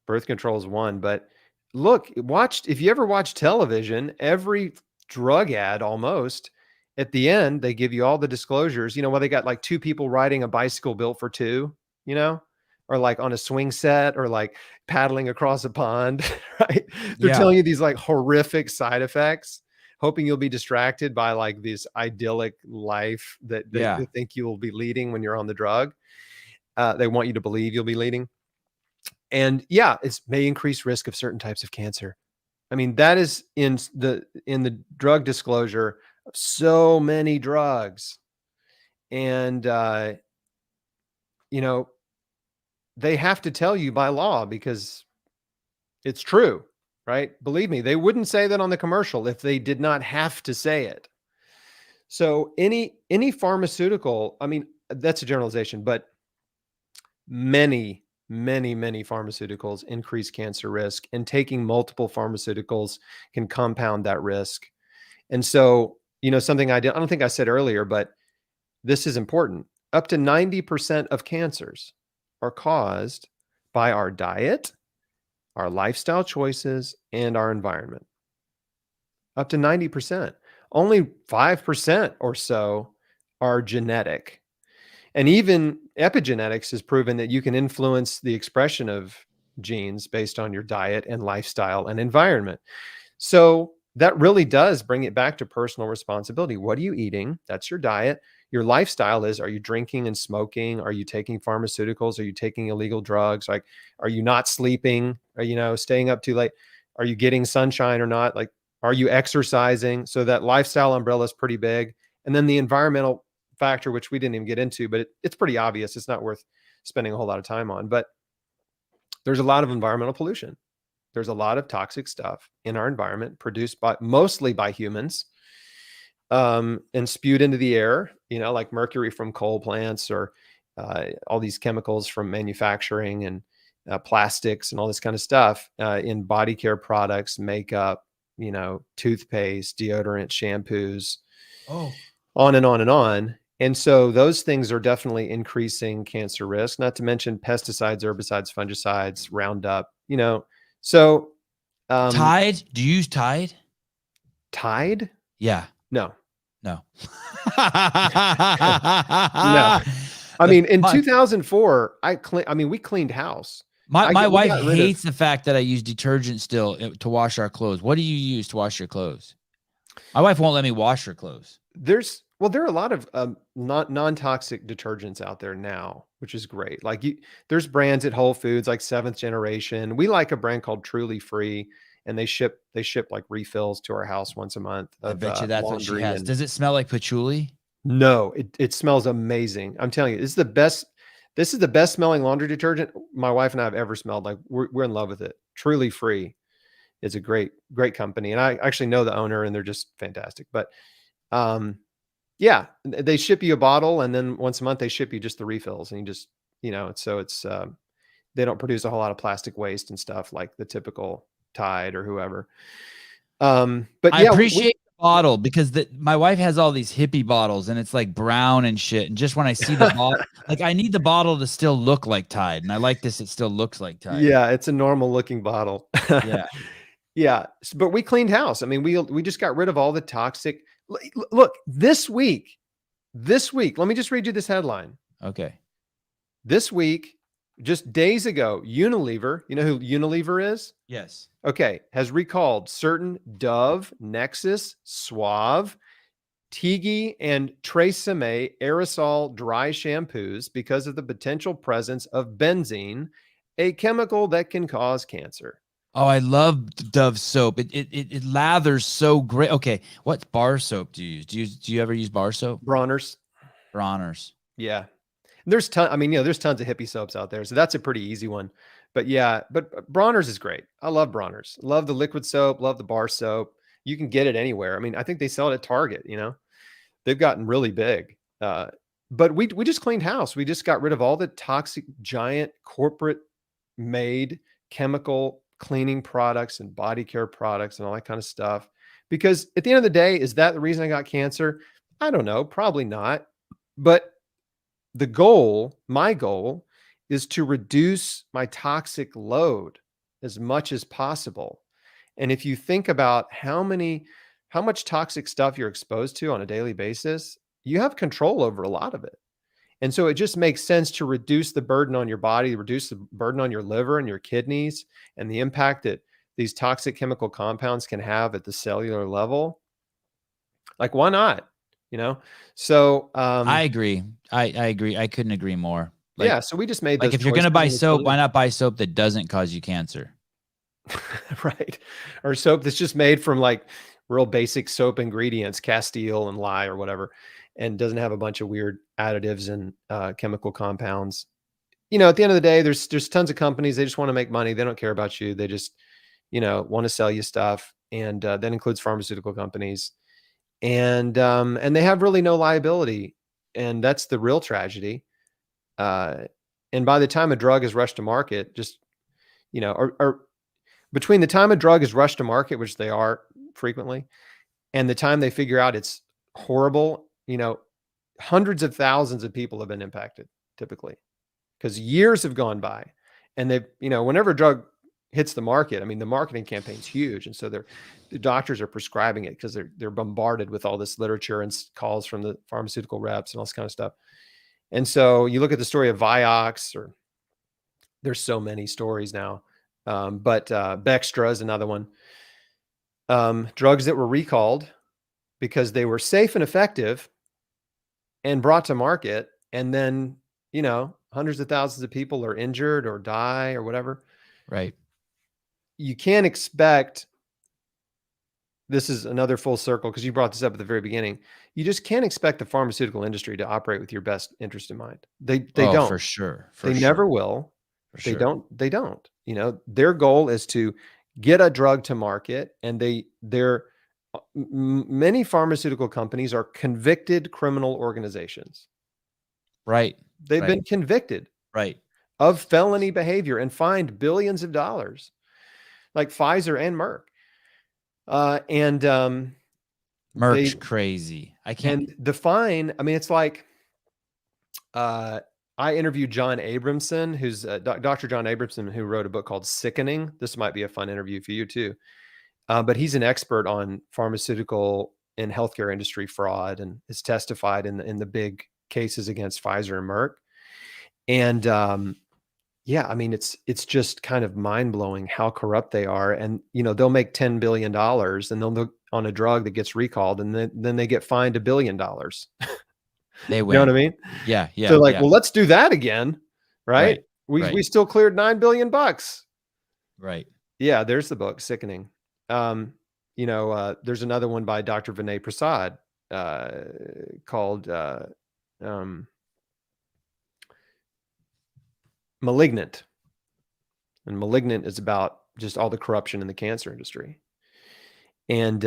S2: Birth control is one, but look, if you ever watch television, every drug ad almost at the end, they give you all the disclosures, where they got like two people riding a bicycle built for two, or like on a swing set, or like paddling across a pond, right? They're telling you these like horrific side effects, hoping you'll be distracted by like this idyllic life that they think you will be leading when you're on the drug. They want you to believe you'll be leading. And it may increase risk of certain types of cancer. I mean, that is in the drug disclosure of so many drugs. And, they have to tell you by law because it's true, right? Believe me, they wouldn't say that on the commercial if they did not have to say it. So any pharmaceutical, I mean, that's a generalization, but many pharmaceuticals increase cancer risk, and taking multiple pharmaceuticals can compound that risk. And so, something I don't think I said earlier, but this is important. Up to 90% of cancers are caused by our diet, our lifestyle choices, and our environment. Up to 90%. Only 5% or so are genetic. And even epigenetics has proven that you can influence the expression of genes based on your diet and lifestyle and environment. So that really does bring it back to personal responsibility. What are you eating? That's your diet. Your lifestyle is, are you drinking and smoking? Are you taking pharmaceuticals? Are you taking illegal drugs? Like, are you not sleeping? Are staying up too late? Are you getting sunshine or not? Like, are you exercising? So that lifestyle umbrella is pretty big. And then the environmental factor, which we didn't even get into, but it's pretty obvious. It's not worth spending a whole lot of time on, but there's a lot of environmental pollution. There's a lot of toxic stuff in our environment produced mostly by humans, and spewed into the air, like mercury from coal plants, or all these chemicals from manufacturing, and plastics and all this kind of stuff in body care products, makeup, toothpaste, deodorant, shampoos, on and on and on. And so those things are definitely increasing cancer risk, not to mention pesticides, herbicides, fungicides, Roundup, So
S1: Tide? Do you use Tide?
S2: Tide?
S1: Yeah.
S2: No.
S1: No.
S2: No. I mean, in 2004, we cleaned house.
S1: My wife hates the fact that I use detergent still to wash our clothes. What do you use to wash your clothes? My wife won't let me wash her clothes.
S2: There are a lot of non-toxic detergents out there now, which is great. Like there's brands at Whole Foods like 7th Generation. We like a brand called Truly Free, and they ship like refills to our house once a month.
S1: I bet you that's what she has. Does it smell like patchouli?
S2: No, it smells amazing. I'm telling you, this is the best smelling laundry detergent my wife and I have ever smelled. Like we're in love with it. Truly Free is a great company, and I actually know the owner, and they're just fantastic. But they ship you a bottle, and then once a month they ship you just the refills, and you just they don't produce a whole lot of plastic waste and stuff like the typical Tide or whoever. But
S1: I appreciate the bottle because my wife has all these hippie bottles and it's like brown and shit. And just when I see the bottle, like I need the bottle to still look like Tide. And I like this. It still looks like Tide.
S2: Yeah. It's a normal looking bottle.
S1: Yeah.
S2: Yeah. But we cleaned house. I mean, we just got rid of all the toxic. Look, this week, let me just read you this headline.
S1: Okay.
S2: This week, just days ago, Unilever, you know who Unilever is?
S1: Yes.
S2: Okay. Has recalled certain Dove, Nexus, Suave, Tigi, and Tresemme aerosol dry shampoos because of the potential presence of benzene, a chemical that can cause cancer.
S1: Oh, I love Dove soap. It lathers so great. Okay. What bar soap do you use? Do you ever use bar soap?
S2: Bronner's.
S1: Yeah.
S2: There's there's tons of hippie soaps out there. So that's a pretty easy one. But yeah, but Bronner's is great. I love Bronner's. Love the liquid soap, love the bar soap. You can get it anywhere. I mean, I think they sell it at Target, They've gotten really big. But we just cleaned house. We just got rid of all the toxic, giant corporate made chemical cleaning products and body care products and all that kind of stuff. Because at the end of the day, is that the reason I got cancer? I don't know. Probably not. But my goal is to reduce my toxic load as much as possible. And if you think about how much toxic stuff you're exposed to on a daily basis, you have control over a lot of it. And so it just makes sense to reduce the burden on your body, reduce the burden on your liver and your kidneys, and the impact that these toxic chemical compounds can have at the cellular level. Like, why not? So
S1: I agree. I agree. I couldn't agree more.
S2: So we just made
S1: like if you're going to buy soap, why not buy soap that doesn't cause you cancer?
S2: Right. Or soap that's just made from like real basic soap ingredients, Castile and lye or whatever, and doesn't have a bunch of weird additives and chemical compounds. At the end of the day, there's tons of companies. They just want to make money. They don't care about you. They just, want to sell you stuff. And that includes pharmaceutical companies. And they have really no liability. And that's the real tragedy. And by the time a drug is rushed to market, just, or between the time a drug is rushed to market, which they are frequently, and the time they figure out it's horrible, hundreds of thousands of people have been impacted typically because years have gone by. And they've, whenever a drug hits the market, I mean, the marketing campaign's huge. And so the doctors are prescribing it because they're bombarded with all this literature and calls from the pharmaceutical reps and all this kind of stuff. And so you look at the story of Vioxx, or there's so many stories now. But Bextra is another one. Drugs that were recalled because they were safe and effective and brought to market. And then, hundreds of thousands of people are injured or die or whatever.
S1: Right.
S2: You can't expect, this is another full circle because you brought this up at the very beginning. You just can't expect the pharmaceutical industry to operate with your best interest in mind. They don't.
S1: For sure.
S2: They never will. They don't. Their goal is to get a drug to market, and many pharmaceutical companies are convicted criminal organizations.
S1: Right.
S2: They've been convicted of felony behavior and fined billions of dollars, like Pfizer and Merck.
S1: Merck's crazy. I can't.
S2: And the fine, I mean, it's like, I interviewed John Abramson, who's Dr. John Abramson, who wrote a book called Sickening. This might be a fun interview for you too. But he's an expert on pharmaceutical and healthcare industry fraud and has testified in the big cases against Pfizer and Merck. And I mean, it's just kind of mind blowing how corrupt they are. And, they'll make $10 billion and they'll look on a drug that gets recalled, and then they get fined $1 billion.
S1: They win.
S2: You know what I mean?
S1: Yeah. Yeah.
S2: So well, let's do that again. Right. We still cleared $9 billion.
S1: Right.
S2: Yeah. There's the book, Sickening. There's another one by Dr. Vinay Prasad, called, Malignant. And Malignant is about just all the corruption in the cancer industry. And,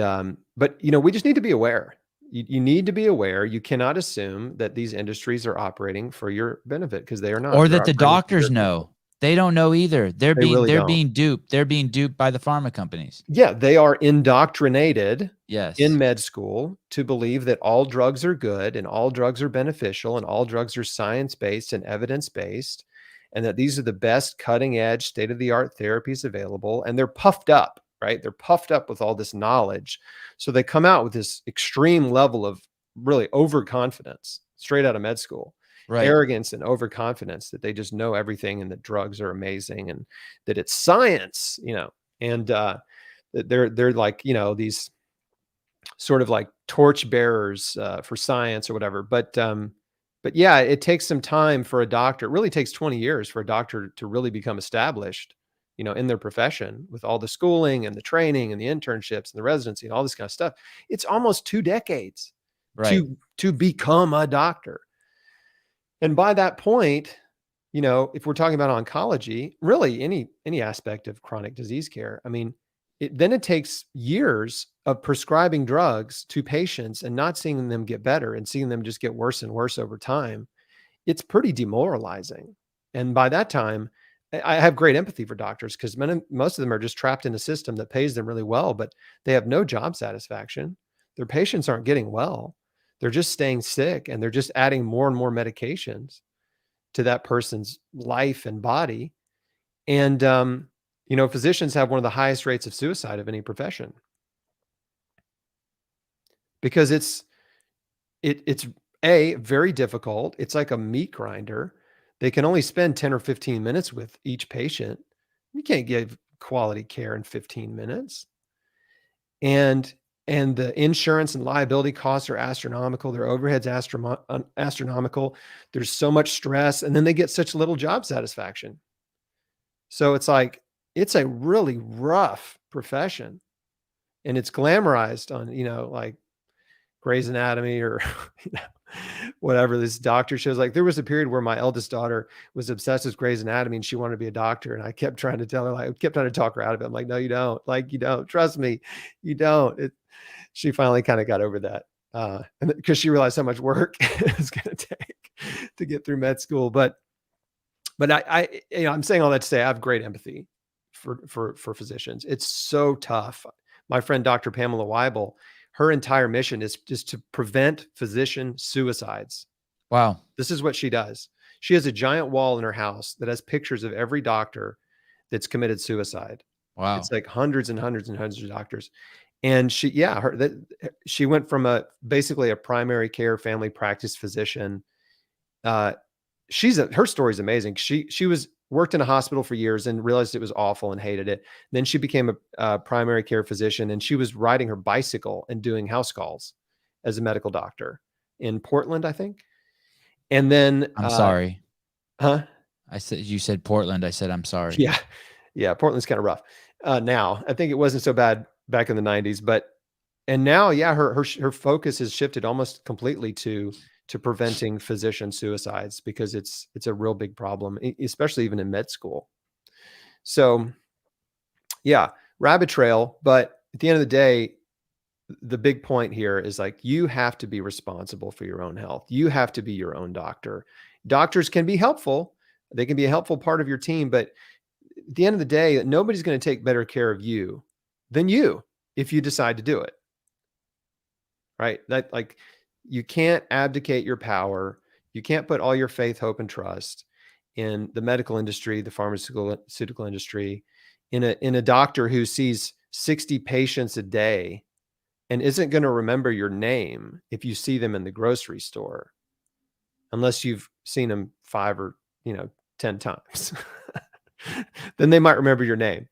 S2: but we just need to be aware. You need to be aware. You cannot assume that these industries are operating for your benefit, because they are not.
S1: Or that the doctors know. They don't know either. They're
S2: don't.
S1: being duped. They're being duped by the pharma companies.
S2: Yeah, they are indoctrinated
S1: Yes.
S2: in med school to believe that all drugs are good and all drugs are beneficial and all drugs are science-based and evidence-based, and that these are the best cutting-edge, state-of-the-art therapies available. And they're puffed up, right? They're puffed up with all this knowledge. So they come out with this extreme level of really overconfidence straight out of med school.
S1: Right.
S2: Arrogance and overconfidence that they just know everything and that drugs are amazing and that it's science, and they're like, these sort of like torch bearers for science or whatever. But yeah, it takes some time for a doctor. It really takes 20 years for a doctor to really become established, in their profession with all the schooling and the training and the internships and the residency and all this kind of stuff. It's almost 2 decades to become a doctor. And by that point, if we're talking about oncology, really any aspect of chronic disease care, I mean, then it takes years of prescribing drugs to patients and not seeing them get better and seeing them just get worse and worse over time. It's pretty demoralizing. And by that time, I have great empathy for doctors because most of them are just trapped in a system that pays them really well, but they have no job satisfaction. Their patients aren't getting well. They're just staying sick and they're just adding more and more medications to that person's life and body. And, physicians have one of the highest rates of suicide of any profession because it's very difficult. It's like a meat grinder. They can only spend 10 or 15 minutes with each patient. You can't give quality care in 15 minutes. And the insurance and liability costs are astronomical. Their overhead's astronomical. There's so much stress, and then they get such little job satisfaction. So it's like, it's a really rough profession, and it's glamorized on, like Grey's Anatomy or whatever this doctor shows. Like there was a period where my eldest daughter was obsessed with Grey's Anatomy and she wanted to be a doctor. And I kept trying to tell her, I kept trying to talk her out of it. I'm like, no, you don't. Like, you don't. Trust me, you don't. She finally kind of got over that and because she realized how much work it was going to take to get through med school. But I'm saying all that to say I have great empathy for physicians. It's so tough. My friend, Dr. Pamela Weibel, her entire mission is just to prevent physician suicides.
S1: Wow.
S2: This is what she does. She has a giant wall in her house that has pictures of every doctor that's committed suicide.
S1: Wow.
S2: It's like hundreds and hundreds and hundreds of doctors. And she went from basically a primary care family practice physician. Her story is amazing. She worked in a hospital for years and realized it was awful and hated it. Then she became a primary care physician, and she was riding her bicycle and doing house calls as a medical doctor in Portland, I think. And then
S1: I'm sorry.
S2: Huh?
S1: You said Portland. I said, I'm sorry.
S2: Yeah. Yeah. Portland's kind of rough. Now I think it wasn't so bad back in the 90s, and now, yeah, her focus has shifted almost completely to preventing physician suicides because it's a real big problem, especially even in med school. So yeah, rabbit trail. But at the end of the day, the big point here is like, you have to be responsible for your own health. You have to be your own doctor. Doctors can be helpful. They can be a helpful part of your team, but at the end of the day, nobody's going to take better care of you than you if you decide to do it. Right? That, like, you can't abdicate your power. You can't put all your faith, hope, and trust in the medical industry, the pharmaceutical industry, in a doctor who sees 60 patients a day and isn't going to remember your name if you see them in the grocery store, unless you've seen them 5 or 10 times. Then they might remember your name,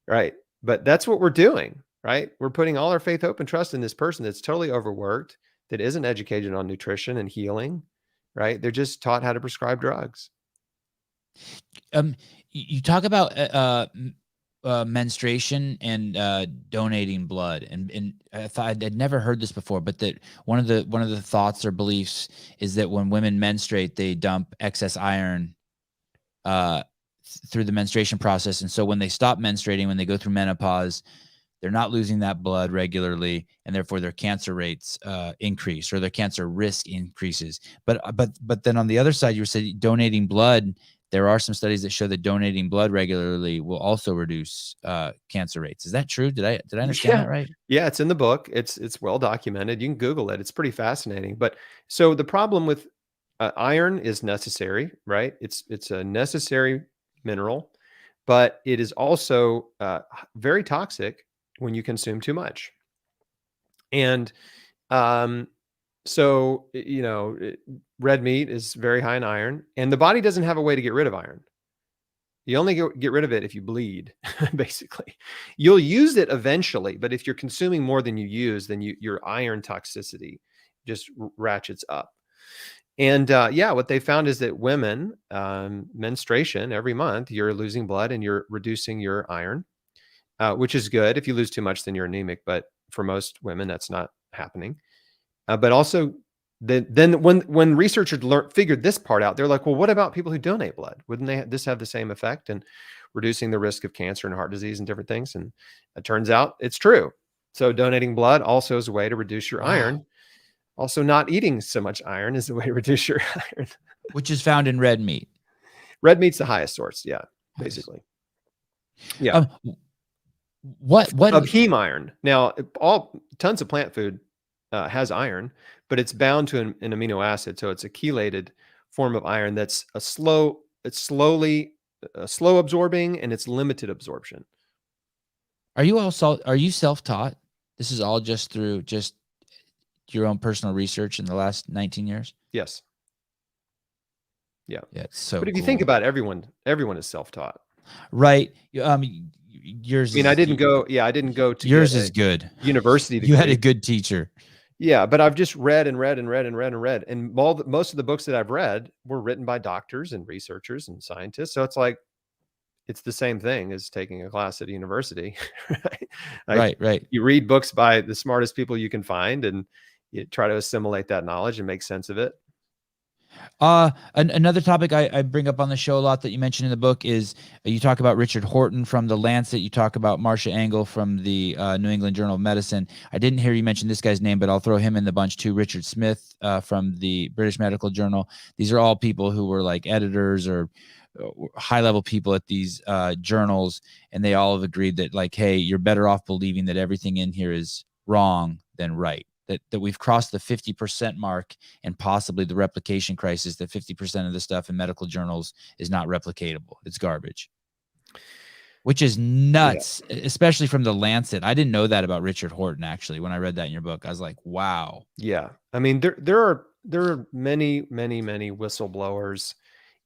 S2: right? But that's what we're doing, right? We're putting all our faith, hope, and trust in this person that's totally overworked, that isn't educated on nutrition and healing, right? They're just taught how to prescribe drugs.
S1: You talk about menstruation and donating blood, and I thought I'd never heard this before, but that one of the thoughts or beliefs is that when women menstruate, they dump excess iron through the menstruation process, and so when they stop menstruating, when they go through menopause, they're not losing that blood regularly, and therefore their cancer rates increase, or their cancer risk increases. But then on the other side, you said donating blood, there are some studies that show that donating blood regularly will also reduce cancer rates. Is that true? Did I understand that right?
S2: Yeah, it's in the book. It's well documented. You can Google it. It's pretty fascinating. But so the problem with iron is necessary, right? It's a necessary mineral, but it is also very toxic when you consume too much. And so, red meat is very high in iron, and the body doesn't have a way to get rid of iron. You only get rid of it if you bleed, basically. You'll use it eventually, but if you're consuming more than you use, then your iron toxicity just ratchets up. And what they found is that women, menstruation every month, you're losing blood and you're reducing your iron, which is good. If you lose too much, then you're anemic. But for most women, that's not happening. But also, then when researchers figured this part out, they're like, well, what about people who donate blood? Wouldn't this have the same effect in reducing the risk of cancer and heart disease and different things? And it turns out it's true. So donating blood also is a way to reduce your iron. Also, not eating so much iron is a way to reduce your iron.
S1: Which is found in red meat.
S2: Red meat's the highest source, yeah, basically. Yeah.
S1: What
S2: of heme iron? Now, tons of plant food has iron, but it's bound to an amino acid, so it's a chelated form of iron that's slow absorbing, and it's limited absorption.
S1: Are you self-taught? This is all just through your own personal research in the last 19 years?
S2: Yes. Yeah.
S1: Yeah. It's so
S2: but if you think about it, everyone is self-taught.
S1: Right. Yours.
S2: I mean, I didn't go to
S1: yours is good.
S2: University degree.
S1: You had a good teacher.
S2: Yeah, but I've just read and read and read and read and read. And most of the books that I've read were written by doctors and researchers and scientists. So it's like, it's the same thing as taking a class at a university. Right?
S1: Right.
S2: You read books by the smartest people you can find, and you try to assimilate that knowledge and make sense of it.
S1: Another topic I bring up on the show a lot that you mentioned in the book is you talk about Richard Horton from the Lancet. You talk about Marcia Engel from the New England Journal of Medicine. I didn't hear you mention this guy's name, but I'll throw him in the bunch too. Richard Smith from the British Medical Journal. These are all people who were like editors or high-level people at these journals, and they all have agreed that, like, hey, you're better off believing that everything in here is wrong than right. That we've crossed the 50% mark, and possibly the replication crisis, that 50% of the stuff in medical journals is not replicatable. It's garbage, which is nuts, especially from the Lancet. I didn't know that about Richard Horton, actually. When I read that in your book, I was like, wow.
S2: Yeah. I mean, there are many, many, many whistleblowers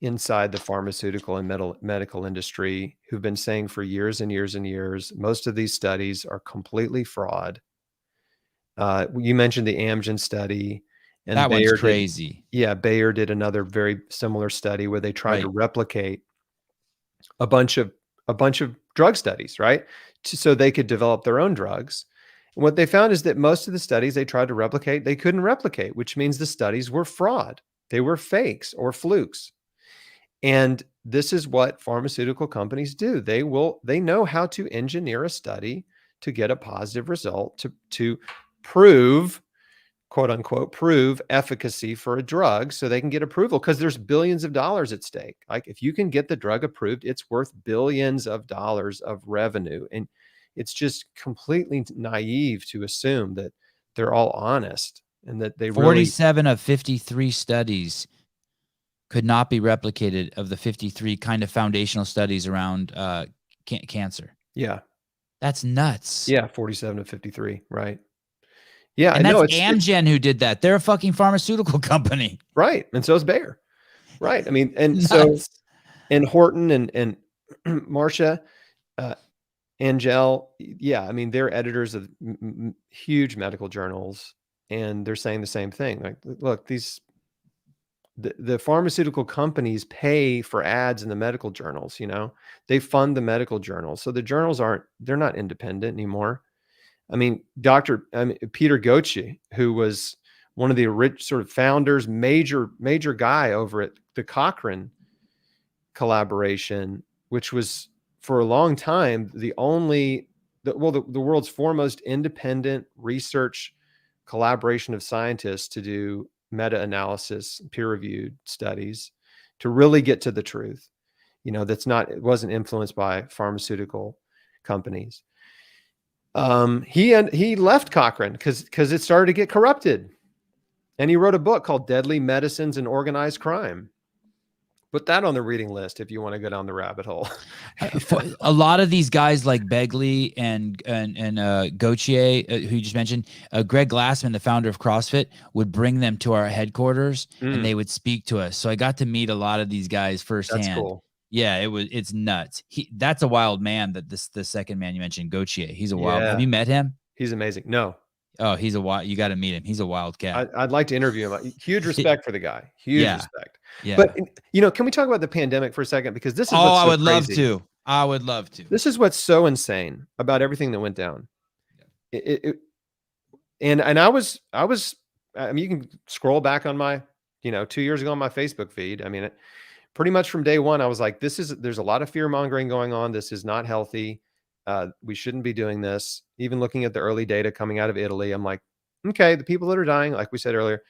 S2: inside the pharmaceutical and medical industry who've been saying for years and years and years, most of these studies are completely fraud. You mentioned the Amgen study, and
S1: that one's crazy.
S2: Bayer did another very similar study where they tried to replicate a bunch of drug studies, right? So they could develop their own drugs. And what they found is that most of the studies they tried to replicate, they couldn't replicate, which means the studies were fraud. They were fakes or flukes. And this is what pharmaceutical companies do. They know how to engineer a study to get a positive result, to prove, quote unquote, prove efficacy for a drug so they can get approval, because there's billions of dollars at stake. Like, if you can get the drug approved, it's worth billions of dollars of revenue. And it's just completely naive to assume that they're all honest and that they
S1: 47 of 53 studies could not be replicated, of the 53 kind of foundational studies around cancer.
S2: Yeah.
S1: That's nuts.
S2: Yeah. 47 of 53. Right. Yeah.
S1: And that's Amgen who did that. They're a fucking pharmaceutical company.
S2: Right. And so is Bayer. Right. I mean, and so, and Horton and Marcia, Engel. Yeah. I mean, they're editors of huge medical journals, and they're saying the same thing. Like, look, the pharmaceutical companies pay for ads in the medical journals, they fund the medical journals. So the journals they're not independent anymore. I mean, Peter Gotchi, who was one of the rich sort of founders, major guy over at the Cochrane collaboration, which was for a long time the world's foremost independent research collaboration of scientists to do meta-analysis, peer-reviewed studies to really get to the truth, it wasn't influenced by pharmaceutical companies. He left Cochrane because it started to get corrupted. And he wrote a book called Deadly Medicines and Organized Crime. Put that on the reading list if you want to go down the rabbit hole.
S1: A lot of these guys like Begley and Gauthier, who you just mentioned, Greg Glassman, the founder of CrossFit, would bring them to our headquarters and they would speak to us. So I got to meet a lot of these guys firsthand. That's cool. Yeah, it's nuts. That's a wild man. The second man you mentioned, Gauthier, he's a wild. Have you met him?
S2: He's amazing. No.
S1: Oh, he's a wild. You got to meet him. He's a wild cat.
S2: I'd like to interview him. Huge respect for the guy. Huge respect.
S1: Yeah.
S2: But can we talk about the pandemic for a second? Because this is
S1: I would love to. I would love to.
S2: This is what's so insane about everything that went down. And I was. I mean, you can scroll back on my 2 years ago on my Facebook feed. I mean, pretty much from day one, I was like, there's a lot of fear mongering going on. This is not healthy. We shouldn't be doing this. Even looking at the early data coming out of Italy, I'm like, okay, the people that are dying, like we said earlier,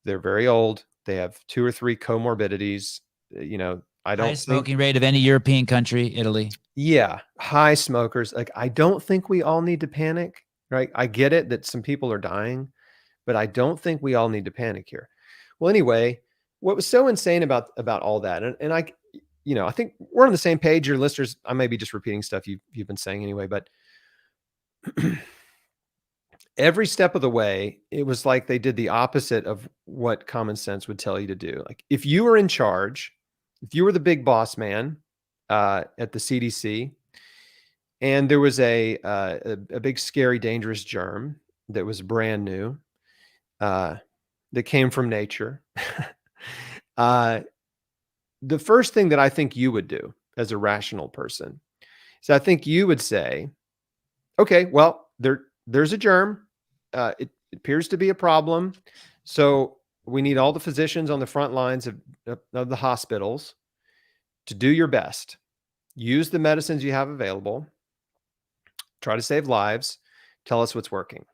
S2: they're very old. They have 2 or 3 comorbidities. I don't
S1: highest smoking rate of any European country, Italy.
S2: Yeah, high smokers. Like, I don't think we all need to panic, right? I get it that some people are dying, but I don't think we all need to panic here. Well, anyway, what was so insane about all that, and I think we're on the same page. Your listeners, I may be just repeating stuff you've been saying anyway, but every step of the way, it was like they did the opposite of what common sense would tell you to do. Like, if you were in charge, if you were the big boss man at the CDC, and there was a big, scary, dangerous germ that was brand new, that came from nature, the first thing that I think you would do as a rational person is I think you would say, okay, well, there's a germ. It appears to be a problem. So we need all the physicians on the front lines of the hospitals to do your best. Use the medicines you have available. Try to save lives. Tell us what's working.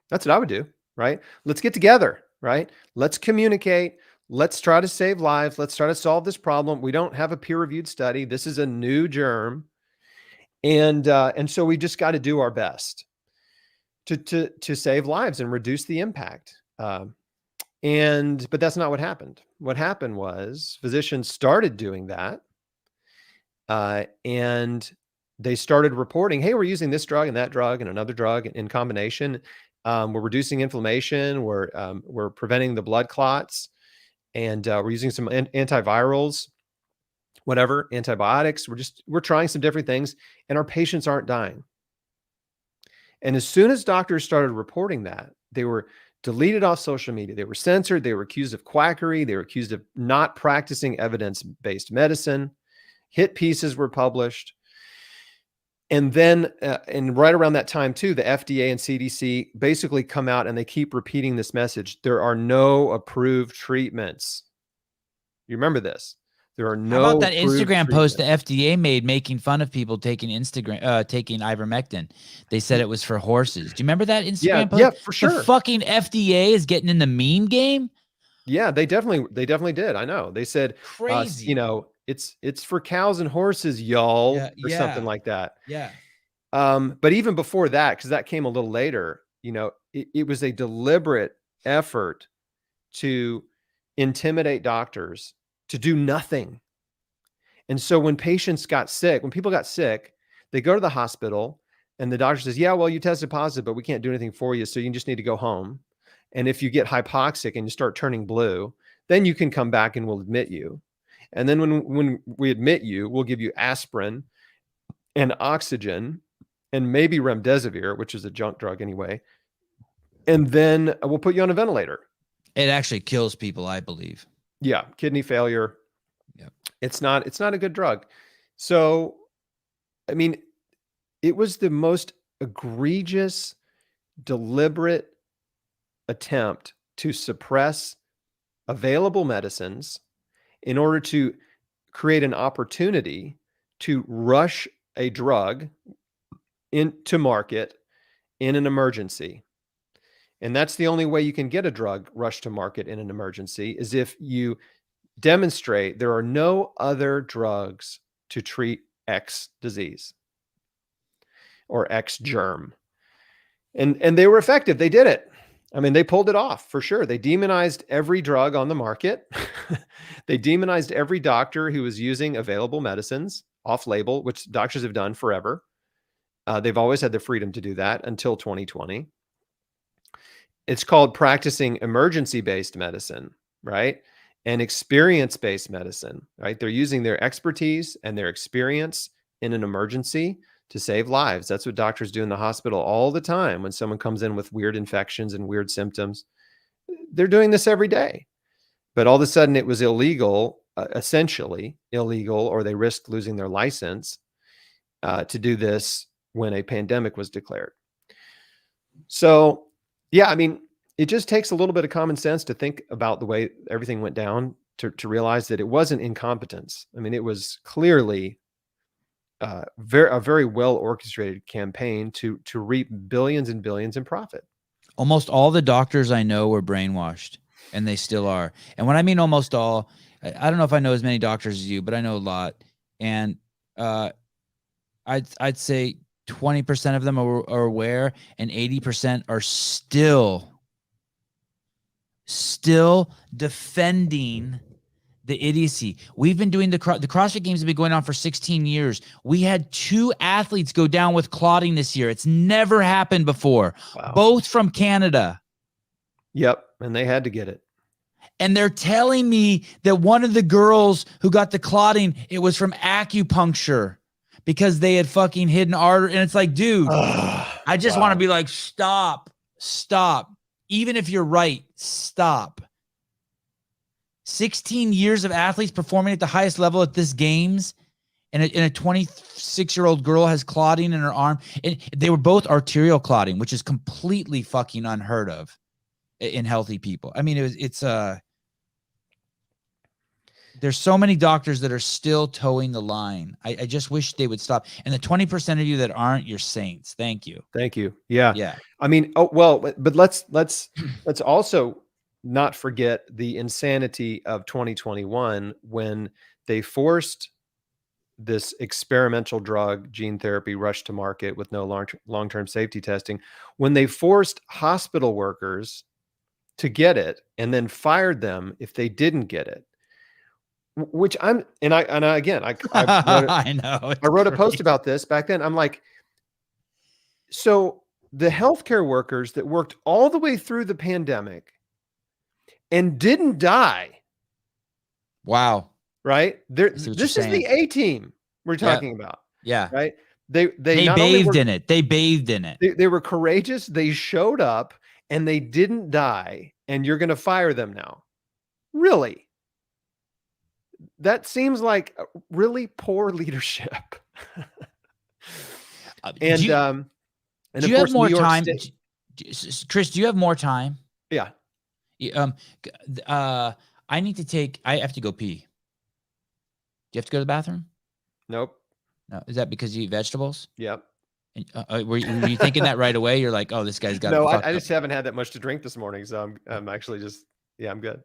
S2: That's what I would do, right? Let's get together, right? Let's communicate. Let's try to save lives. Let's try to solve this problem. We don't have a peer-reviewed study. This is a new germ. And so we just got to do our best to save lives and reduce the impact. But that's not what happened. What happened was physicians started doing that. And they started reporting, hey, we're using this drug and that drug and another drug in combination. We're reducing inflammation. We're preventing the blood clots. And we're using some antivirals, whatever, antibiotics. We're trying some different things, and our patients aren't dying. And as soon as doctors started reporting that, they were deleted off social media. They were censored. They were accused of quackery. They were accused of not practicing evidence-based medicine. Hit pieces were published. And then, and right around that time too, the FDA and CDC basically come out and they keep repeating this message. There are no approved treatments. You remember this? There are no.
S1: How about that Instagram post the FDA made making fun of people taking ivermectin? They said it was for horses. Do you remember that Instagram post?
S2: Yeah, for sure.
S1: The fucking FDA is getting in the meme game.
S2: Yeah, they definitely did. I know. They said,
S1: crazy.
S2: It's for cows and horses, y'all, or something like that.
S1: Yeah.
S2: But even before that, because that came a little later, it was a deliberate effort to intimidate doctors to do nothing. And so when people got sick, they go to the hospital and the doctor says, yeah, well, you tested positive, but we can't do anything for you. So you just need to go home. And if you get hypoxic and you start turning blue, then you can come back and we'll admit you. And then when we admit you, we'll give you aspirin and oxygen and maybe remdesivir, which is a junk drug anyway. And then we'll put you on a ventilator.
S1: It actually kills people, I believe.
S2: Yeah. Kidney failure.
S1: Yep.
S2: It's not a good drug. So, I mean, it was the most egregious, deliberate attempt to suppress available medicines in order to create an opportunity to rush a drug into market in an emergency. And that's the only way you can get a drug rushed to market in an emergency, is if you demonstrate there are no other drugs to treat X disease or X germ. And they were effective. They did it. I mean, they pulled it off for sure. They demonized every drug on the market. They demonized every doctor who was using available medicines off-label, which doctors have done forever. They've always had the freedom to do that until 2020. It's called practicing emergency-based medicine, right? And experience-based medicine, right? They're using their expertise and their experience in an emergency to save lives. That's what doctors do in the hospital all the time when someone comes in with weird infections and weird symptoms. They're doing this every day. But all of a sudden it was illegal, essentially illegal, or they risked losing their license to do this when a pandemic was declared. So, yeah, I mean, it just takes a little bit of common sense to think about the way everything went down to realize that it wasn't incompetence. I mean, it was clearly a very well orchestrated campaign to reap billions and billions in profit.
S1: Almost all the doctors I know were brainwashed, and they still are. And when I mean almost all, I don't know if I know as many doctors as you, but I know a lot. And I'd say 20% of them are aware, and 80% are still defending the idiocy. We've been doing the CrossFit Games have been going on for 16 years. We had 2 athletes go down with clotting this year. It's never happened before. Wow. Both from Canada.
S2: Yep, and they had to get it.
S1: And they're telling me that one of the girls who got the clotting, it was from acupuncture because they had fucking hidden artery. And it's like, dude, I just want to be like, stop. Even if you're right, stop. 16 years of athletes performing at the highest level at this games, and a 26-year-old girl has clotting in her arm. And they were both arterial clotting, which is completely fucking unheard of in healthy people. I mean, there's so many doctors that are still towing the line. I just wish they would stop. And the 20% of you that aren't, you're saints. Thank you.
S2: Thank you. Yeah.
S1: Yeah.
S2: I mean, but let's also not forget the insanity of 2021 when they forced this experimental drug, gene therapy, rushed to market with no long-term safety testing, when they forced hospital workers to get it and then fired them if they didn't get it. Which I wrote a post about this back then. I'm like, so the healthcare workers that worked all the way through the pandemic and didn't die.
S1: Wow.
S2: Right? This is the A team we're talking about.
S1: Yeah.
S2: Right? They
S1: bathed in it. They bathed in it.
S2: They were courageous. They showed up and they didn't die. And you're going to fire them now. Really? That seems like really poor leadership. And
S1: do you have more time? Chris, do you have more time?
S2: Yeah.
S1: I have to go pee. Do you have to go to the bathroom?
S2: Nope.
S1: No. Is that because you eat vegetables?
S2: Yep.
S1: And, were you thinking that right away? You're like, oh, this guy's got.
S2: No, I just haven't had that much to drink this morning, so I'm actually just I'm good.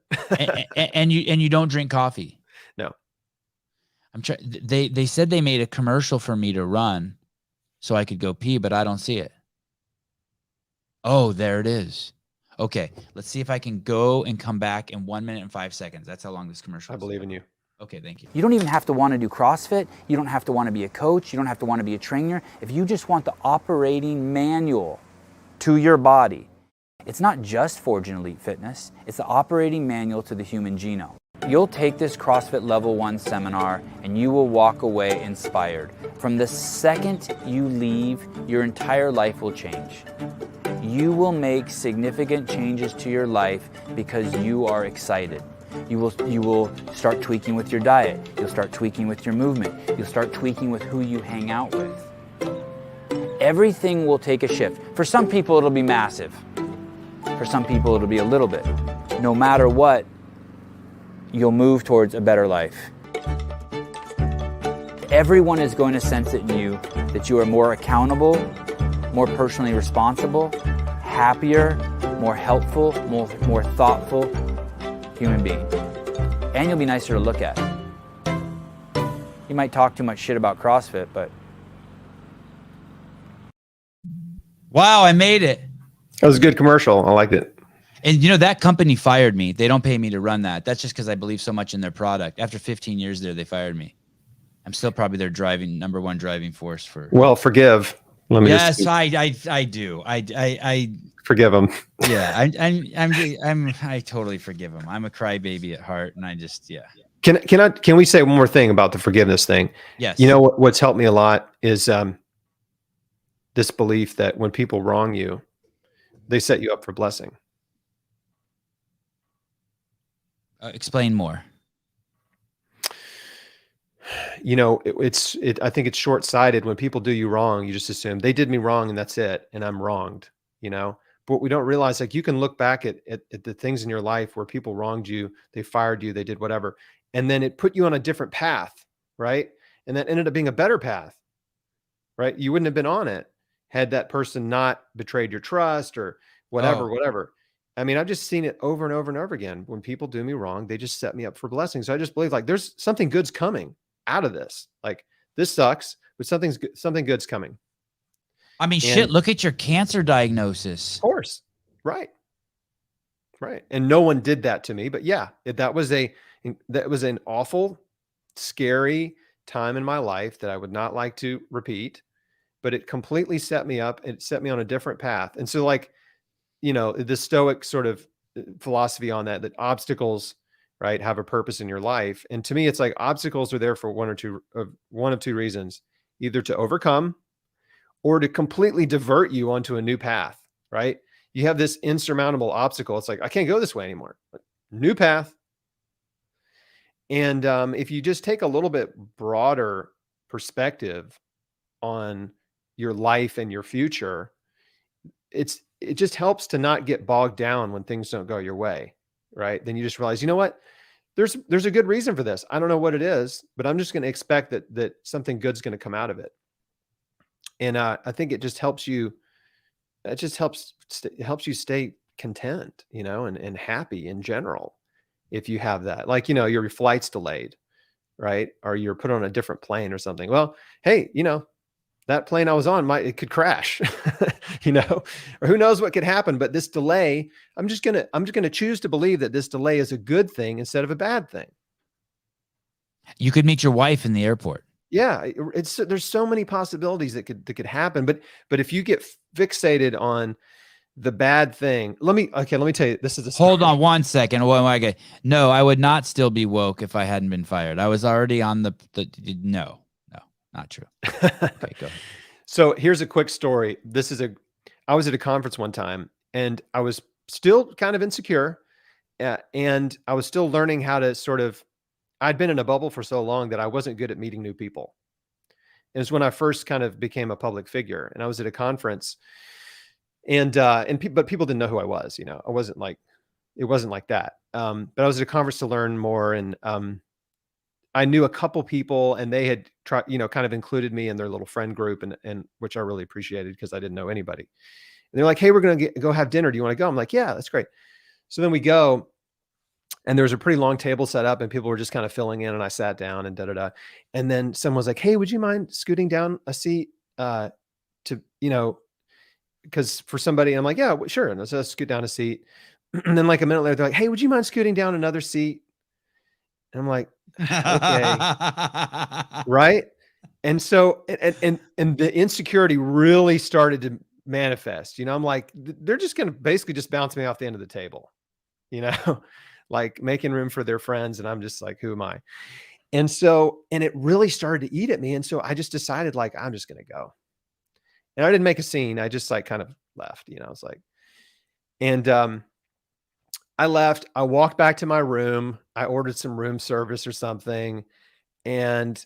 S1: and you don't drink coffee?
S2: No.
S1: I'm trying. They said they made a commercial for me to run, so I could go pee, but I don't see it. Oh, there it is. Okay, let's see if I can go and come back in 1 minute and 5 seconds. That's how long this commercial is.
S2: I believe in you.
S1: Okay, thank you.
S4: You don't even have to want to do CrossFit. You don't have to want to be a coach. You don't have to want to be a trainer. If you just want the operating manual to your body, it's not just Forge and Elite Fitness. It's the operating manual to the human genome. You'll take this CrossFit Level 1 seminar and you will walk away inspired. From the second you leave, your entire life will change. You will make significant changes to your life because you are excited. You will start tweaking with your diet. You'll start tweaking with your movement. You'll start tweaking with who you hang out with. Everything will take a shift. For some people, it'll be massive. For some people, it'll be a little bit. No matter what, you'll move towards a better life. Everyone is going to sense it in you that you are more accountable, more personally responsible, happier, more helpful, more thoughtful human being. and you'll be nicer to look at. You might talk too much shit about CrossFit, but...
S1: Wow, I made it.
S2: That was a good commercial. I liked it.
S1: And you know, that company fired me. They don't pay me to run that. That's just because I believe so much in their product. After 15 years there, they fired me. I'm still probably their number one driving force for.
S2: Well, forgive. Let me.
S1: Yes, I do. I
S2: forgive them.
S1: Yeah, I totally forgive them. I'm a crybaby at heart, and I just
S2: Can we say one more thing about the forgiveness thing?
S1: Yes.
S2: You know what's helped me a lot is this belief that when people wrong you, they set you up for blessing.
S1: Explain more.
S2: You know, I think it's short-sighted when people do you wrong. You just assume they did me wrong and that's it, and I'm wronged. You know, but what we don't realize, like, you can look back at the things in your life where people wronged you, they fired you, they did whatever, and then it put you on a different path, right? And that ended up being a better path, right? You wouldn't have been on it had that person not betrayed your trust or whatever. I mean, I've just seen it over and over and over again. When people do me wrong, they just set me up for blessings. So I just believe, like, there's something good's coming out of this. Like, this sucks, but something good's coming.
S1: I mean, shit, look at your cancer diagnosis.
S2: Of course. Right. And no one did that to me, but yeah, that was an awful, scary time in my life that I would not like to repeat, but it completely set me up. It set me on a different path. And so, like, you know, the Stoic sort of philosophy on that obstacles, right, have a purpose in your life. And to me, it's like obstacles are there for one of two reasons: either to overcome or to completely divert you onto a new path, right? You have this insurmountable obstacle. It's like, I can't go this way anymore. New path. And if you just take a little bit broader perspective on your life and your future, it just helps to not get bogged down when things don't go your way, right? Then you just realize, you know what? There's a good reason for this. I don't know what it is, but I'm just going to expect that something good's going to come out of it. And I think it just helps you. It just helps you stay content, you know, and happy in general. If you have that, like, you know, your flight's delayed, right? Or you're put on a different plane or something. Well, hey, you know, that plane I was on it could crash, you know, or who knows what could happen. But this delay, I'm just gonna choose to believe that this delay is a good thing instead of a bad thing.
S1: You could meet your wife in the airport.
S2: Yeah, there's so many possibilities that could happen. But if you get fixated on the bad thing, let me tell you, this is a story.
S1: Hold on one second. No, I would not still be woke if I hadn't been fired. I was already on no, not true. Okay, go ahead.
S2: So here's a quick story. I was at a conference one time and I was still kind of insecure, and I was still learning how to I'd been in a bubble for so long that I wasn't good at meeting new people. It was when I first kind of became a public figure, and I was at a conference, but people didn't know who I was. You know, it wasn't like that. But I was at a conference to learn more, and I knew a couple people, and they had tried, you know, kind of included me in their little friend group, and which I really appreciated because I didn't know anybody. And they're like, "Hey, we're going to go have dinner. Do you want to go?" I'm like, "Yeah, that's great." So then we go. And there was a pretty long table set up, and people were just kind of filling in, and I sat down and And then someone was like, "Hey, would you mind scooting down a seat to, you know, because for somebody," I'm like, "Yeah, sure." And so I scoot down a seat. And then like a minute later, they're like, "Hey, would you mind scooting down another seat?" And I'm like, "Okay." Right. And so, and the insecurity really started to manifest, you know. I'm like, they're just going to basically just bounce me off the end of the table, you know, like making room for their friends. And I'm just like, who am I? And so, and it really started to eat at me. And so I just decided, like, I'm just going to go. And I didn't make a scene. I just like kind of left, you know. I was like, and I left. I walked back to my room. I ordered some room service or something. And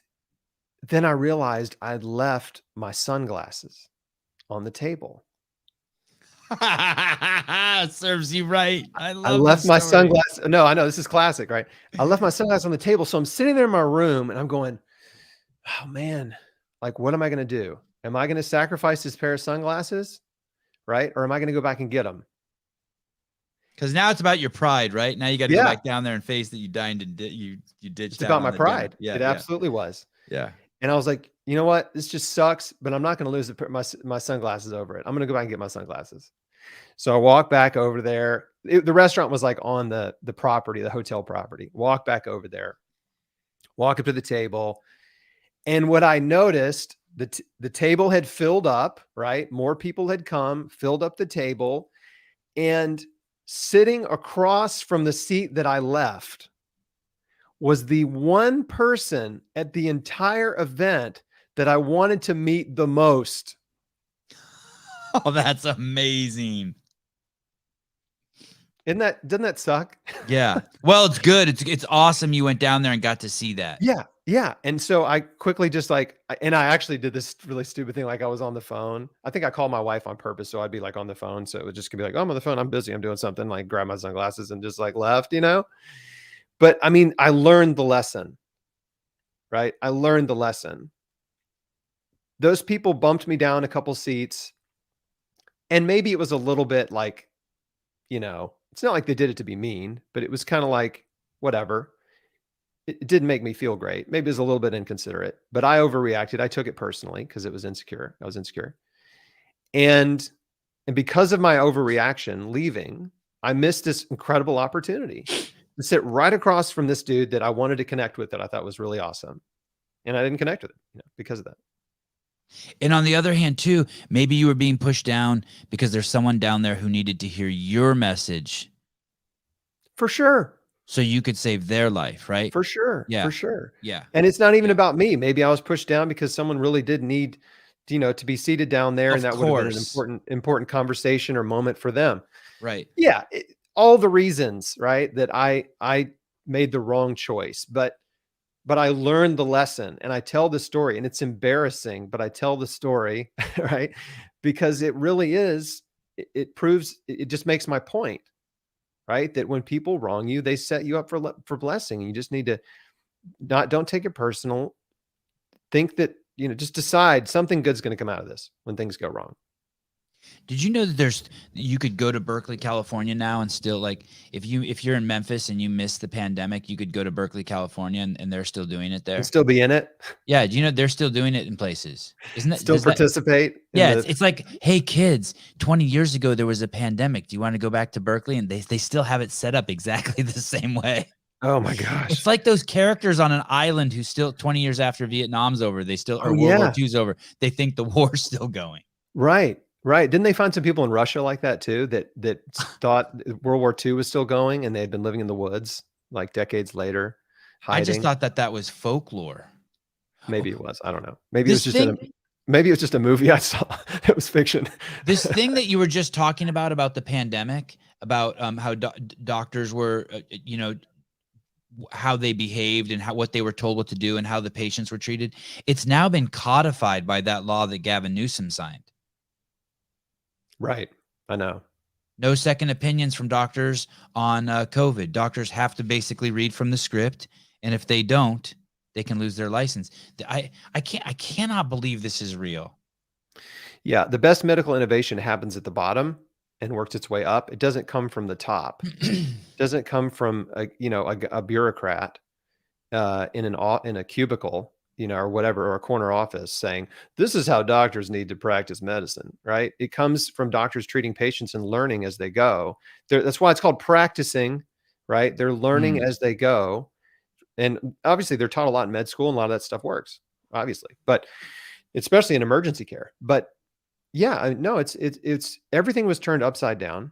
S2: then I realized I'd left my sunglasses on the table.
S1: Serves you right. I
S2: left my sunglasses. No, I know this is classic, right? I left my sunglasses on the table. So I'm sitting there in my room and I'm going, oh man, like, what am I going to do? Am I going to sacrifice this pair of sunglasses? Right? Or am I going to go back and get them?
S1: Because now it's about your pride, right? Now you got to go
S2: Yeah.
S1: back down there and face that you dined and you ditched.
S2: It's about my pride.
S1: Yeah,
S2: It absolutely was.
S1: Yeah.
S2: And I was like, you know what? This just sucks, but I'm not going to lose my sunglasses over it. I'm going to go back and get my sunglasses. So I walk back over there. The restaurant was like on the property, the hotel property. Walk back over there, walk up to the table. And what I noticed, the table had filled up, right? More people had come, filled up the table. And sitting across from the seat that I left was the one person at the entire event that I wanted to meet the most.
S1: Oh, that's amazing.
S2: Doesn't that suck?
S1: Yeah. Well, it's good. It's awesome you went down there and got to see that.
S2: Yeah. Yeah. And so I quickly just like, and I actually did this really stupid thing. Like I was on the phone. I think I called my wife on purpose. So I'd be like on the phone. So it would just be like, oh, I'm on the phone. I'm busy. I'm doing something, like grab my sunglasses and just like left, you know? But I mean, I learned the lesson, right? I learned the lesson. Those people bumped me down a couple seats, and maybe it was a little bit like, you know, it's not like they did it to be mean, but it was kind of like, whatever. It didn't make me feel great. Maybe it was a little bit inconsiderate, but I overreacted. I took it personally because it was insecure. I was insecure. And because of my overreaction leaving, I missed this incredible opportunity to sit right across from this dude that I wanted to connect with, that I thought was really awesome. And I didn't connect with him, you know, because of that.
S1: And on the other hand, too, maybe you were being pushed down because there's someone down there who needed to hear your message.
S2: For sure.
S1: So you could save their life, right?
S2: For sure.
S1: Yeah.
S2: For sure.
S1: Yeah.
S2: And it's not even about me. Maybe I was pushed down because someone really did need, you know, to be seated down there. And that would have been an important conversation or moment for them.
S1: Right.
S2: Yeah. All the reasons, right, that I made the wrong choice, but I learned the lesson, and I tell the story, and it's embarrassing, but I tell the story, right? Because it really is, it proves, it just makes my point, right? That when people wrong you, they set you up for blessing. You just need to don't take it personal. Think that, you know, just decide something good's going to come out of this when things go wrong.
S1: Did you know that you could go to Berkeley, California now and still, like, if you're in Memphis and you miss the pandemic, you could go to Berkeley, California, and they're still doing it there.
S2: And still be in it.
S1: Yeah. Do you know they're still doing it in places? Isn't that
S2: still participate?
S1: Yeah. It's like, hey kids, 20 years ago, there was a pandemic. Do you want to go back to Berkeley? And they still have it set up exactly the same way.
S2: Oh my gosh.
S1: It's like those characters on an island who still 20 years after Vietnam's over, they still, or World War II's over, they think the war's still going.
S2: Right. Right. Didn't they find some people in Russia like that too, that thought World War II was still going and they had been living in the woods like decades later, hiding?
S1: I just thought that was folklore.
S2: Maybe it was. I don't know. Maybe it was just a movie I saw. It was fiction.
S1: This thing that you were just talking about the pandemic, about how doctors were, you know, how they behaved and what they were told what to do and how the patients were treated. It's now been codified by that law that Gavin Newsom signed.
S2: Right. I know.
S1: No second opinions from doctors on COVID. Doctors have to basically read from the script. And if they don't, they can lose their license. I cannot believe this is real. Yeah.
S2: The best medical innovation happens at the bottom and works its way up. It doesn't come from the top. It doesn't come from a bureaucrat in a cubicle, you know, or whatever, or a corner office saying, this is how doctors need to practice medicine, right? It comes from doctors treating patients and learning as they go. That's why it's called practicing, right? They're learning as they go. And obviously they're taught a lot in med school and a lot of that stuff works, obviously, but especially in emergency care. But yeah, no, it's everything was turned upside down.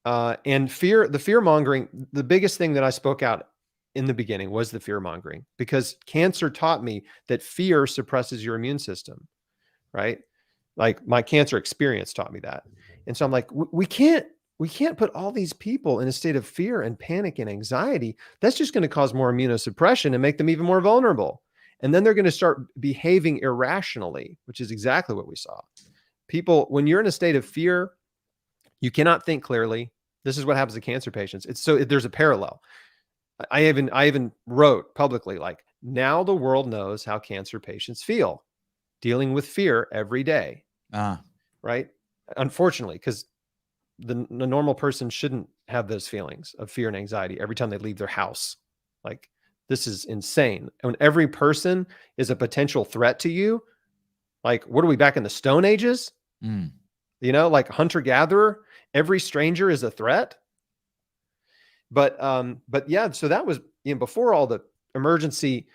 S2: And the fear mongering, the biggest thing that I spoke out in the beginning was the fear mongering, because cancer taught me that fear suppresses your immune system, right? Like my cancer experience taught me that. And so I'm like, we can't put all these people in a state of fear and panic and anxiety. That's just going to cause more immunosuppression and make them even more vulnerable. And then they're going to start behaving irrationally, which is exactly what we saw. People, when you're in a state of fear, you cannot think clearly. This is what happens to cancer patients. There's a parallel. I even wrote publicly, like, now the world knows how cancer patients feel dealing with fear every day. Right. Unfortunately, because the normal person shouldn't have those feelings of fear and anxiety every time they leave their house. Like, this is insane. When every person is a potential threat to you, like, what are we, back in the Stone Ages? You know, like hunter-gatherer, every stranger is a threat. But yeah, so that was, you know, before all the emergency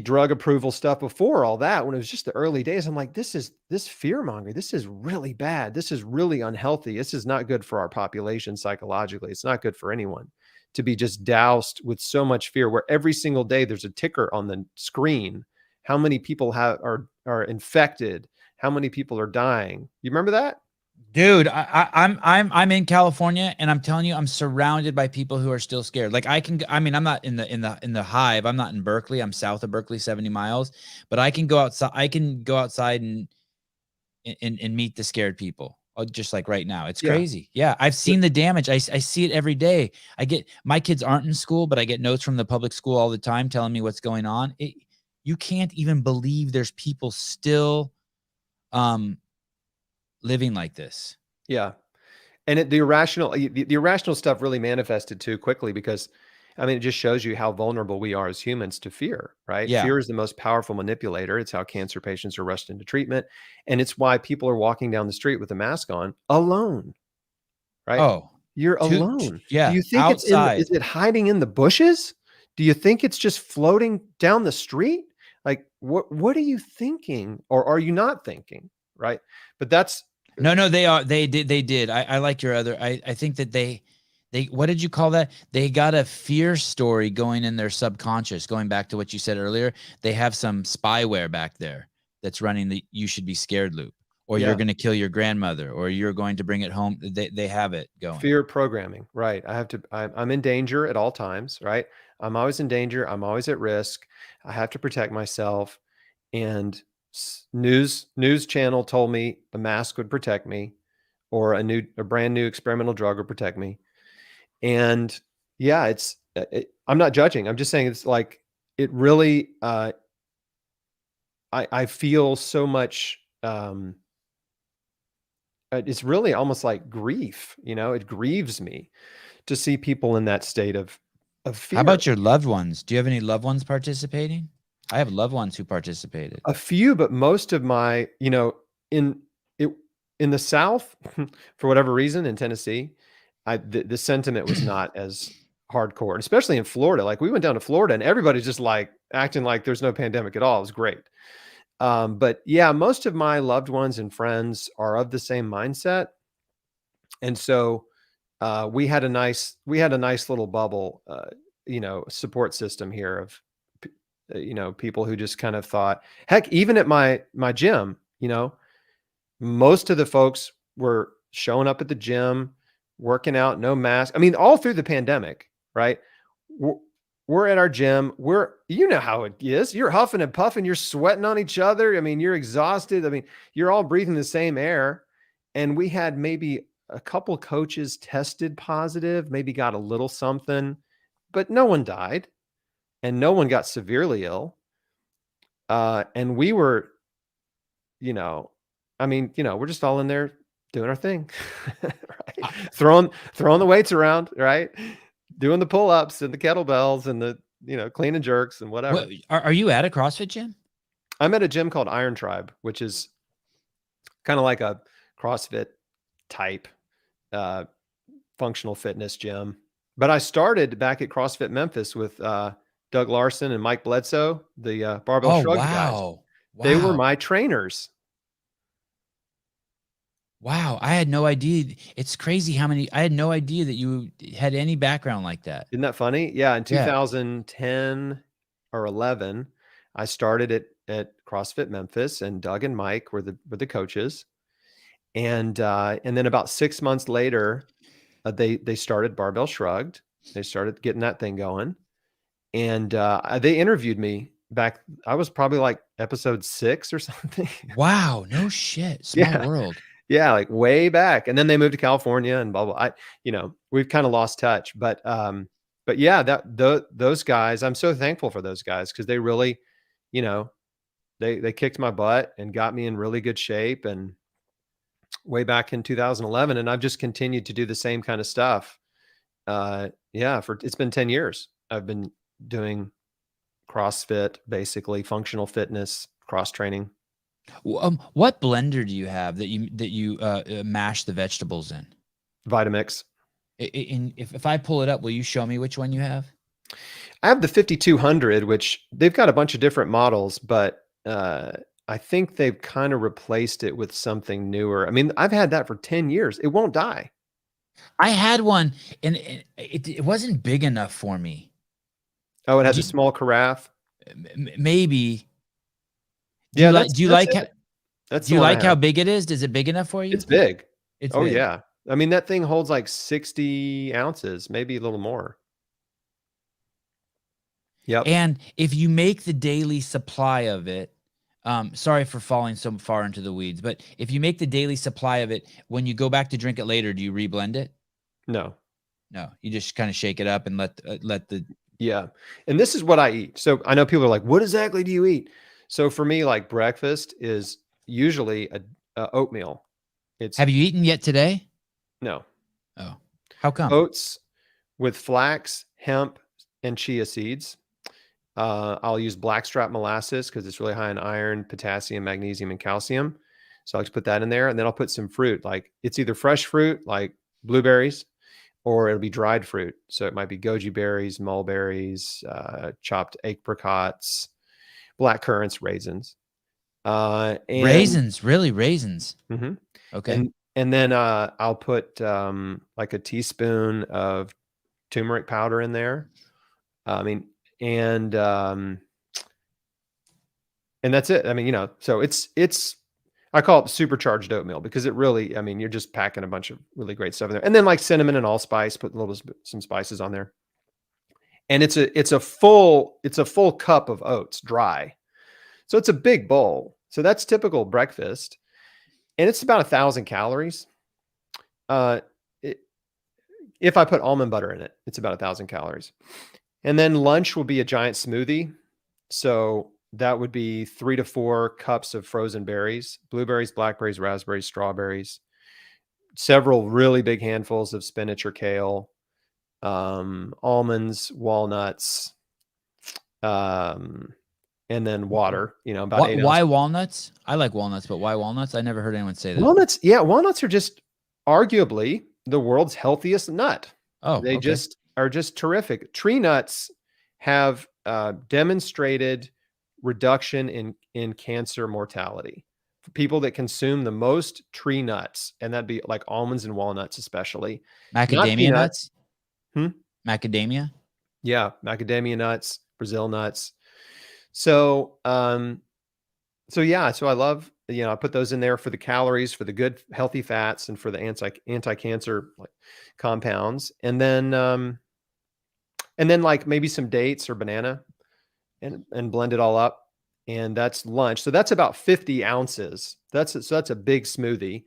S2: drug approval stuff, before all that, when it was just the early days, I'm like, this fear monger, this is really bad. This is really unhealthy. This is not good for our population psychologically. It's not good for anyone to be just doused with so much fear, where every single day there's a ticker on the screen. How many people are infected? How many people are dying? You remember that?
S1: Dude, I'm in California, and I'm telling you, I'm surrounded by people who are still scared. Like, I'm not in the hive. I'm not in Berkeley. I'm south of Berkeley, 70 miles, but I can go outside and meet the scared people. Just like right now. It's crazy. Yeah. I've seen the damage. I see it every day. My kids aren't in school, but I get notes from the public school all the time telling me what's going on. You can't even believe there's people still living like this.
S2: Yeah. And the irrational stuff really manifested too quickly, because I mean, it just shows you how vulnerable we are as humans to fear, right?
S1: Yeah.
S2: Fear is the most powerful manipulator. It's how cancer patients are rushed into treatment. And it's why people are walking down the street with a mask on alone, right?
S1: Oh,
S2: you're alone.
S1: Yeah.
S2: Do you think
S1: outside.
S2: is it hiding in the bushes? Do you think it's just floating down the street? Like, what are you thinking, or are you not thinking? Right. But that's,
S1: no, they did. I like your other, I think that they, what did you call that? They got a fear story going in their subconscious, going back to what you said earlier. They have some spyware back there that's running the, you should be scared loop, or you're going to kill your grandmother, or you're going to bring it home. They have it going.
S2: Fear programming. Right. I'm in danger at all times. Right. I'm always in danger. I'm always at risk. I have to protect myself. And news channel told me a mask would protect me, or a brand new experimental drug would protect me. And yeah, I'm not judging. I'm just saying, it's like, it really, I feel so much, it's really almost like grief, you know, it grieves me to see people in that state of fear.
S1: How about your loved ones? Do you have any loved ones participating? I have loved ones who participated.
S2: A few, but most of my, you know, in the South, for whatever reason, in Tennessee, the sentiment was not as hardcore, especially in Florida. Like, we went down to Florida and everybody's just like acting like there's no pandemic at all. It was great. But yeah, most of my loved ones and friends are of the same mindset. And so, we had a nice little bubble, you know, support system here of, you know, people who just kind of thought, heck, even at my gym, you know, most of the folks were showing up at the gym, working out, no mask. I mean, all through the pandemic, right? We're at our gym. You know how it is. You're huffing and puffing. You're sweating on each other. I mean, you're exhausted. I mean, you're all breathing the same air. And we had maybe a couple coaches tested positive, maybe got a little something, but no one died and no one got severely ill. And we were, you know, I mean, you know, we're just all in there doing our thing, right? Throwing the weights around, right? Doing the pull-ups and the kettlebells and the, you know, clean and jerks and whatever.
S1: What, are you at a CrossFit gym?
S2: I'm at a gym called Iron Tribe, which is kind of like a CrossFit type functional fitness gym. But I started back at CrossFit Memphis with Doug Larson and Mike Bledsoe, the barbell shrug guys.
S1: Wow.
S2: They were my trainers.
S1: Wow. I had no idea. It's crazy I had no idea that you had any background like that.
S2: Isn't that funny? Yeah. In 2010 or 11, I started at CrossFit Memphis, and Doug and Mike were the coaches. And then about 6 months later, they started Barbell Shrugged. They started getting that thing going. And they interviewed me back. I was probably like episode 6 or something.
S1: Wow. No shit. Small world.
S2: Yeah, like way back. And then they moved to California and blah, blah. You know, we've kind of lost touch, but yeah, those guys, I'm so thankful for those guys, because they really, you know, they kicked my butt and got me in really good shape. And way back in 2011. And I've just continued to do the same kind of stuff. It's been 10 years. I've been doing CrossFit, basically functional fitness, cross training.
S1: What blender do you have that you mash the vegetables in?
S2: Vitamix.
S1: If I pull it up, will you show me which one you have?
S2: I have the 5200, which they've got a bunch of different models, but I think they've kind of replaced it with something newer. I mean, I've had that for 10 years. It won't die.
S1: I had one, and it wasn't big enough for me.
S2: Oh, it has a small carafe.
S1: Maybe. Do
S2: Yeah.
S1: you like how big it is? Is it big enough for you?
S2: It's big.
S1: It's
S2: big.
S1: Big.
S2: Yeah. I mean, that thing holds like 60 ounces, maybe a little more. Yep.
S1: And if you make the daily supply of it, sorry for falling so far into the weeds, but if you make the daily supply of it, when you go back to drink it later, do you reblend it?
S2: No,
S1: you just kind of shake it up and let the.
S2: Yeah. And this is what I eat. So I know people are like, what exactly do you eat? So for me, like breakfast is usually a oatmeal.
S1: Have you eaten yet today?
S2: No.
S1: Oh, how come?
S2: Oats with flax, hemp, and chia seeds. I'll use blackstrap molasses because it's really high in iron, potassium, magnesium, and calcium. So I like to put that in there. And then I'll put some fruit. Like it's either fresh fruit, like blueberries, or it'll be dried fruit. So it might be goji berries, mulberries, chopped apricots, black currants, raisins.
S1: Raisins, really raisins.
S2: Mm-hmm.
S1: Okay.
S2: And then I'll put like a teaspoon of turmeric powder in there. And that's it. I mean, so it's I call it supercharged oatmeal because it really, I mean, you're just packing a bunch of really great stuff in there. And then like cinnamon and allspice, put some spices on there. And it's a full cup of oats, dry. So it's a big bowl. So that's typical breakfast. And it's about 1,000 calories. If I put almond butter in it, it's about 1,000 calories. And then lunch will be a giant smoothie. So that would be 3 to 4 cups of frozen berries, blueberries, blackberries, raspberries, strawberries, several really big handfuls of spinach or kale, almonds, walnuts, and then water, about 8
S1: Why
S2: ounces.
S1: walnuts? I like walnuts, but why walnuts? I never heard anyone say that.
S2: Walnuts. Yeah. Walnuts are just arguably the world's healthiest nut.
S1: Oh,
S2: they
S1: okay.
S2: are just terrific. Tree nuts have demonstrated reduction in cancer mortality for people that consume the most tree nuts, and that'd be like almonds and walnuts, especially
S1: macadamia nuts.
S2: Macadamia, nuts, Brazil nuts. So, so I love, I put those in there for the calories, for the good healthy fats, and for the anti-cancer compounds, and then like maybe some dates or banana, and blend it all up, and that's lunch. So that's about 50 ounces. That's a big smoothie.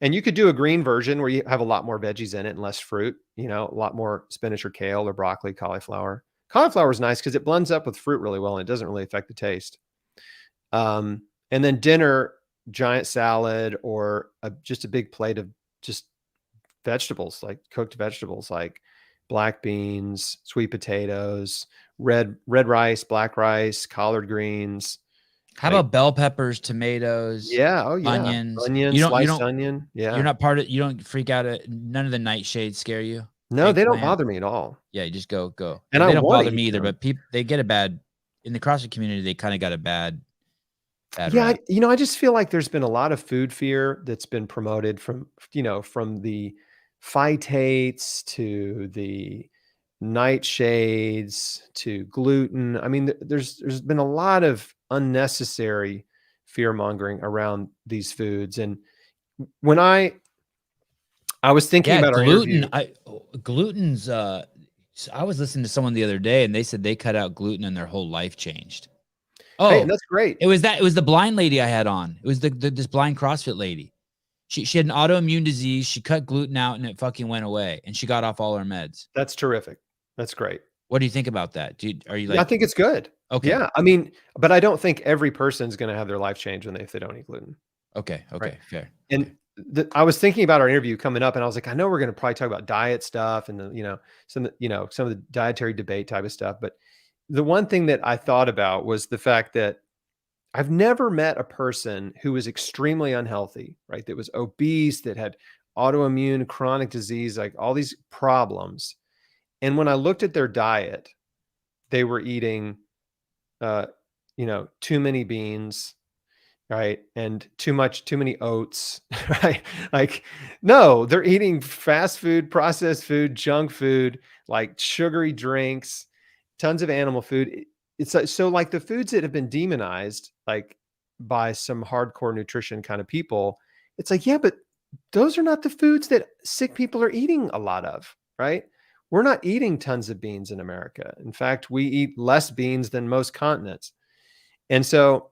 S2: And you could do a green version where you have a lot more veggies in it and less fruit, a lot more spinach or kale or broccoli, cauliflower. Cauliflower is nice because it blends up with fruit really well and it doesn't really affect the taste. And then dinner, giant salad, or just a big plate of just vegetables, like cooked vegetables, like black beans, sweet potatoes, red rice, black rice, collard greens.
S1: How about bell peppers, tomatoes?
S2: Yeah. Oh, yeah.
S1: Onions.
S2: Sliced onion. Yeah.
S1: You're not you don't freak out none of the nightshades scare you?
S2: No, they don't bother me at all.
S1: Yeah, you just go.
S2: And
S1: they don't bother me either, but they get a bad, in the CrossFit community, they kind of got a bad
S2: yeah,
S1: rap.
S2: I just feel like there's been a lot of food fear that's been promoted from the phytates to the nightshades to gluten. I mean, there's been a lot of unnecessary fear mongering around these foods. And when I was thinking about
S1: gluten, gluten's I was listening to someone the other day and they said they cut out gluten and their whole life changed. Oh,
S2: hey, that's great.
S1: It was the blind lady I had on. It was this blind CrossFit lady. She had an autoimmune disease. She cut gluten out and it fucking went away. And she got off all her meds.
S2: That's terrific. That's great.
S1: What do you think about that? Are you like?
S2: I think it's good.
S1: Okay.
S2: Yeah. I mean, but I don't think every person's going to have their life change if they don't eat gluten.
S1: Okay.
S2: Right?
S1: Fair.
S2: And I was thinking about our interview coming up, and I was like, I know we're going to probably talk about diet stuff and some of the dietary debate type of stuff. But the one thing that I thought about was the fact that I've never met a person who was extremely unhealthy, right? That was obese, that had autoimmune, chronic disease, like all these problems. And when I looked at their diet, they were eating, too many beans, right? And too many oats, right? Like, no, they're eating fast food, processed food, junk food, like sugary drinks, tons of animal food. It's so like the foods that have been demonized, like by some hardcore nutrition kind of people, it's like, yeah, but those are not the foods that sick people are eating a lot of, right? We're not eating tons of beans in America. In fact, we eat less beans than most continents. And so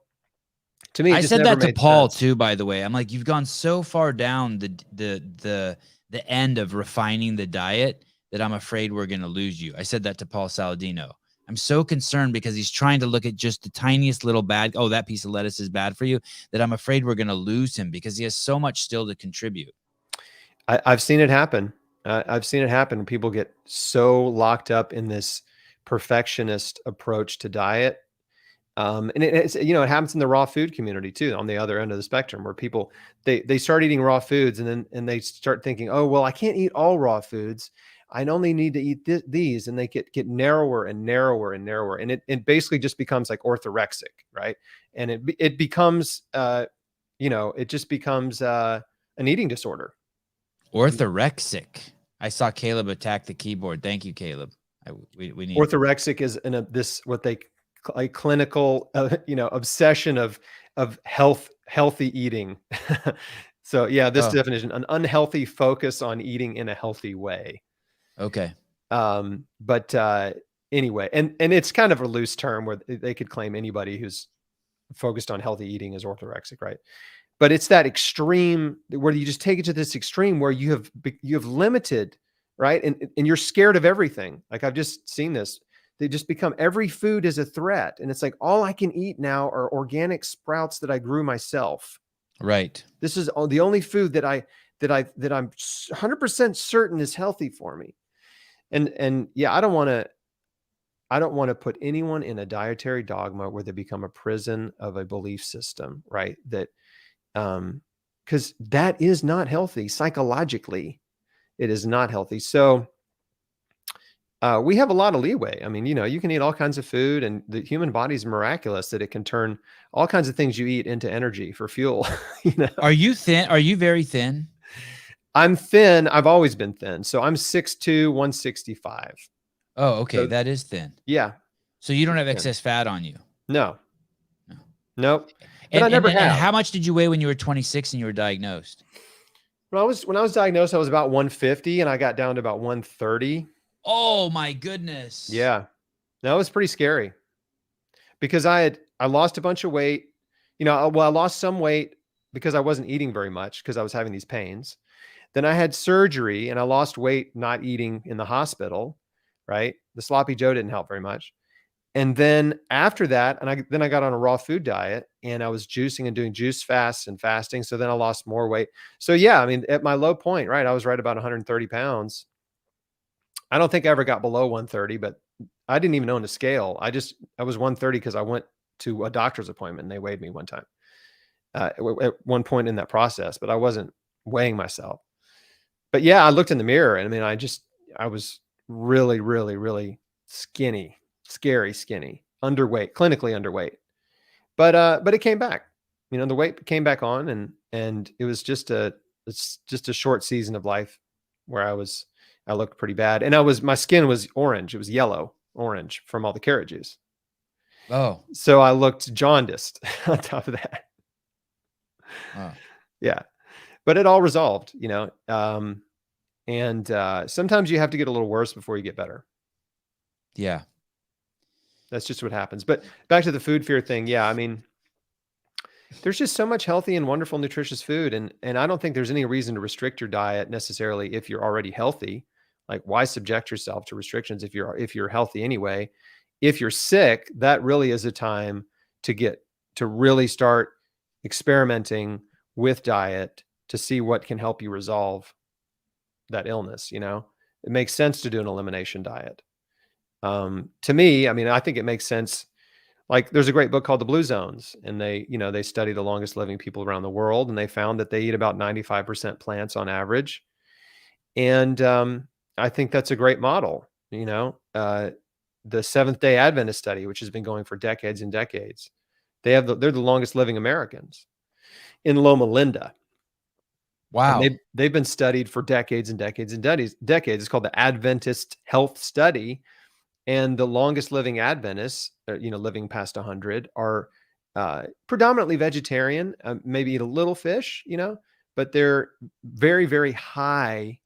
S2: to me,
S1: I said that to Paul too, by the way. I'm like, you've gone so far down the end of refining the diet that I'm afraid we're going to lose you. I said that to Paul Saladino. I'm so concerned because he's trying to look at just the tiniest little bad. Oh, that piece of lettuce is bad for you. That I'm afraid we're going to lose him because he has so much still to contribute.
S2: I've seen it happen. I've seen it happen. People get so locked up in this perfectionist approach to diet. And it happens in the raw food community too, on the other end of the spectrum, where people, they start eating raw foods and they start thinking, oh, well, I can't eat all raw foods. I only need to eat these. And they get narrower and narrower and narrower. And it basically just becomes like orthorexic, right? And it becomes, it just becomes an eating disorder.
S1: Orthorexic. I saw Caleb attack the keyboard. Thank you, Caleb. We need
S2: orthorexic is what they a clinical, obsession of healthy eating. So yeah, this definition, an unhealthy focus on eating in a healthy way.
S1: Okay.
S2: But anyway, and it's kind of a loose term where they could claim anybody who's focused on healthy eating is orthorexic, right? But it's that extreme where you just take it to this extreme where you have limited, right? And you're scared of everything. Like I've just seen this. They just become, every food is a threat. And it's like, all I can eat now are organic sprouts that I grew myself.
S1: Right.
S2: This is the only food that I'm 100% certain is healthy for me. And yeah, I don't want to put anyone in a dietary dogma where they become a prison of a belief system, right? That, because that is not healthy psychologically. It is not healthy. So we have a lot of leeway. I mean, you can eat all kinds of food, and the human body is miraculous that it can turn all kinds of things you eat into energy for fuel.
S1: Are you thin? Are you very thin?
S2: I'm thin. I've always been thin. So I'm 6'2", 165.
S1: Oh, okay. So, that is thin.
S2: Yeah.
S1: So you don't have excess fat on you?
S2: No. Nope. But I never have.
S1: And how much did you weigh when you were 26 and you were diagnosed?
S2: When I was diagnosed, I was about 150 and I got down to about 130.
S1: Oh my goodness.
S2: Yeah. That was pretty scary because I lost a bunch of weight. I lost some weight because I wasn't eating very much because I was having these pains. Then I had surgery and I lost weight not eating in the hospital, right? The sloppy Joe didn't help very much. And then after that, I got on a raw food diet and I was juicing and doing juice fasts and fasting. So then I lost more weight. So yeah, I mean, at my low point, right, I was right about 130 pounds. I don't think I ever got below 130, but I didn't even own a scale. I was 130 because I went to a doctor's appointment and they weighed me one time at one point in that process, but I wasn't weighing myself. But yeah, I looked in the mirror and I mean, I was really, really, really skinny, scary skinny, underweight, clinically underweight. But it came back. The weight came back on, and it was just a short season of life where I looked pretty bad, and my skin was orange. It was yellow orange from all the carrot juice.
S1: Oh,
S2: so I looked jaundiced on top of that.
S1: Oh.
S2: Yeah, but it all resolved, and sometimes you have to get a little worse before you get better.
S1: Yeah.
S2: That's just what happens. But back to the food fear thing. Yeah. I mean, there's just so much healthy and wonderful, nutritious food. And I don't think there's any reason to restrict your diet necessarily if you're already healthy. Like, why subject yourself to restrictions if you're healthy anyway? If you're sick, that really is a time to really start experimenting with diet to see what can help you resolve that illness. You know, it makes sense to do an elimination diet. To me, I mean, I think it makes sense. Like, there's a great book called The Blue Zones, and they study the longest living people around the world, and they found that they eat about 95% plants on average. And I think that's a great model. You know, the Seventh-day Adventist study, which has been going for decades and decades, they're the longest living Americans in Loma Linda.
S1: Wow.
S2: And they've been studied for decades and decades and decades. It's called the Adventist Health Study. And the longest living Adventists, living past 100, are predominantly vegetarian, maybe eat a little fish, but they're very, very high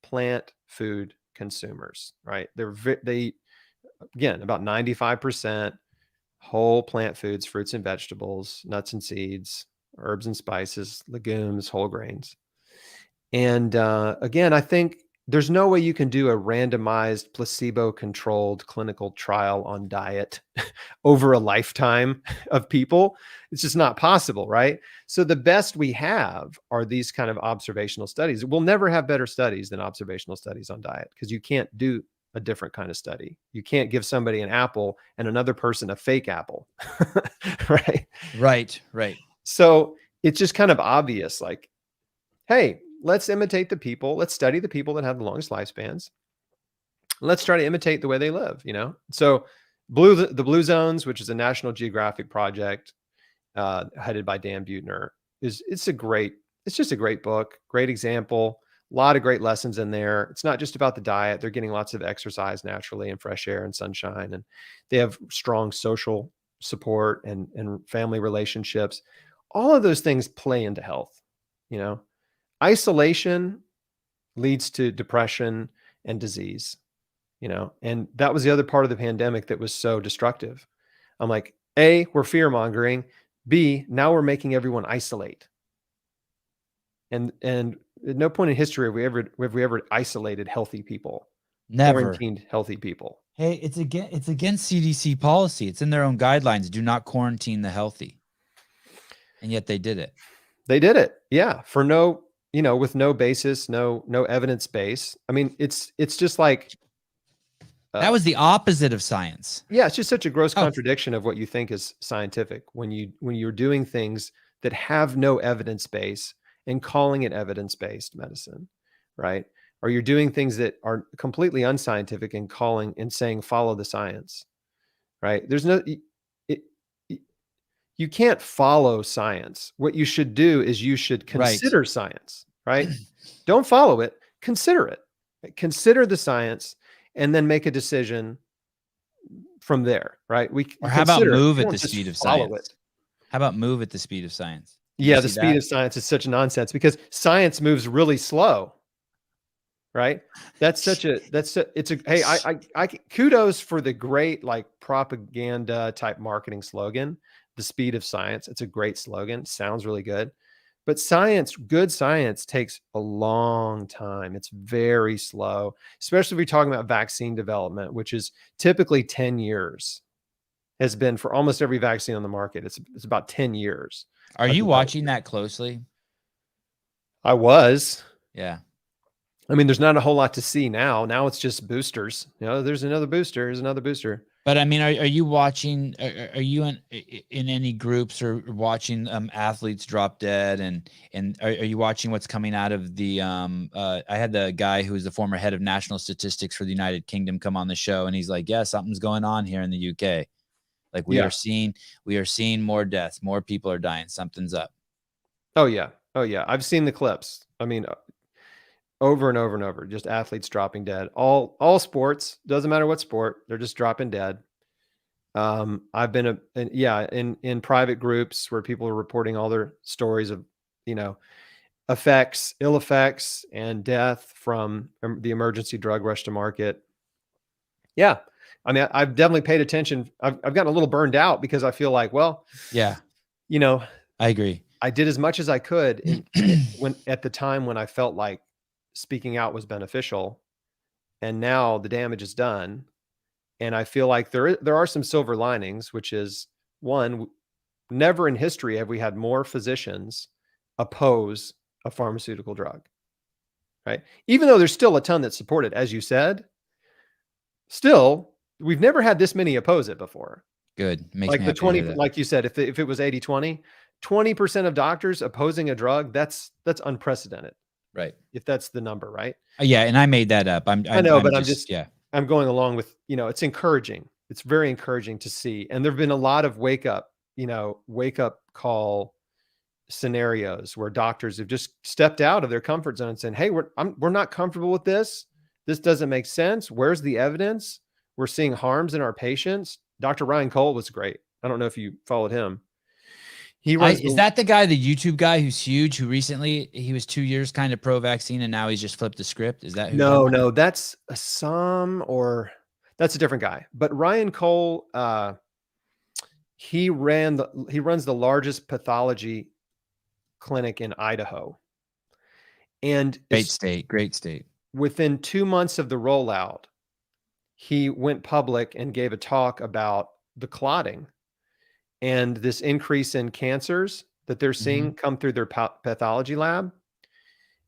S2: plant food consumers, right? They eat, again, about 95% whole plant foods, fruits and vegetables, nuts and seeds, herbs and spices, legumes, whole grains. And again, I think there's no way you can do a randomized, placebo-controlled clinical trial on diet over a lifetime of people. It's just not possible, right? So the best we have are these kind of observational studies. We'll never have better studies than observational studies on diet, because you can't do a different kind of study. You can't give somebody an apple and another person a fake apple, right?
S1: Right.
S2: So it's just kind of obvious, like, hey, let's imitate the people. Let's study the people that have the longest lifespans. Let's try to imitate the way they live, So the Blue Zones, which is a National Geographic project headed by Dan Buettner, it's just a great book, great example, a lot of great lessons in there. It's not just about the diet. They're getting lots of exercise naturally and fresh air and sunshine. And they have strong social support and family relationships. All of those things play into health, Isolation leads to depression and disease, and that was the other part of the pandemic that was so destructive. I'm like, A, we're fear mongering. B, now we're making everyone isolate. And at no point in history have we ever isolated healthy people,
S1: Never
S2: quarantined healthy people.
S1: Hey, it's against CDC policy. It's in their own guidelines. Do not quarantine the healthy. And yet they did it.
S2: They did it. Yeah. For with no basis, no evidence base. I mean, it's just like
S1: that was the opposite of science.
S2: Yeah, it's just such a gross contradiction of what you think is scientific when you're doing things that have no evidence base and calling it evidence-based medicine, right? Or you're doing things that are completely unscientific and saying follow the science, right? You can't follow science. What you should do is you should consider science, right? Don't follow it, consider it. Consider the science and then make a decision from there, right?
S1: How about move at the speed of science? How about move at the speed of science?
S2: Yeah, the speed of science is such nonsense because science moves really slow, right? Hey, I kudos for the great like propaganda type marketing slogan. The speed of science. It's a great slogan. Sounds really good. But good science takes a long time. It's very slow, especially if you're talking about vaccine development, which is typically 10 years, has been for almost every vaccine on the market. It's about 10 years.
S1: Are you watching that closely?
S2: I was.
S1: Yeah.
S2: I mean, there's not a whole lot to see now. Now it's just boosters. There's another booster. Here's another booster.
S1: But I mean, are you watching? Are you in any groups or watching athletes drop dead? And are you watching what's coming out of the? I had the guy who was the former head of national statistics for the United Kingdom come on the show, and he's like, "Yeah, something's going on here in the UK. Like we are seeing more deaths, more people are dying. Something's up."
S2: Oh yeah. I've seen the clips. I mean, over and over and over, just athletes dropping dead. All sports, doesn't matter what sport, they're just dropping dead. I've been in private groups where people are reporting all their stories of ill effects, and death from the emergency drug rush to market. Yeah, I mean, I've definitely paid attention. I've gotten a little burned out because I feel like, well,
S1: yeah, I agree.
S2: I did as much as I could at the time when I felt like speaking out was beneficial, and now the damage is done. And I feel like there are some silver linings, which is one, never in history have we had more physicians oppose a pharmaceutical drug, right? Even though there's still a ton that support it, as you said, still, we've never had this many oppose it before.
S1: Good. Makes
S2: Like
S1: me
S2: the
S1: happy to hear
S2: 20,
S1: that.
S2: like you said, if it was 80-20, 20% of doctors opposing a drug, that's unprecedented.
S1: Right.
S2: If that's the number, right?
S1: Yeah, and I made that up.
S2: I know, but I'm just
S1: yeah.
S2: I'm going along with, it's encouraging. It's very encouraging to see. And there've been a lot of wake up call scenarios where doctors have just stepped out of their comfort zone and saying, "Hey, we're not comfortable with this. This doesn't make sense. Where's the evidence? We're seeing harms in our patients." Dr. Ryan Cole was great. I don't know if you followed him.
S1: Is that the guy, the YouTube guy who's huge, who recently, he was 2 years kind of pro-vaccine and now he's just flipped the script? Is that who?
S2: No, that's that's a different guy. But Ryan Cole, he runs the largest pathology clinic in Idaho. And
S1: great state.
S2: Within 2 months of the rollout, he went public and gave a talk about the clotting and this increase in cancers that they're seeing come through their pathology lab,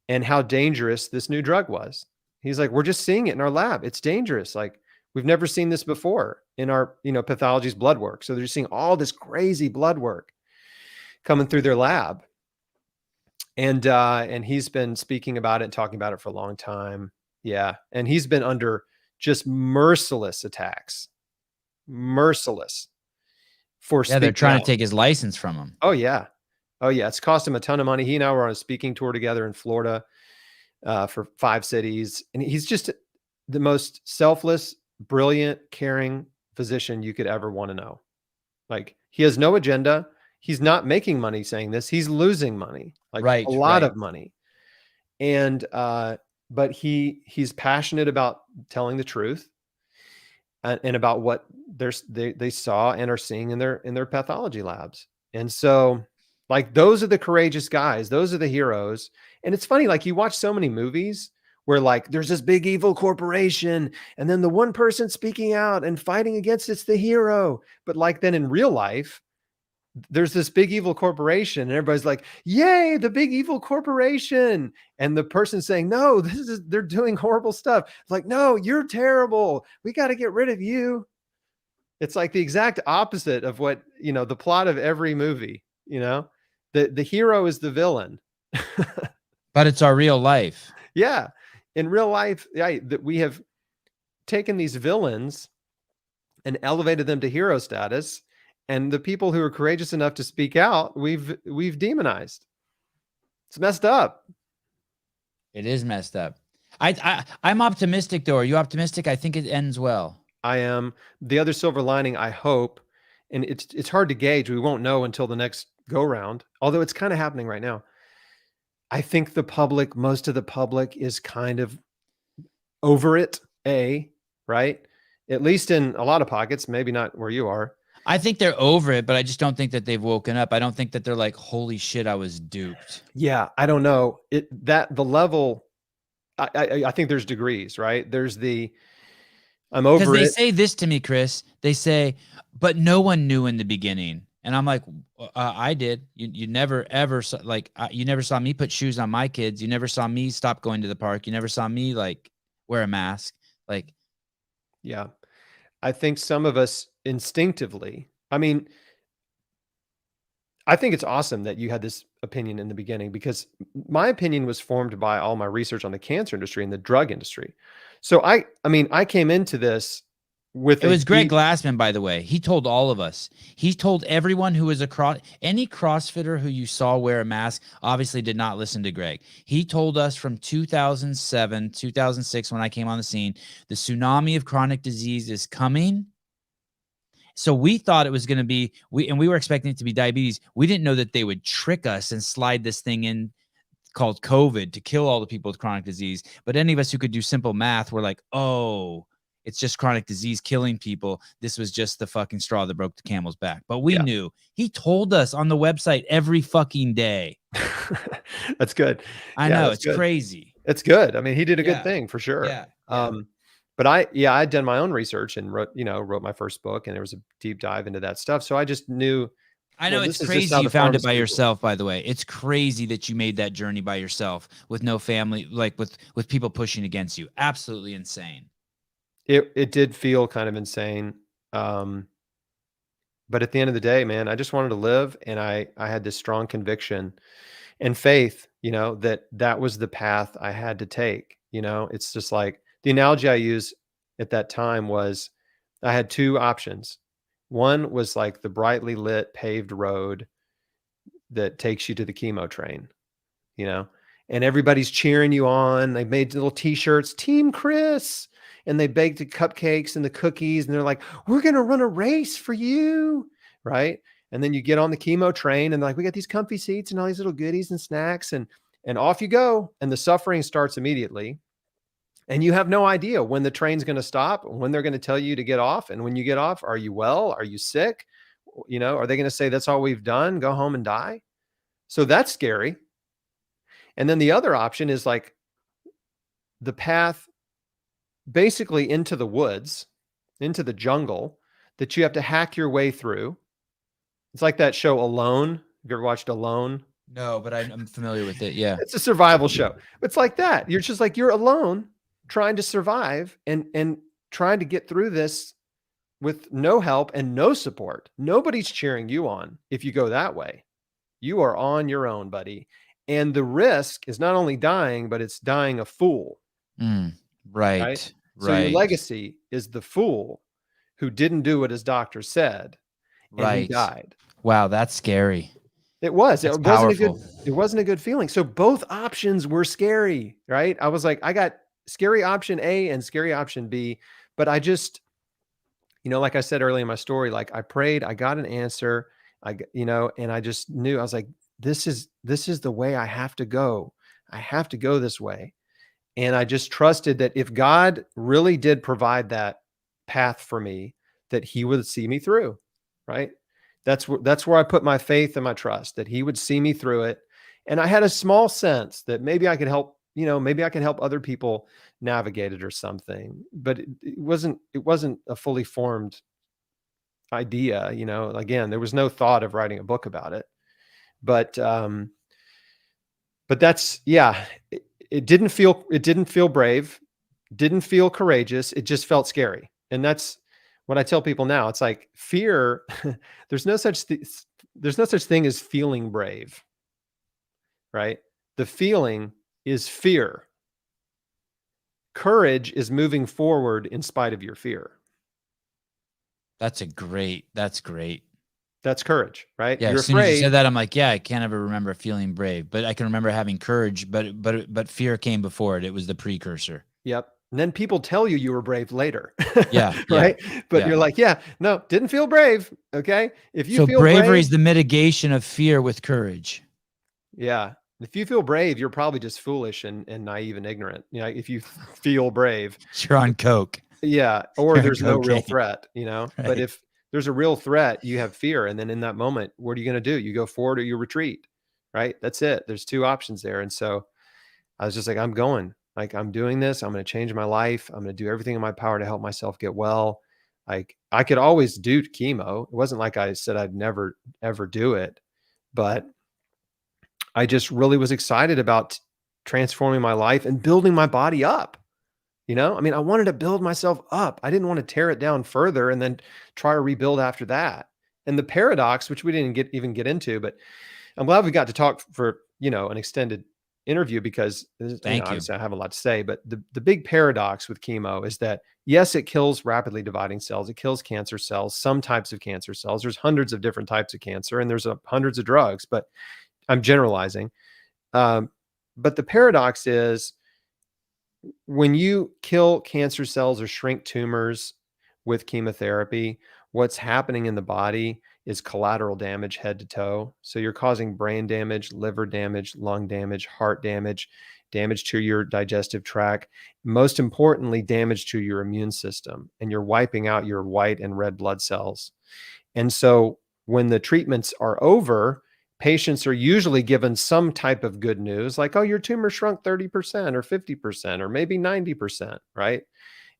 S2: and how dangerous this new drug was. He's like, "We're just seeing it in our lab. It's dangerous. Like, we've never seen this before in our, pathology's blood work." So they're seeing all this crazy blood work coming through their lab. And he's been speaking about it and talking about it for a long time. Yeah. And he's been under just merciless attacks. Merciless.
S1: They're trying to take his license from him.
S2: Oh yeah. It's cost him a ton of money. He and I were on a speaking tour together in Florida for 5 cities. And he's just the most selfless, brilliant, caring physician you could ever want to know. Like, he has no agenda. He's not making money saying this. He's losing money, like a lot of money. And, but he's passionate about telling the truth and about what they saw and are seeing in their pathology labs. And so, like, those are the courageous guys. Those are the heroes. And it's funny, like, you watch so many movies where, like, there's this big evil corporation, and then the one person speaking out and fighting against it's the hero. But, like, then in real life, there's this big evil corporation and everybody's like, "Yay, the big evil corporation." And the person saying, "No, they're doing horrible stuff." It's like, "No, you're terrible. We got to get rid of you." It's like the exact opposite of what, the plot of every movie, the hero is the villain.
S1: But it's our real life.
S2: Yeah. In real life, that we have taken these villains and elevated them to hero status. And the people who are courageous enough to speak out, we've demonized. It's messed up.
S1: It is messed up. I'm optimistic, though. Are you optimistic? I think it ends well.
S2: I am. The other silver lining, I hope, and it's hard to gauge. We won't know until the next go round, although it's kind of happening right now. I think most of the public is kind of over it, right? At least in a lot of pockets, maybe not where you are.
S1: I think they're over it, but I just don't think that they've woken up. I don't think that they're like, "Holy shit, I was duped."
S2: Yeah, I don't know. The level, I think there's degrees, right? There's I'm over it.
S1: Because they say this to me, Chris. They say, "But no one knew in the beginning." And I'm like, "I did. You never ever saw, you never saw me put shoes on my kids. You never saw me stop going to the park. You never saw me wear a mask."
S2: Yeah. I think some of us instinctively, I think it's awesome that you had this opinion in the beginning, because my opinion was formed by all my research on the cancer industry and the drug industry. So I came into this with,
S1: it was Greg Glassman, by the way. He told all of us. He told everyone who was any CrossFitter who you saw wear a mask obviously did not listen to Greg. He told us from 2007, 2006, when I came on the scene, the tsunami of chronic disease is coming. So we thought it was going to be, we were expecting it to be diabetes. We didn't know that they would trick us and slide this thing in called COVID to kill all the people with chronic disease. But any of us who could do simple math were like, "Oh, it's just chronic disease killing people. This was just the fucking straw that broke the camel's back." But we knew. He told us on the website every fucking day.
S2: That's good.
S1: I know. It's good. Crazy.
S2: It's good. He did a good thing for sure.
S1: Yeah.
S2: But I'd done my own research and wrote my first book, and there was a deep dive into that stuff. So I just knew
S1: I know
S2: Well,
S1: it's
S2: this is just
S1: crazy
S2: how
S1: you
S2: the
S1: found it by
S2: pharmaceutical-
S1: yourself, by the way. It's crazy that you made that journey by yourself with no family, like with people pushing against you. Absolutely insane.
S2: It did feel kind of insane. But at the end of the day, man, I just wanted to live, and I had this strong conviction and faith, that was the path I had to take. It's just like the analogy I use at that time was I had two options. One was like the brightly lit paved road that takes you to the chemo train, and everybody's cheering you on. They made little t-shirts, Team Chris, and they baked the cupcakes and the cookies, and they're like, we're going to run a race for you. Right. And then you get on the chemo train, and like, we got these comfy seats and all these little goodies and snacks, and off you go. And the suffering starts immediately. And you have no idea when the train's going to stop, when they're going to tell you to get off. And when you get off, are you well? Are you sick? Are they going to say, that's all we've done? Go home and die. So that's scary. And then the other option is like the path basically into the woods, into the jungle that you have to hack your way through. It's like that show Alone. Have you ever watched Alone?
S1: No, but I'm familiar with it. Yeah.
S2: It's a survival show. It's like that. You're just like, you're alone trying to survive and trying to get through this with no help and no support. Nobody's cheering you on if you go that way. You are on your own, buddy. And the risk is not only dying, but it's dying a fool.
S1: Right.
S2: So your legacy is the fool who didn't do what his doctor said, and he died.
S1: Wow, that's scary.
S2: It was.
S1: That's
S2: it wasn't
S1: powerful.
S2: It wasn't a good feeling. So both options were scary, right? I was like, I got scary option A and scary option B, but I just, like I said earlier in my story, like I prayed, I got an answer, and I just knew, I was like, this is the way I have to go. I have to go this way. And I just trusted that if God really did provide that path for me, that he would see me through, right? That's where I put my faith and my trust, that he would see me through it. And I had a small sense that maybe I could help, maybe I can help other people navigate it or something, but it wasn't a fully formed idea. Again, there was no thought of writing a book about it, but that's, yeah, it didn't feel brave, didn't feel courageous. It just felt scary. And that's what I tell people now. It's like fear. There's no such thing as feeling brave, right? The feeling is fear. Courage is moving forward in spite of your fear.
S1: That's great.
S2: That's courage, right?
S1: Yeah. As soon as you said that, I'm like, yeah, I can't ever remember feeling brave, but I can remember having courage, but fear came before it. It was the precursor.
S2: Yep. And then people tell you were brave later.
S1: Yeah.
S2: Right. Yeah, but you're like, yeah, no, didn't feel brave. Okay. If you feel
S1: bravery
S2: brave,
S1: is the mitigation of fear with courage.
S2: Yeah. If you feel brave, you're probably just foolish and naive and ignorant. If you feel brave,
S1: you're on coke.
S2: Yeah. Or there's no real threat,
S1: Right.
S2: But if there's a real threat, you have fear. And then in that moment, what are you going to do? You go forward or you retreat, right? That's it. There's two options there. And so I was just like, I'm going. Like, I'm doing this. I'm going to change my life. I'm going to do everything in my power to help myself get well. Like, I could always do chemo. It wasn't like I said I'd never, ever do it, but I just really was excited about transforming my life and building my body up. I wanted to build myself up. I didn't want to tear it down further and then try to rebuild after that. And the paradox, which we didn't even get into, but I'm glad we got to talk for, an extended interview, because obviously I have a lot to say, but the big paradox with chemo is that, yes, it kills rapidly dividing cells. It kills cancer cells, some types of cancer cells. There's hundreds of different types of cancer, and there's hundreds of drugs, but I'm generalizing. But the paradox is, when you kill cancer cells or shrink tumors with chemotherapy, what's happening in the body is collateral damage head to toe. So you're causing brain damage, liver damage, lung damage, heart damage, damage to your digestive tract, most importantly, damage to your immune system, and you're wiping out your white and red blood cells. And so when the treatments are over, patients are usually given some type of good news, like, oh, your tumor shrunk 30% or 50% or maybe 90%, right?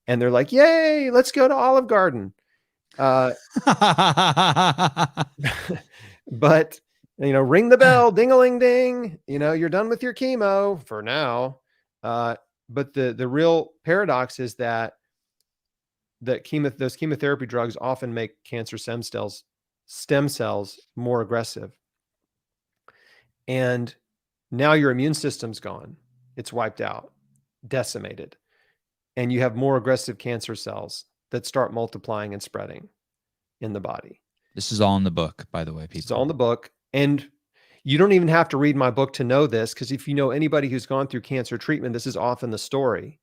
S2: And they're like, yay, let's go to Olive Garden. But, ring the bell, ding-a-ling-ding, you're done with your chemo for now. But the real paradox is that those chemotherapy drugs often make cancer stem cells more aggressive. And now your immune system's gone. It's wiped out, decimated. And you have more aggressive cancer cells that start multiplying and spreading in the body.
S1: This is all in the book, by the way, people.
S2: It's all in the book. And you don't even have to read my book to know this, because if you know anybody who's gone through cancer treatment, this is often the story,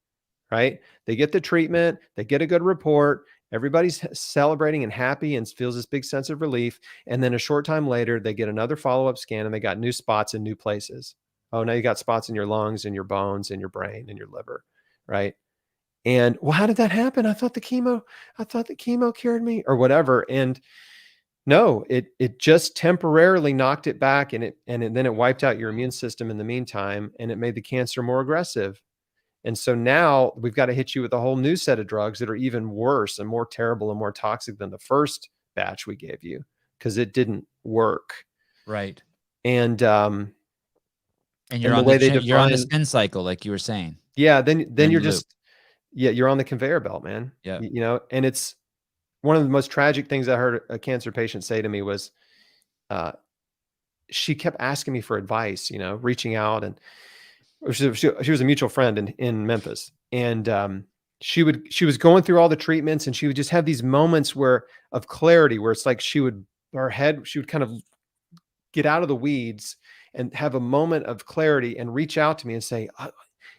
S2: right? They get the treatment, they get a good report, everybody's celebrating and happy and feels this big sense of relief. And then a short time later, they get another follow-up scan and they got new spots in new places. Oh, now you got spots in your lungs and your bones and your brain and your liver, right? And well, how did that happen? I thought the chemo cured me or whatever. And no, it just temporarily knocked it back, and then it wiped out your immune system in the meantime, and it made the cancer more aggressive. And so now we've got to hit you with a whole new set of drugs that are even worse and more terrible and more toxic than the first batch we gave you, because it didn't work.
S1: Right.
S2: And
S1: you're on the spin cycle, like you were saying.
S2: Yeah. Then you're just, you're on the conveyor belt, man.
S1: Yeah.
S2: And it's one of the most tragic things I heard a cancer patient say to me was, she kept asking me for advice, reaching out, and she was a mutual friend in Memphis. And, she was going through all the treatments, and she would just have these moments of clarity, where it's like she would kind of get out of the weeds and have a moment of clarity and reach out to me and say,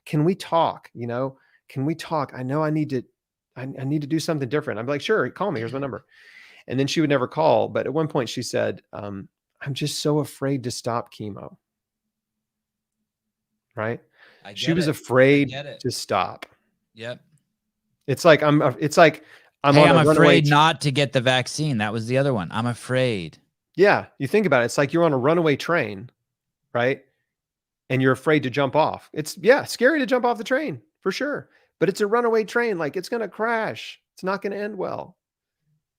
S2: can we talk? Can we talk? I know I need to do something different. I'm like, sure, call me. Here's my number. And then she would never call. But at one point she said, I'm just so afraid to stop chemo. Right. She was afraid to stop.
S1: Yep.
S2: It's like, I'm
S1: afraid not to get the vaccine. That was the other one. I'm afraid.
S2: Yeah. You think about it. It's like you're on a runaway train, right? And you're afraid to jump off. It's scary to jump off the train for sure. But it's a runaway train. Like, it's going to crash. It's not going to end well.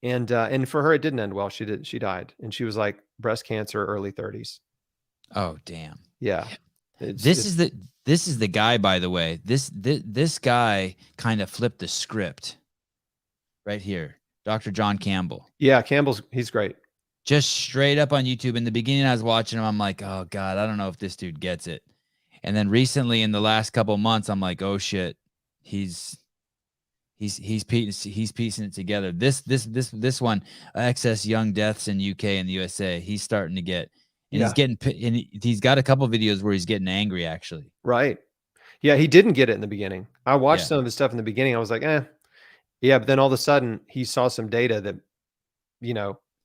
S2: And for her, it didn't end well. She died, and she was like breast cancer, early 30s.
S1: Oh, damn.
S2: Yeah.
S1: This is the guy, by the way. This guy kind of flipped the script right here. Dr. John Campbell.
S2: Yeah. He's great.
S1: Just straight up on YouTube. In the beginning, I was watching him. I'm like, oh God, I don't know if this dude gets it. And then recently, in the last couple of months, I'm like, oh shit. He's piecing it together. This one, excess young deaths in UK and the USA. He's starting to get, and he's got a couple of videos where he's getting angry, actually.
S2: Right. Yeah. He didn't get it in the beginning. I watched some of his stuff in the beginning. I was like, yeah. But then all of a sudden he saw some data that,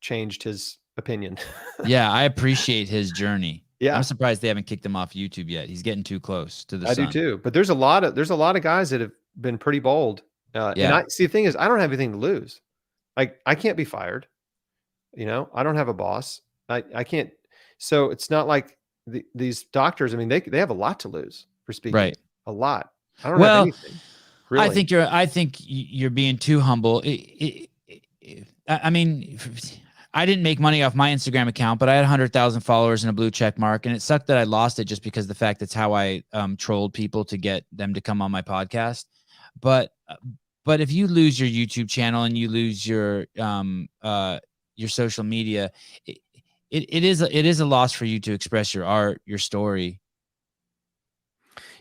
S2: changed his opinion.
S1: Yeah. I appreciate his journey.
S2: Yeah.
S1: I'm surprised they haven't kicked him off YouTube yet. He's getting too close to the sun.
S2: I do too. But there's a lot of guys that have been pretty bold. And the thing is, I don't have anything to lose. Like, I can't be fired. I don't have a boss. I can't. So it's not like these doctors. I mean, they have a lot to lose for speaking.
S1: Right.
S2: A lot. I don't have anything. Really.
S1: I think you're being too humble. I mean, I didn't make money off my Instagram account, but I had 100,000 followers and a blue check mark. And it sucked that I lost it, just because the fact that's how I trolled people to get them to come on my podcast. But if you lose your YouTube channel and you lose your social media, it is a loss for you to express your art, your story.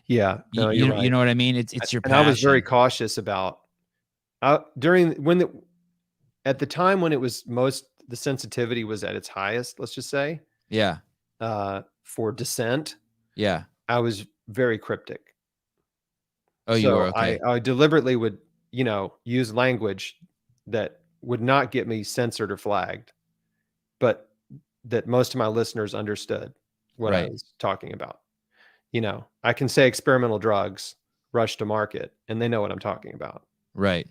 S2: Yeah. No,
S1: you
S2: right.
S1: know what I mean? It's your passion.
S2: And I was very cautious about at the time when it was the sensitivity was at its highest, let's just say.
S1: Yeah.
S2: For dissent.
S1: Yeah.
S2: I was very cryptic.
S1: Oh, you were okay.
S2: I deliberately would, use language that would not get me censored or flagged, but that most of my listeners understood what I was talking about. I can say experimental drugs rush to market, and they know what I'm talking about.
S1: Right.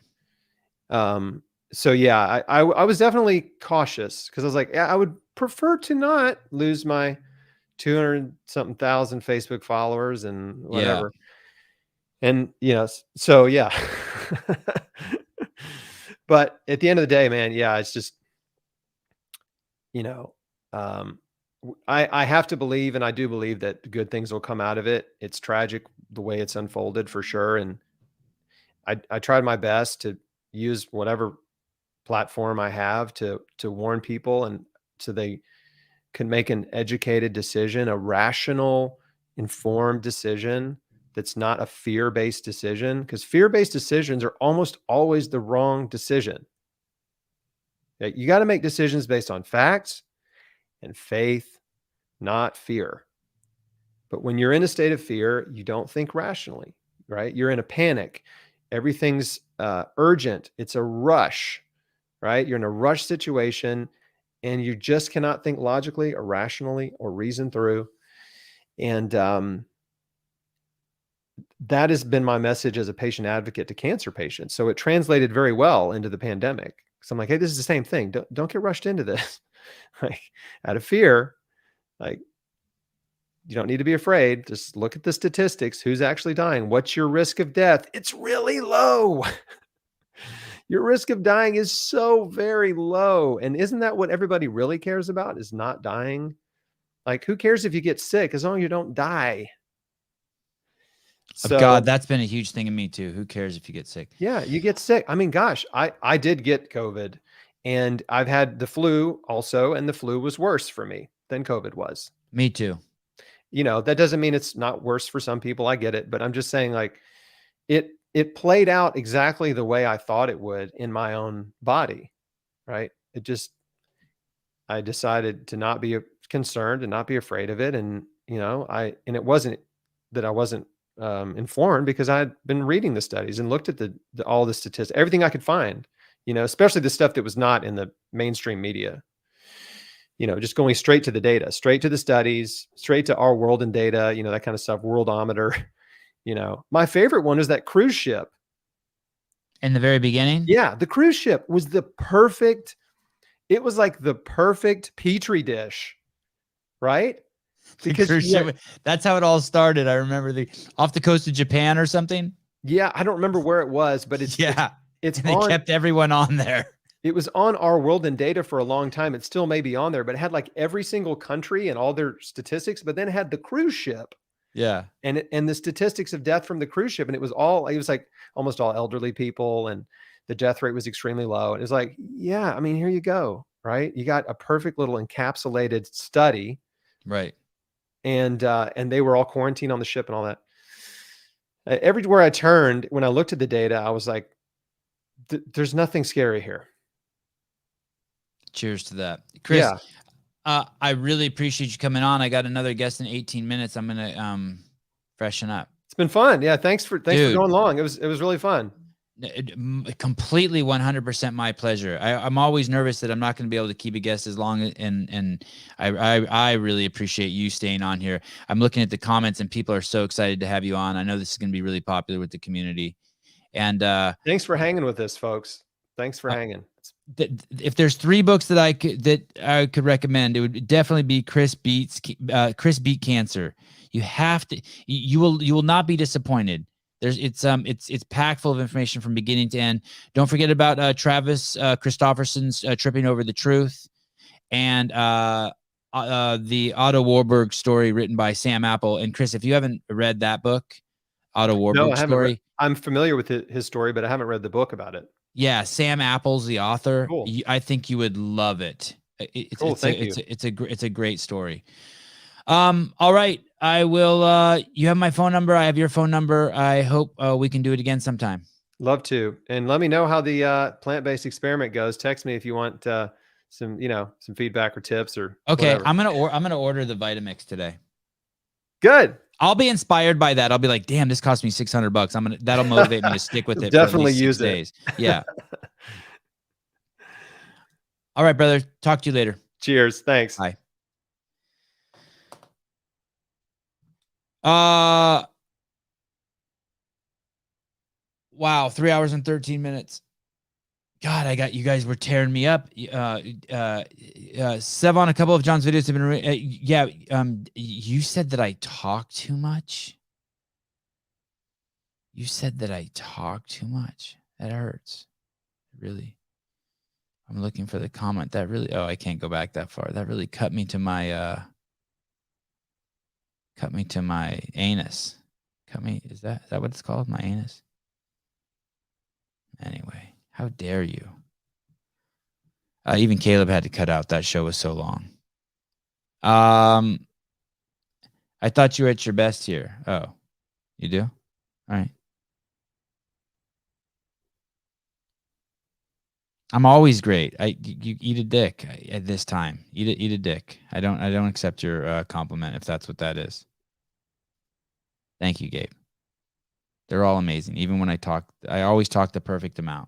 S2: So yeah, I was definitely cautious, because I was like, I would prefer to not lose my 200-something thousand Facebook followers and whatever. Yeah. And so yeah. But at the end of the day, man, it's just, I have to believe, and I do believe that good things will come out of it. It's tragic the way it's unfolded for sure. And I tried my best to use whatever platform I have to warn people, and so they can make an educated decision, a rational, informed decision that's not a fear-based decision, because fear-based decisions are almost always the wrong decision. You got to make decisions based on facts and faith, not fear. But when you're in a state of fear, you don't think rationally, right? You're in a panic. Everything's urgent. It's a rush, right? You're in a rush situation, and you just cannot think logically or rationally or reason through. And that has been my message as a patient advocate to cancer patients. So it translated very well into the pandemic. So I'm like, hey, this is the same thing. Don't get rushed into this. Like, out of fear, like, you don't need to be afraid. Just look at the statistics. Who's actually dying? What's your risk of death? It's really low. Your risk of dying is so very low. And isn't that what everybody really cares about, is not dying? Like, who cares if you get sick as long as you don't die?
S1: So, God, that's been a huge thing in me too. Who cares if you get sick?
S2: Yeah, you get sick. I mean, gosh, I did get COVID, and I've had the flu also, and the flu was worse for me than COVID was.
S1: Me too.
S2: You know, that doesn't mean it's not worse for some people. I get it. But I'm just saying, like, it played out exactly the way I thought it would in my own body, right? I decided to not be concerned and not be afraid of it. And, you know, it wasn't that I wasn't informed, because I had been reading the studies and looked at all the statistics, everything I could find, you know, especially the stuff that was not in the mainstream media, you know, just going straight to the data, straight to the studies, straight to our world and data, you know, that kind of stuff, worldometer. You know, my favorite one is that cruise ship.
S1: In the very beginning?
S2: Yeah, the cruise ship was it was like the perfect petri dish, right? Because
S1: that's how it all started. I remember off the coast of Japan or something.
S2: Yeah, I don't remember where it was, but it's
S1: they kept everyone on there.
S2: It was on our world and data for a long time. It still may be on there, but it had like every single country and all their statistics, but then it had the cruise ship.
S1: Yeah.
S2: And the statistics of death from the cruise ship. And it was like almost all elderly people, and the death rate was extremely low. And it was like, yeah, I mean, here you go, right? You got a perfect little encapsulated study.
S1: Right.
S2: And they were all quarantined on the ship and all that. Everywhere I turned, when I looked at the data, I was like, there's nothing scary here.
S1: Cheers to that. Chris,
S2: yeah.
S1: I really appreciate you coming on. I got another guest in 18 minutes. I'm going to freshen up.
S2: It's been fun. Yeah. Thanks for going long. It was really fun.
S1: Completely 100% my pleasure. I'm always nervous that I'm not going to be able to keep a guest as long, and I really appreciate you staying on here. I'm looking at the comments, and people are so excited to have you on. I know this is going to be really popular with the community. And
S2: thanks for hanging with us, folks. Thanks for hanging.
S1: If there's 3 books that I could recommend, it would definitely be Chris Beat Cancer. You have to. You will not be disappointed. It's packed full of information from beginning to end. Don't forget about Travis Christofferson's Tripping Over the Truth, and the Otto Warburg story written by Sam Apple. And Chris, if you haven't read that book, Otto Warburg story,
S2: I'm familiar with his story, but I haven't read the book about it.
S1: Yeah, Sam Apple's the author.
S2: Cool.
S1: I think you would love it. It's a great story. All right. I will, you have my phone number. I have your phone number. I hope we can do it again sometime.
S2: Love to. And let me know how the plant-based experiment goes. Text me if you want some feedback or tips or
S1: okay.
S2: whatever.
S1: I'm going to order the Vitamix today.
S2: Good.
S1: I'll be inspired by that. I'll be like, damn, this cost me $600. That'll motivate me to stick with it.
S2: Definitely
S1: for
S2: use
S1: 6 days. Yeah. All right, brother. Talk to you later.
S2: Cheers. Thanks.
S1: Bye. Wow, 3 hours and 13 minutes. God, you guys were tearing me up. Sevan, a couple of John's videos have been, you said that I talk too much. You said that I talk too much. That hurts. Really. I'm looking for the comment that really, oh, I can't go back that far. That really cut me to my anus. Is that what it's called? My anus? Anyway, how dare you? Even Caleb had to cut out. That show was so long. I thought you were at your best here. Oh, you do? All right. I'm always great. You eat a dick at this time. Eat a dick. I don't accept your compliment if that's what that is. Thank you, Gabe. They're all amazing. Even when I talk, I always talk the perfect amount.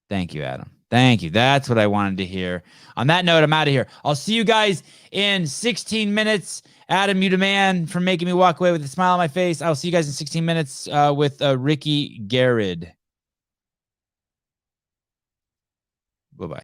S1: Thank you, Adam. Thank you. That's what I wanted to hear. On that note, I'm out of here. I'll see you guys in 16 minutes. Adam, you demand for making me walk away with a smile on my face. I'll see you guys in 16 minutes with Ricky Garrett.